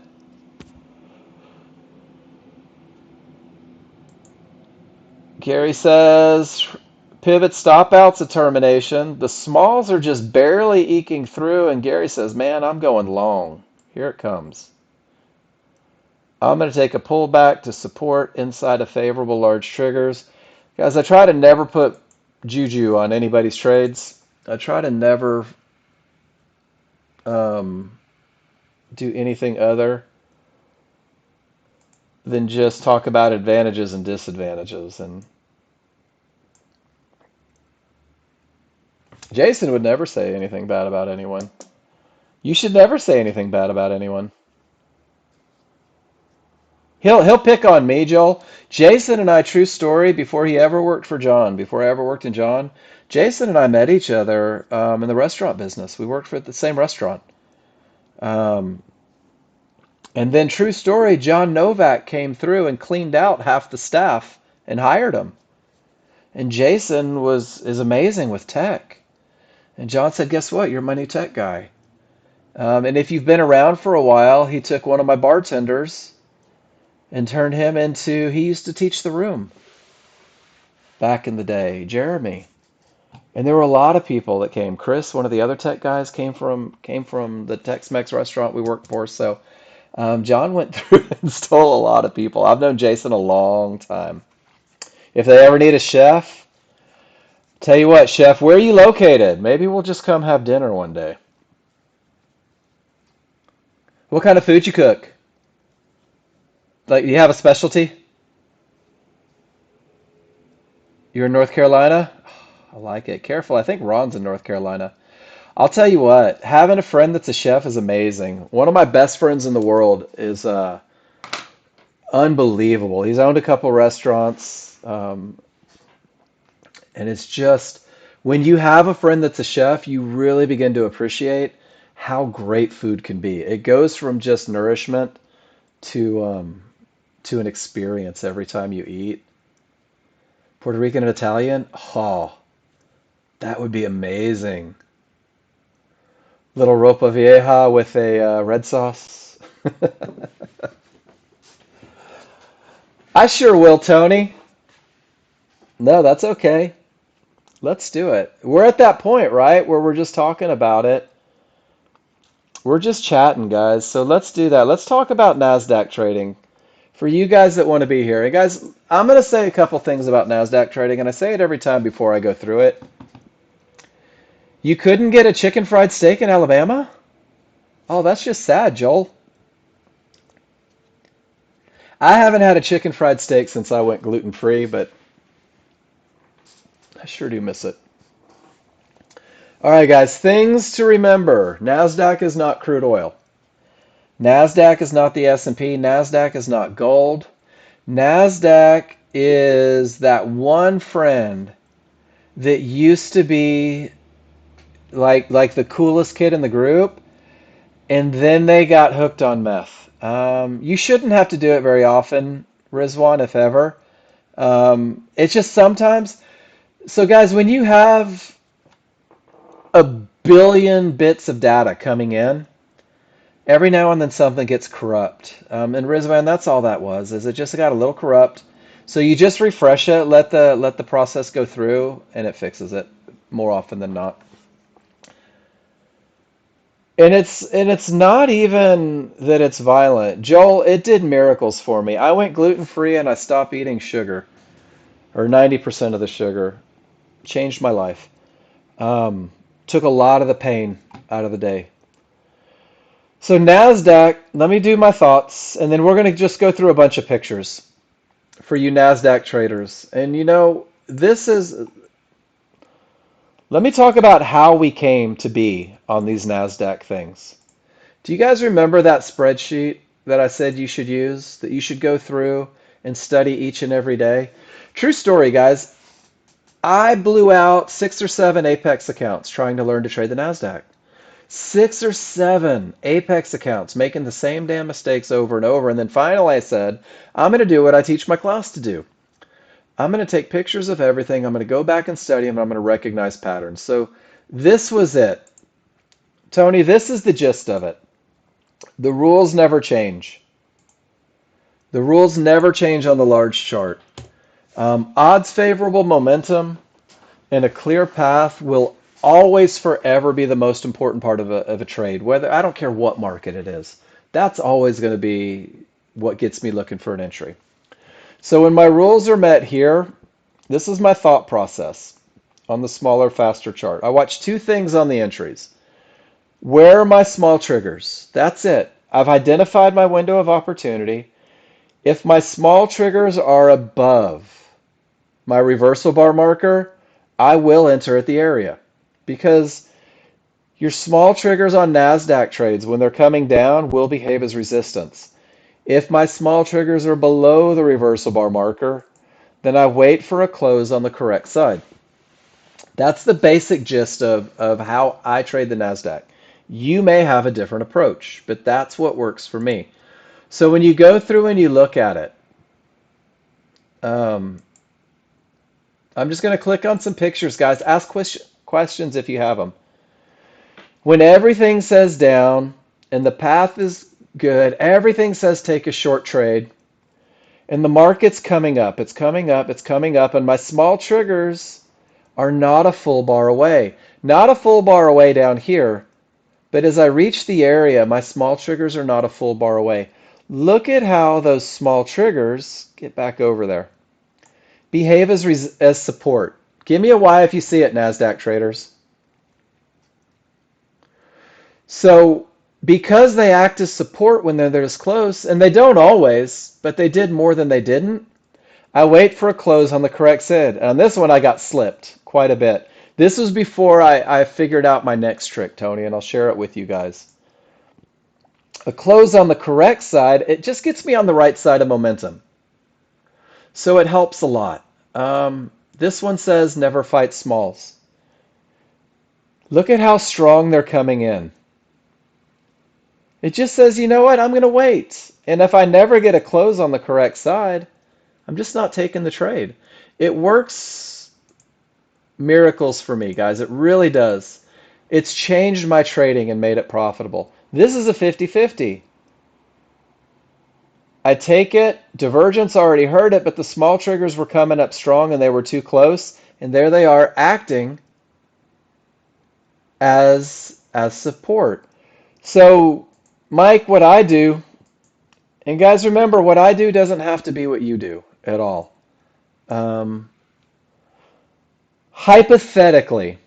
Gary says pivot stop outs a termination. The smalls are just barely eking through, and Gary says, man, I'm going long. Here it comes. I'm going to take a pullback to support inside of favorable large triggers. Guys, I try to never put juju on anybody's trades. I try to never um, do anything other than just talk about advantages and disadvantages. And Jason would never say anything bad about anyone. You should never say anything bad about anyone. He'll pick on me, Joel. Jason and I, true story, before he ever worked for John, before I ever worked in John, Jason and I met each other in the restaurant business. We worked for the same restaurant. Um, and then, true story, John Novak came through and cleaned out half the staff and hired him. And Jason is amazing with tech. And John said, "Guess what? You're my new tech guy." And if you've been around for a while, he took one of my bartenders and turned him into, he used to teach the room back in the day, Jeremy. And there were a lot of people that came. Chris, one of the other tech guys, came from the Tex-Mex restaurant we worked for. So John went through and stole a lot of people. I've known Jason a long time. If they ever need a chef, tell you what, chef, where are you located? Maybe we'll just come have dinner one day. What kind of food you cook? Like, you have a specialty? You're in North Carolina? I like it. Careful, I think Ron's in North Carolina. I'll tell you what, having a friend that's a chef is amazing. One of my best friends in the world is unbelievable. He's owned a couple restaurants, and it's just when you have a friend that's a chef, you really begin to appreciate how great food can be. It goes from just nourishment to an experience every time you eat. Puerto Rican and Italian, oh, that would be amazing. Little ropa vieja with a red sauce. I sure will, Tony. No, that's okay. Let's do it. We're at that point, right, where we're just talking about it. We're just chatting, guys. So let's do that. Let's talk about NASDAQ trading. For you guys that want to be here. And guys, I'm going to say a couple things about NASDAQ trading, and I say it every time before I go through it. You couldn't get a chicken fried steak in Alabama? Oh, that's just sad, Joel. I haven't had a chicken fried steak since I went gluten free, but I sure do miss it. All right, guys, things to remember. NASDAQ is not crude oil. NASDAQ is not the S&P. NASDAQ is not gold. NASDAQ is that one friend that used to be like the coolest kid in the group, and then they got hooked on meth. You shouldn't have to do it very often, Rizwan, if ever. It's just sometimes. So, guys, when you have a billion bits of data coming in, every now and then something gets corrupt. And Rizwan, that's all that was, is it just got a little corrupt. So you just refresh it, let the process go through, and it fixes it more often than not. And it's not even that it's violent. Joel, it did miracles for me. I went gluten free and I stopped eating sugar, or 90% of the sugar. Changed my life. Took a lot of the pain out of the day. So NASDAQ, let me do my thoughts, and then we're going to just go through a bunch of pictures for you NASDAQ traders. And this is, let me talk about how we came to be on these NASDAQ things. Do you guys remember that spreadsheet that I said you should use, that you should go through and study each and every day? True story, guys. I blew out 6 or 7 Apex accounts trying to learn to trade the NASDAQ. 6 or 7 Apex accounts making the same damn mistakes over and over. And then finally I said, I'm going to do what I teach my class to do. I'm going to take pictures of everything. I'm going to go back and study them. I'm going to recognize patterns. So this was it. Tony, this is the gist of it. The rules never change. The rules never change on the large chart. Odds favorable momentum and a clear path will always forever be the most important part of a trade. Whether I don't care what market it is. That's always going to be what gets me looking for an entry. So when my rules are met here, this is my thought process on the smaller, faster chart. I watch 2 things on the entries. Where are my small triggers? That's it. I've identified my window of opportunity. If my small triggers are above my reversal bar marker, I will enter at the area because your small triggers on NASDAQ trades, when they're coming down, will behave as resistance. If my small triggers are below the reversal bar marker, then I wait for a close on the correct side. That's the basic gist of how I trade the NASDAQ. You may have a different approach, but that's what works for me. So when you go through and you look at it, um, I'm just going to click on some pictures, guys. Ask questions if you have them. When everything says down and the path is good, everything says take a short trade, and the market's coming up, it's coming up, it's coming up, and my small triggers are not a full bar away. Not a full bar away down here, but as I reach the area, my small triggers are not a full bar away. Look at how those small triggers, get back over there, behave as support. Give me a Y if you see it, NASDAQ traders. So because they act as support when they're this close, and they don't always, but they did more than they didn't, I wait for a close on the correct side. On this one, I got slipped quite a bit. This was before I figured out my next trick, Tony, and I'll share it with you guys. A close on the correct side, it just gets me on the right side of momentum. So it helps a lot. This one says never fight smalls. Look at how strong they're coming in. It just says, you know what, I'm going to wait. And if I never get a close on the correct side, I'm just not taking the trade. It works miracles for me, guys. It really does. It's changed my trading and made it profitable. This is a 50-50. I take it. Divergence already heard it, but the small triggers were coming up strong and they were too close. And there they are acting as support. So, Mike, what I do, and guys, remember, what I do doesn't have to be what you do at all. Um, Hypothetically,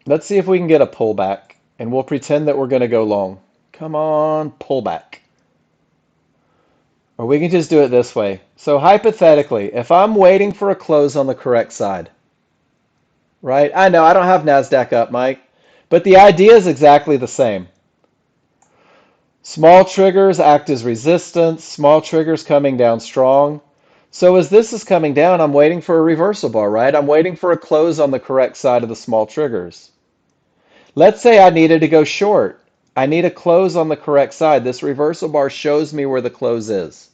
let's see if we can get a pullback, and we'll pretend that we're going to go long. Come on, pullback. Or we can just do it this way. So hypothetically, if I'm waiting for a close on the correct side, right? I know I don't have NASDAQ up, Mike, but the idea is exactly the same. Small triggers act as resistance, small triggers coming down strong. So as this is coming down, I'm waiting for a reversal bar, right? I'm waiting for a close on the correct side of the small triggers. Let's say I needed to go short. I need a close on the correct side. This reversal bar shows me where the close is.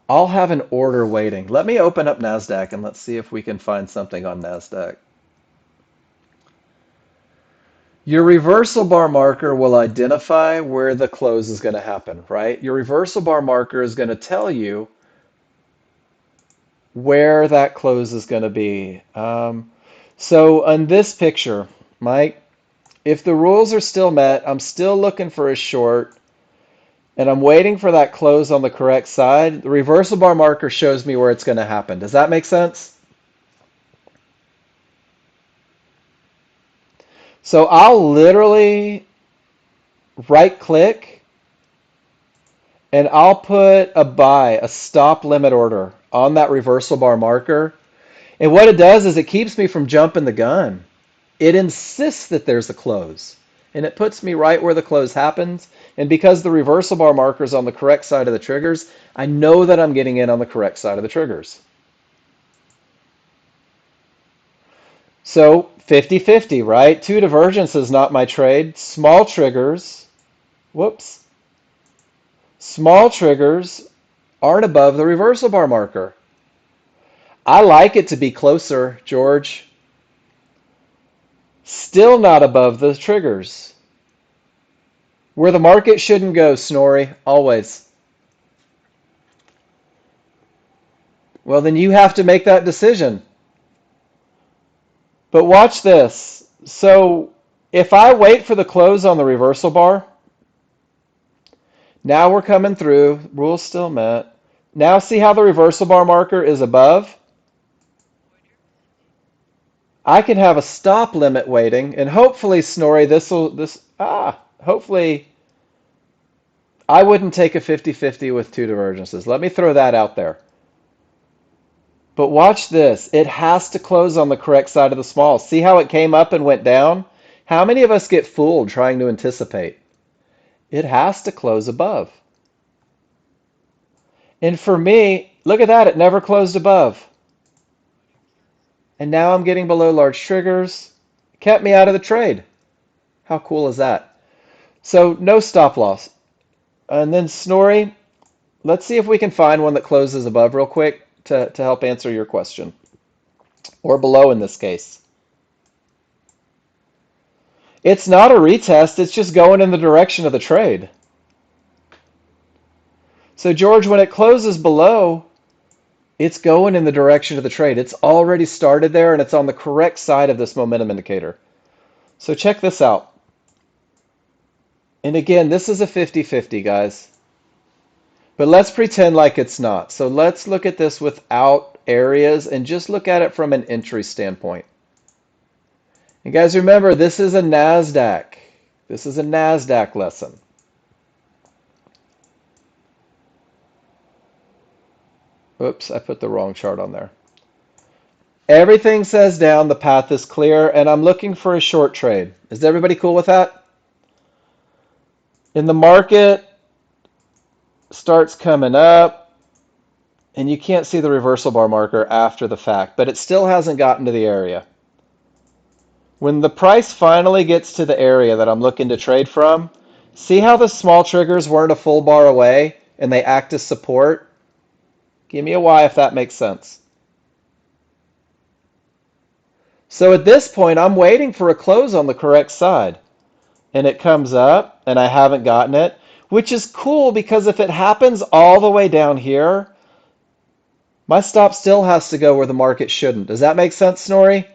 I'll have an order waiting. Let me open up NASDAQ and let's see if we can find something on NASDAQ. Your reversal bar marker will identify where the close is going to happen, right? Your reversal bar marker is going to tell you where that close is going to be. So on this picture, Mike, if the rules are still met, I'm still looking for a short, and I'm waiting for that close on the correct side. The reversal bar marker shows me where it's going to happen. Does that make sense? So I'll literally right click and I'll put a buy, a stop limit order on that reversal bar marker. And what it does is it keeps me from jumping the gun. It insists that there's a close, and it puts me right where the close happens. And because the reversal bar marker is on the correct side of the triggers, I know that I'm getting in on the correct side of the triggers. So 50-50, right? Two divergences, not my trade. Small triggers, whoops, small triggers aren't above the reversal bar marker. I like it to be closer, George. Still not above the triggers. Where the market shouldn't go, Snorri, always. Well, then you have to make that decision. But watch this. So if I wait for the close on the reversal bar, now we're coming through. Rules still met. Now see how the reversal bar marker is above? I can have a stop limit waiting, and hopefully, Snorri, hopefully I wouldn't take a 50-50 with two divergences. Let me throw that out there. But watch this. It has to close on the correct side of the small. See how it came up and went down? How many of us get fooled trying to anticipate? It has to close above. And for me, look at that. It never closed above. And now I'm getting below large triggers. Kept me out of the trade. How cool is that? So no stop loss. And then Snorri, let's see if we can find one that closes above real quick to help answer your question. Or below in this case. It's not a retest, it's just going in the direction of the trade. So George, when it closes below, it's going in the direction of the trade. It's already started there and it's on the correct side of this momentum indicator. So check this out. And again, this is a 50-50, guys. But let's pretend like it's not. So let's look at this without areas and just look at it from an entry standpoint. And guys, remember, this is a NASDAQ. This is a NASDAQ lesson. Oops, I put the wrong chart on there. Everything says down, the path is clear, and I'm looking for a short trade. Is everybody cool with that? And the market starts coming up, and you can't see the reversal bar marker after the fact, but it still hasn't gotten to the area. When the price finally gets to the area that I'm looking to trade from, see how the small triggers weren't a full bar away and they act as support? Give me a Y if that makes sense. So at this point, I'm waiting for a close on the correct side. And it comes up, and I haven't gotten it, which is cool because if it happens all the way down here, my stop still has to go where the market shouldn't. Does that make sense, Snorri?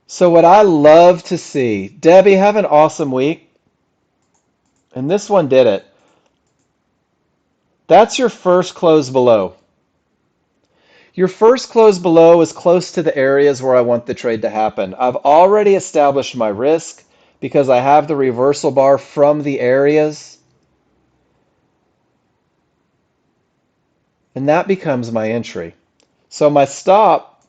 So what I love to see, Debbie, have an awesome week. And this one did it. That's your first close below. Your first close below is close to the areas where I want the trade to happen. I've already established my risk because I have the reversal bar from the areas. And that becomes my entry. So my stop,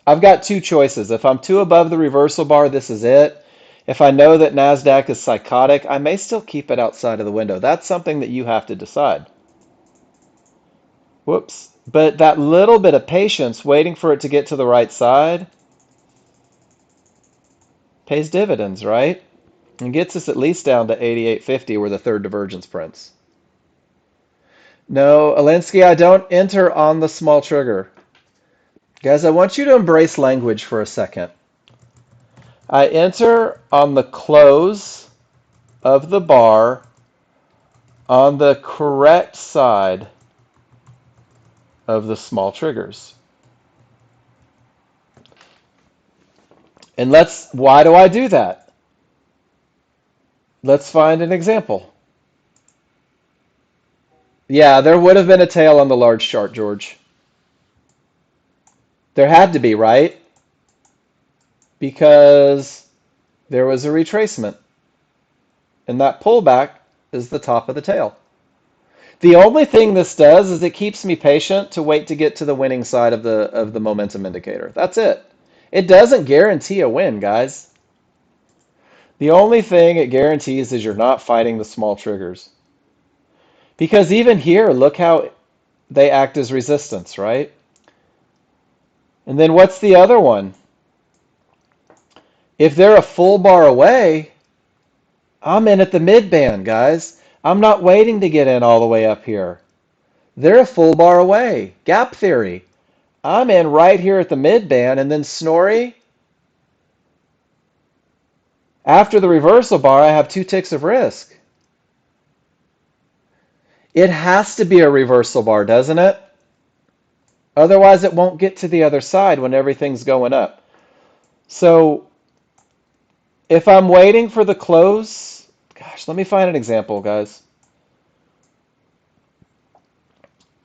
I've got two choices. If I'm too above the reversal bar, this is it. If I know that NASDAQ is psychotic, I may still keep it outside of the window. That's something that you have to decide. Whoops. But that little bit of patience waiting for it to get to the right side pays dividends, right? And gets us at least down to 88.50 where the third divergence prints. No, Alinsky, I don't enter on the small trigger. Guys, I want you to embrace language for a second. I enter on the close of the bar on the correct side of the small triggers. And why do I do that? Let's find an example. Yeah, there would have been a tail on the large chart, George. There had to be, right? Because There was a retracement, and that pullback is the top of the tail. The only thing this does is it keeps me patient to wait to get to the winning side of the momentum indicator. That's it. It doesn't guarantee a win, guys. The only thing it guarantees is you're not fighting the small triggers. Because even here, look how they act as resistance, right? And then what's the other one? If they're a full bar away, I'm in at the mid band, guys. I'm not waiting to get in all the way up here. They're a full bar away. Gap theory. I'm in right here at the mid band, and then Snorri, after the reversal bar, I have 2 ticks of risk. It has to be a reversal bar, doesn't it? Otherwise, it won't get to the other side when everything's going up. So if I'm waiting for the close, gosh, let me find an example, guys.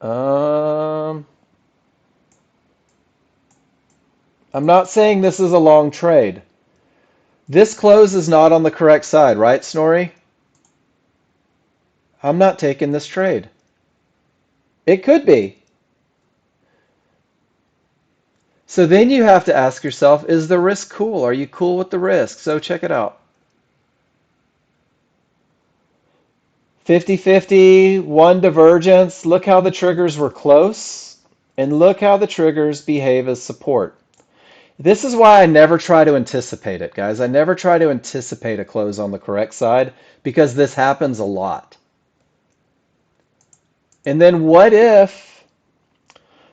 I'm not saying this is a long trade. This close is not on the correct side, right, Snorri? I'm not taking this trade. It could be. So then you have to ask yourself, is the risk cool? Are you cool with the risk? So check it out. 50-50, one divergence. Look how the triggers were close, and look how the triggers behave as support. This is why I never try to anticipate it, guys. I never try to anticipate a close on the correct side because this happens a lot. And then what if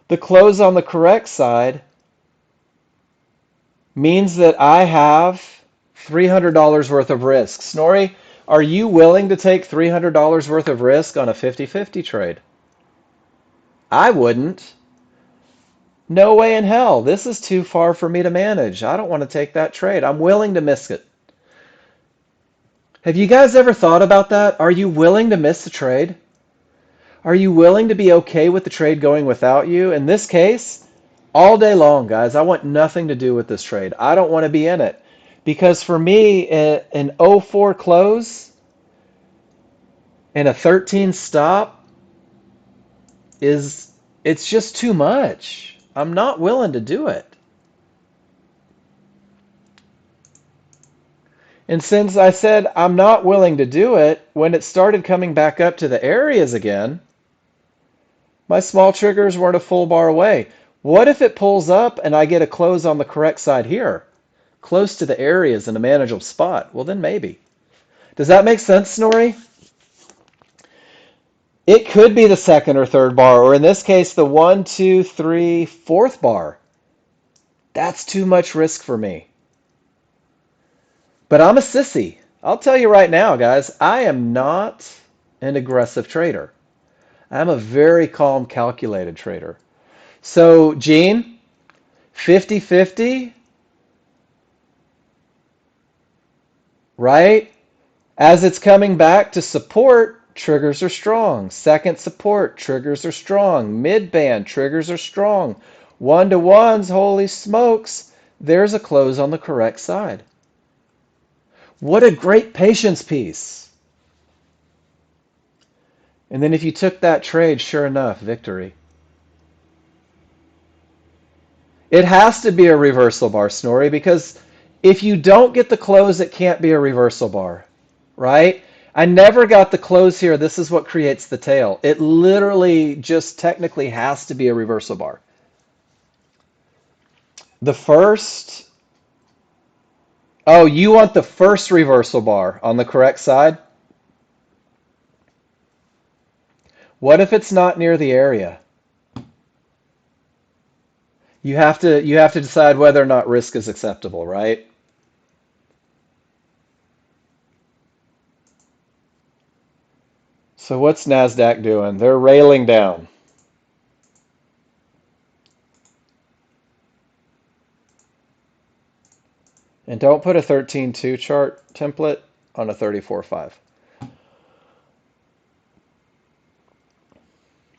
the close on the correct side means that I have $300 worth of risk? Snorri, are you willing to take $300 worth of risk on a 50-50 trade? I wouldn't. No way in hell. This is too far for me to manage. I don't want to take that trade. I'm willing to miss it. Have you guys ever thought about that? Are you willing to miss a trade? Are you willing to be okay with the trade going without you? In this case, all day long, guys, I want nothing to do with this trade. I don't want to be in it. Because for me, an 04 close and a 13 stop it's just too much. I'm not willing to do it. And since I said I'm not willing to do it, when it started coming back up to the areas again, my small triggers weren't a full bar away. What if it pulls up and I get a close on the correct side here, close to the areas in a manageable spot? Well, then maybe. Does that make sense, Snorri? It could be the second or third bar, or in this case, the 1, 2, 3, fourth bar. That's too much risk for me. But I'm a sissy. I'll tell you right now, guys, I am not an aggressive trader. I'm a very calm, calculated trader. So, Gene, 50-50, right? As it's coming back to support, triggers are strong. Second support, triggers are strong. Mid-band, triggers are strong. One-to-ones, holy smokes, there's a close on the correct side. What a great patience piece. And then if you took that trade, sure enough, victory. It has to be a reversal bar, Snorri, because if you don't get the close, it can't be a reversal bar, right? I never got the close here. This is what creates the tail. It literally just technically has to be a reversal bar. The first, oh, you want the first reversal bar on the correct side? What if it's not near the area? You have to decide whether or not risk is acceptable, right? So what's NASDAQ doing? They're railing down. And don't put a 13.2 chart template on a 34.5.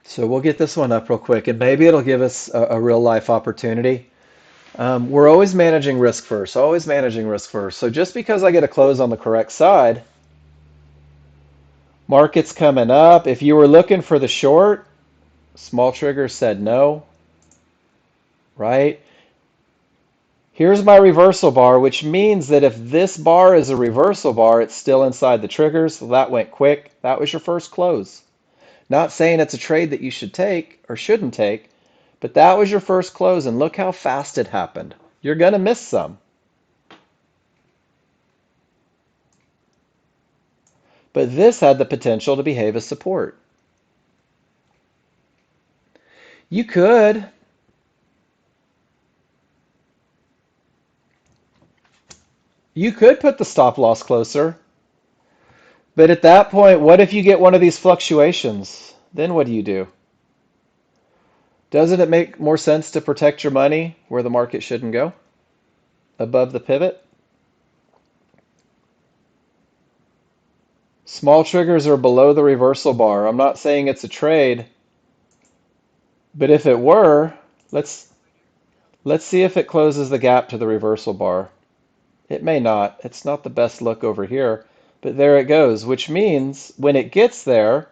So we'll get this one up real quick, and maybe it'll give us a real life opportunity. We're always managing risk first, always managing risk first. So just because I get a close on the correct side, market's coming up. If you were looking for the short, small trigger said no, right? Here's my reversal bar, which means that if this bar is a reversal bar, it's still inside the triggers. So that went quick. That was your first close. Not saying it's a trade that you should take or shouldn't take, but that was your first close, and look how fast it happened. You're going to miss some. But this had the potential to behave as support. You could. You could put the stop loss closer. But at that point, what if you get one of these fluctuations? Then what do? Doesn't it make more sense to protect your money where the market shouldn't go? Above the pivot? Small triggers are below the reversal bar. I'm not saying it's a trade, but if it were, let's let's see if it closes the gap to the reversal bar. It may not. It's not the best look over here, but there it goes, which means when it gets there,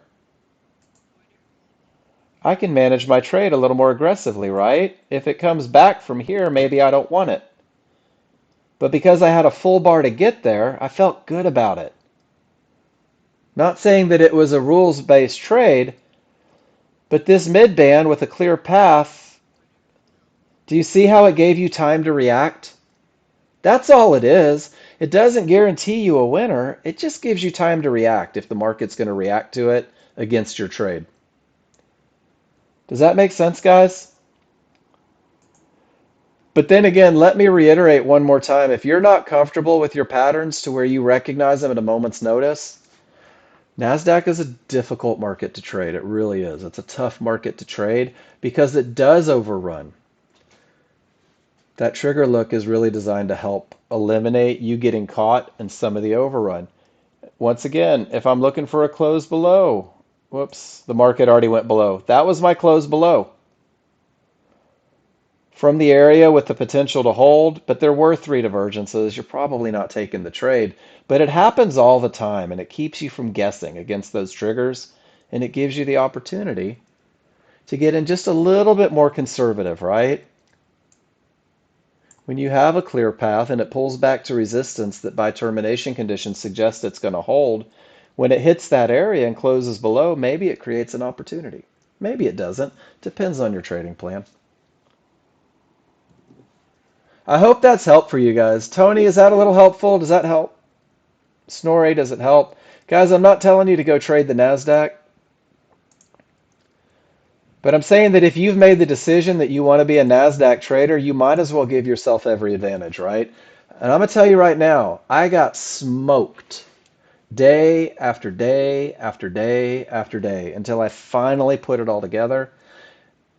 I can manage my trade a little more aggressively, right? If it comes back from here, maybe I don't want it. But because I had a full bar to get there, I felt good about it. Not saying that it was a rules-based trade, but this mid band with a clear path, do you see how it gave you time to react? That's all it is. It doesn't guarantee you a winner. It just gives you time to react if the market's going to react to it against your trade. Does that make sense, guys? But then again, let me reiterate one more time. If you're not comfortable with your patterns to where you recognize them at a moment's notice, NASDAQ is a difficult market to trade. It really is. It's a tough market to trade because it does overrun. That trigger look is really designed to help eliminate you getting caught in some of the overrun. Once again, if I'm looking for a close below, whoops, the market already went below. That was my close below. From the area with the potential to hold, but there were three divergences. You're probably not taking the trade, but it happens all the time and it keeps you from guessing against those triggers and it gives you the opportunity to get in just a little bit more conservative, right? When you have a clear path and it pulls back to resistance that by termination conditions suggests it's going to hold, when it hits that area and closes below, maybe it creates an opportunity. Maybe it doesn't. Depends on your trading plan. I hope that's helped for you guys. Tony, is that a little helpful? Does that help? Snorri, does it help? Guys, I'm not telling you to go trade the NASDAQ, but I'm saying that if you've made the decision that you want to be a NASDAQ trader, you might as well give yourself every advantage, right? And I'm going to tell you right now, I got smoked day after day after day after day until I finally put it all together.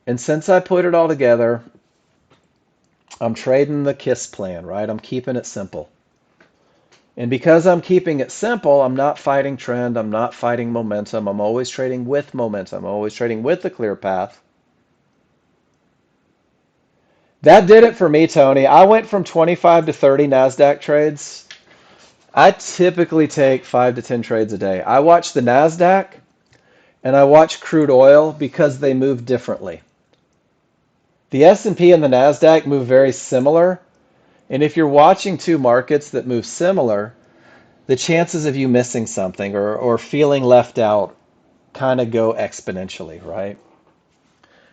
And since I put it all together, I'm trading the KISS plan, right? I'm keeping it simple. And because I'm keeping it simple, I'm not fighting trend. I'm not fighting momentum. I'm always trading with momentum. I'm always trading with the clear path. That did it for me, Tony. I went from 25 to 30 NASDAQ trades. I typically take 5 to 10 trades a day. I watch the NASDAQ and I watch crude oil because they move differently. The S&P and the NASDAQ move very similar. And if you're watching two markets that move similar, the chances of you missing something or feeling left out kind of go exponentially, right?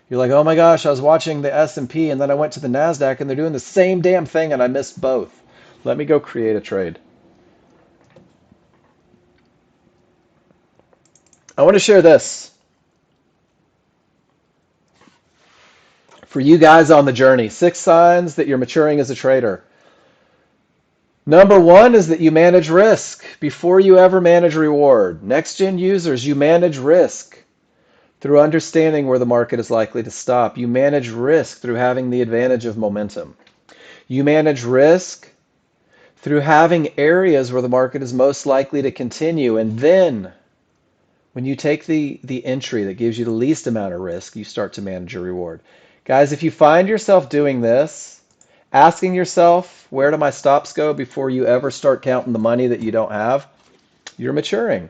You're like, oh my gosh, I was watching the S&P and then I went to the NASDAQ and they're doing the same damn thing and I missed both. Let me go create a trade. I want to share this for you guys on the journey. 6 signs that you're maturing as a trader. Number 1 is that you manage risk before you ever manage reward. Next-gen users, you manage risk through understanding where the market is likely to stop. You manage risk through having the advantage of momentum. You manage risk through having areas where the market is most likely to continue. And then when you take the entry that gives you the least amount of risk, you start to manage your reward. Guys, if you find yourself doing this asking yourself, where do my stops go before you ever start counting the money that you don't have, you're maturing.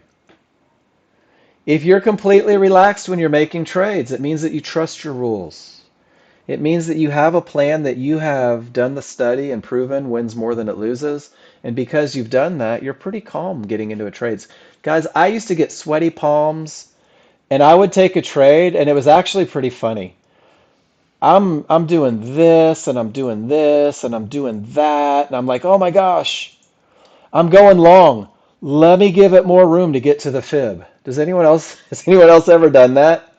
If you're completely relaxed when you're making trades, it means that you trust your rules. It means that you have a plan that you have done the study and proven wins more than it loses. And because you've done that, you're pretty calm getting into a trades. Guys, I used to get sweaty palms and I would take a trade and it was actually pretty funny. I'm doing this and I'm doing this and I'm doing that and I'm like, "Oh my gosh, I'm going long. Let me give it more room to get to the fib." Does anyone else has anyone else ever done that?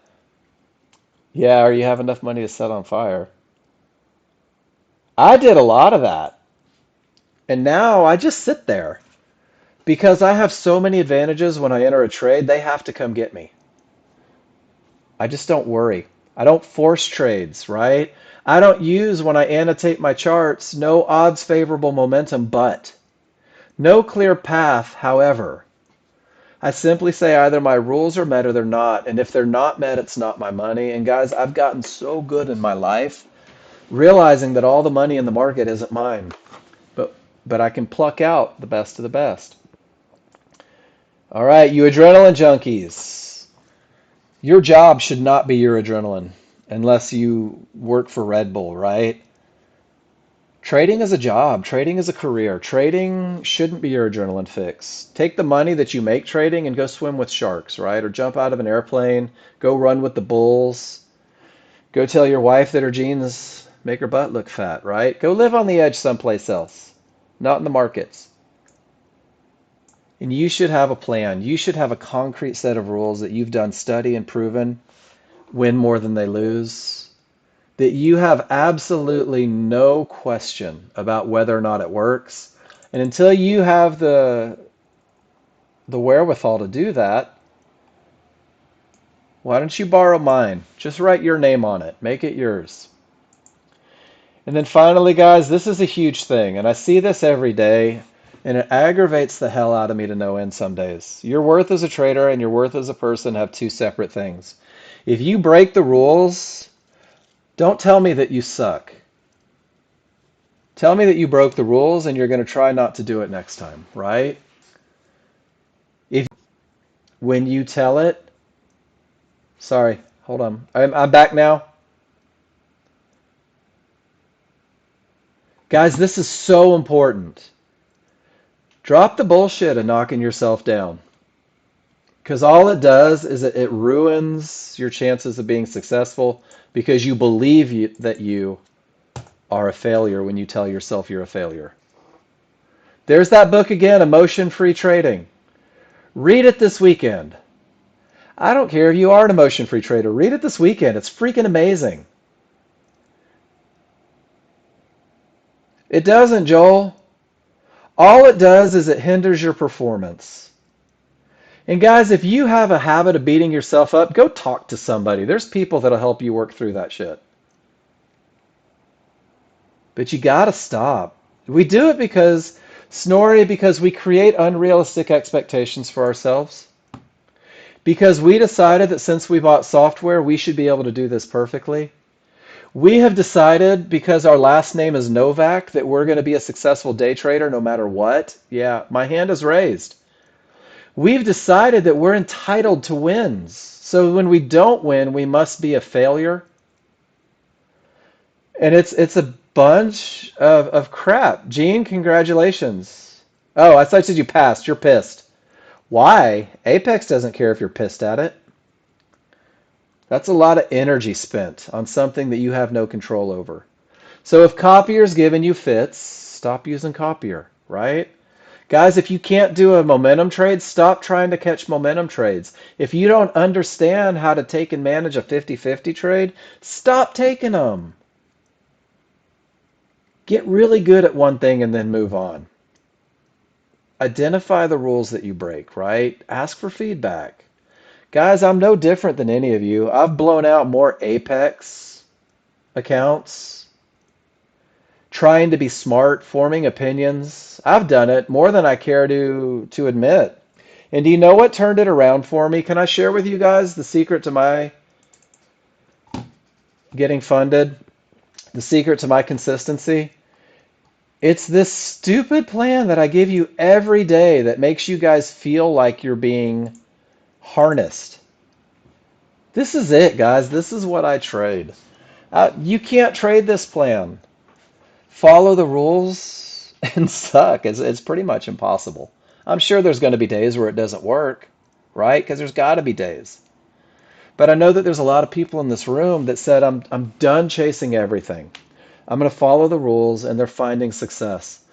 Yeah, or you have enough money to set on fire. I did a lot of that. And now I just sit there because I have so many advantages when I enter a trade, they have to come get me. I just don't worry. I don't force trades, right? I don't use when I annotate my charts, no odds favorable momentum, but no clear path, however. I simply say either my rules are met or they're not. And if they're not met, it's not my money. And guys, I've gotten so good in my life realizing that all the money in the market isn't mine. But but I can pluck out the best of the best. All right, you adrenaline junkies. Your job should not be your adrenaline unless you work for Red Bull, right? Trading is a job, trading is a career. Trading shouldn't be your adrenaline fix. Take the money that you make trading and go swim with sharks, right? Or jump out of an airplane, go run with the bulls, go tell your wife that her jeans make her butt look fat, right? Go live on the edge someplace else, not in the markets. And you should have a plan. You should have a concrete set of rules that you've done study and proven win more than they lose. That you have absolutely no question about whether or not it works. And until you have the wherewithal to do that, why don't you borrow mine? Just write your name on it. Make it yours. And then finally, guys, this is a huge thing, and I see this every day, and it aggravates the hell out of me to no end some days. Your worth as a trader and your worth as a person have two separate things. If you break the rules, don't tell me that you suck. Tell me that you broke the rules and you're going to try not to do it next time, right? If when you tell it, sorry, hold on. I'm back now. Guys, this is so important. Drop the bullshit and knocking yourself down. Because all it does is it ruins your chances of being successful because you believe that you are a failure when you tell yourself you're a failure. There's that book again, Emotion-Free Trading. Read it this weekend. I don't care if you are an emotion-free trader. Read it this weekend. It's freaking amazing. It doesn't, Joel. All it does is it hinders your performance. And guys, if you have a habit of beating yourself up, go talk to somebody. There's people that'll help you work through that shit. But you gotta stop. We do it because, Snorri, because we create unrealistic expectations for ourselves. Because we decided that since we bought software, we should be able to do this perfectly. We have decided, because our last name is Novak, that we're going to be a successful day trader no matter what. Yeah, my hand is raised. We've decided that we're entitled to wins. So when we don't win, we must be a failure. And it's a bunch of crap. Gene, congratulations. Oh, I thought you said you passed. You're pissed. Why? Apex doesn't care if you're pissed at it. That's a lot of energy spent on something that you have no control over. So if Copier's giving you fits, stop using Copier, right? Guys, if you can't do a momentum trade, stop trying to catch momentum trades. If you don't understand how to take and manage a 50-50 trade, stop taking them. Get really good at one thing and then move on. Identify the rules that you break, right? Ask for feedback. Guys, I'm no different than any of you. I've blown out more Apex accounts, trying to be smart, forming opinions. I've done it more than I care to admit. And do you know what turned it around for me? Can I share with you guys the secret to my getting funded? The secret to my consistency? It's this stupid plan that I give you every day that makes you guys feel like you're being harnessed. This is it, guys. This is what I trade. You can't trade this plan. Follow the rules and suck. It's pretty much impossible. I'm sure there's going to be days where it doesn't work, right? Because there's got to be days. But I know that there's a lot of people in this room that said, I'm done chasing everything. I'm going to follow the rules, and they're finding success.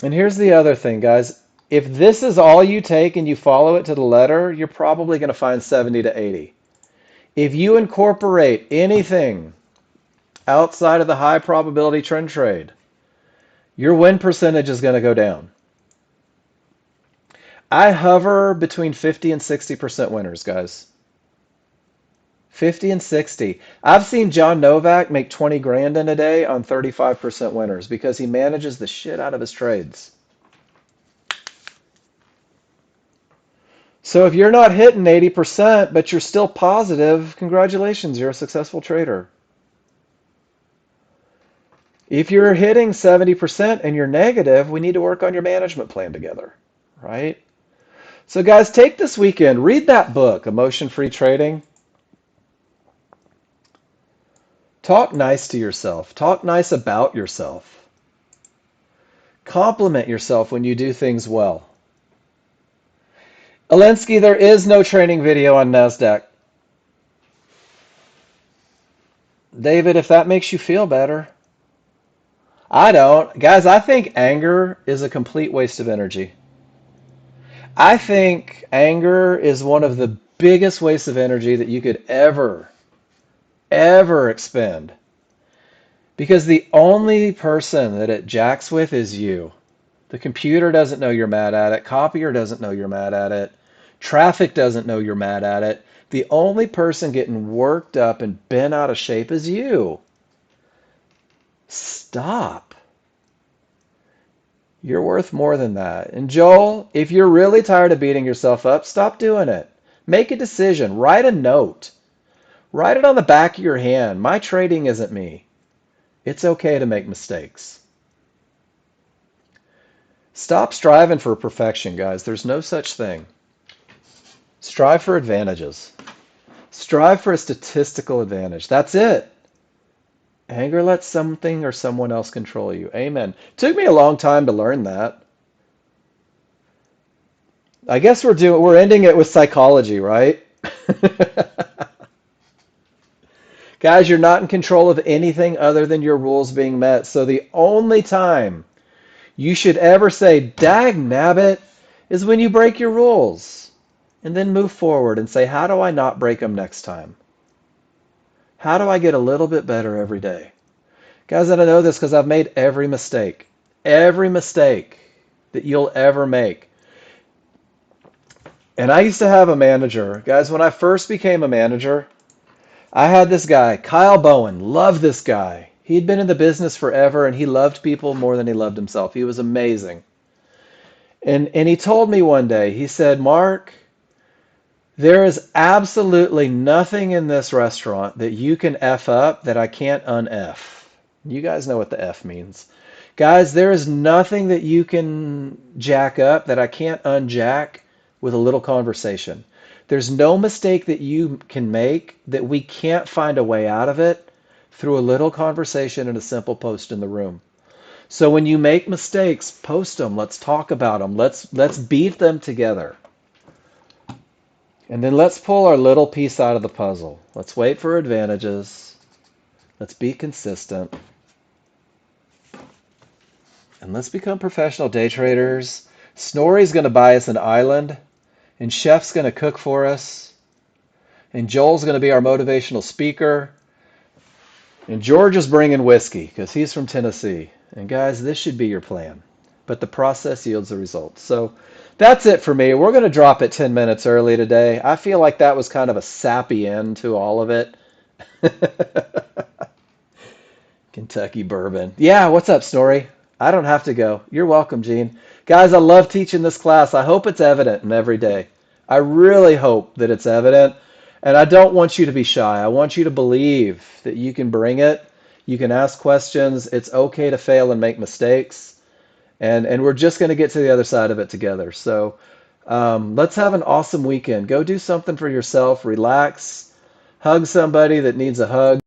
And here's the other thing, guys. If this is all you take and you follow it to the letter, you're probably going to find 70 to 80. If you incorporate anything outside of the high probability trend trade, your win percentage is going to go down. I hover between 50 and 60% winners, guys. 50 and 60. I've seen John Novak make 20 grand in a day on 35% winners because he manages the shit out of his trades. So if you're not hitting 80%, but you're still positive, congratulations, you're a successful trader. If you're hitting 70% and you're negative, we need to work on your management plan together, right? So guys, take this weekend, read that book, Emotion-Free Trading. Talk nice to yourself. Talk nice about yourself. Compliment yourself when you do things well. Alinsky, there is no training video on NASDAQ. David, if that makes you feel better. I don't. Guys, I think anger is a complete waste of energy. I think anger is one of the biggest wastes of energy that you could ever expend. Because the only person that it jacks with is you. The computer doesn't know you're mad at it. Copier doesn't know you're mad at it. Traffic doesn't know you're mad at it. The only person getting worked up and bent out of shape is you. Stop. You're worth more than that. And Joel, if you're really tired of beating yourself up, stop doing it. Make a decision. Write a note. Write it on the back of your hand. My trading isn't me. It's okay to make mistakes. Stop striving for perfection, guys. There's no such thing. Strive for advantages. Strive for a statistical advantage. That's it. Anger lets something or someone else control you. Amen. Took me a long time to learn that. I guess we're ending it with psychology, right? Guys, you're not in control of anything other than your rules being met. So the only time you should ever say, dag nabbit, is when you break your rules. And then move forward and say, how do I not break them next time? How do I get a little bit better every day? Guys, and I know this because I've made every mistake that you'll ever make. And I used to have a manager. Guys, when I first became a manager, I had this guy, Kyle Bowen. Loved this guy. He'd been in the business forever, and he loved people more than he loved himself. He was amazing. And he told me one day, he said, Mark, there is absolutely nothing in this restaurant that you can F up that I can't un-F. You guys know what the F means. Guys, there is nothing that you can jack up that I can't unjack with a little conversation. There's no mistake that you can make that we can't find a way out of it through a little conversation and a simple post in the room. So when you make mistakes, post them. Let's talk about them. Let's beat them together. And then let's pull our little piece out of the puzzle. Let's wait for advantages. Let's be consistent. And let's become professional day traders. Snorri's going to buy us an island. And Chef's going to cook for us. And Joel's going to be our motivational speaker. And George is bringing whiskey because he's from Tennessee. And guys, this should be your plan. But the process yields the results. So that's it for me. We're going to drop it 10 minutes early today. I feel like that was kind of a sappy end to all of it. Kentucky bourbon. Yeah, what's up, Snorri? I don't have to go. You're welcome, Gene. Guys, I love teaching this class. I hope it's evident in every day. I really hope that it's evident. And I don't want you to be shy. I want you to believe that you can bring it. You can ask questions. It's okay to fail and make mistakes. And we're just going to get to the other side of it together. So let's have an awesome weekend. Go do something for yourself, relax, hug somebody that needs a hug.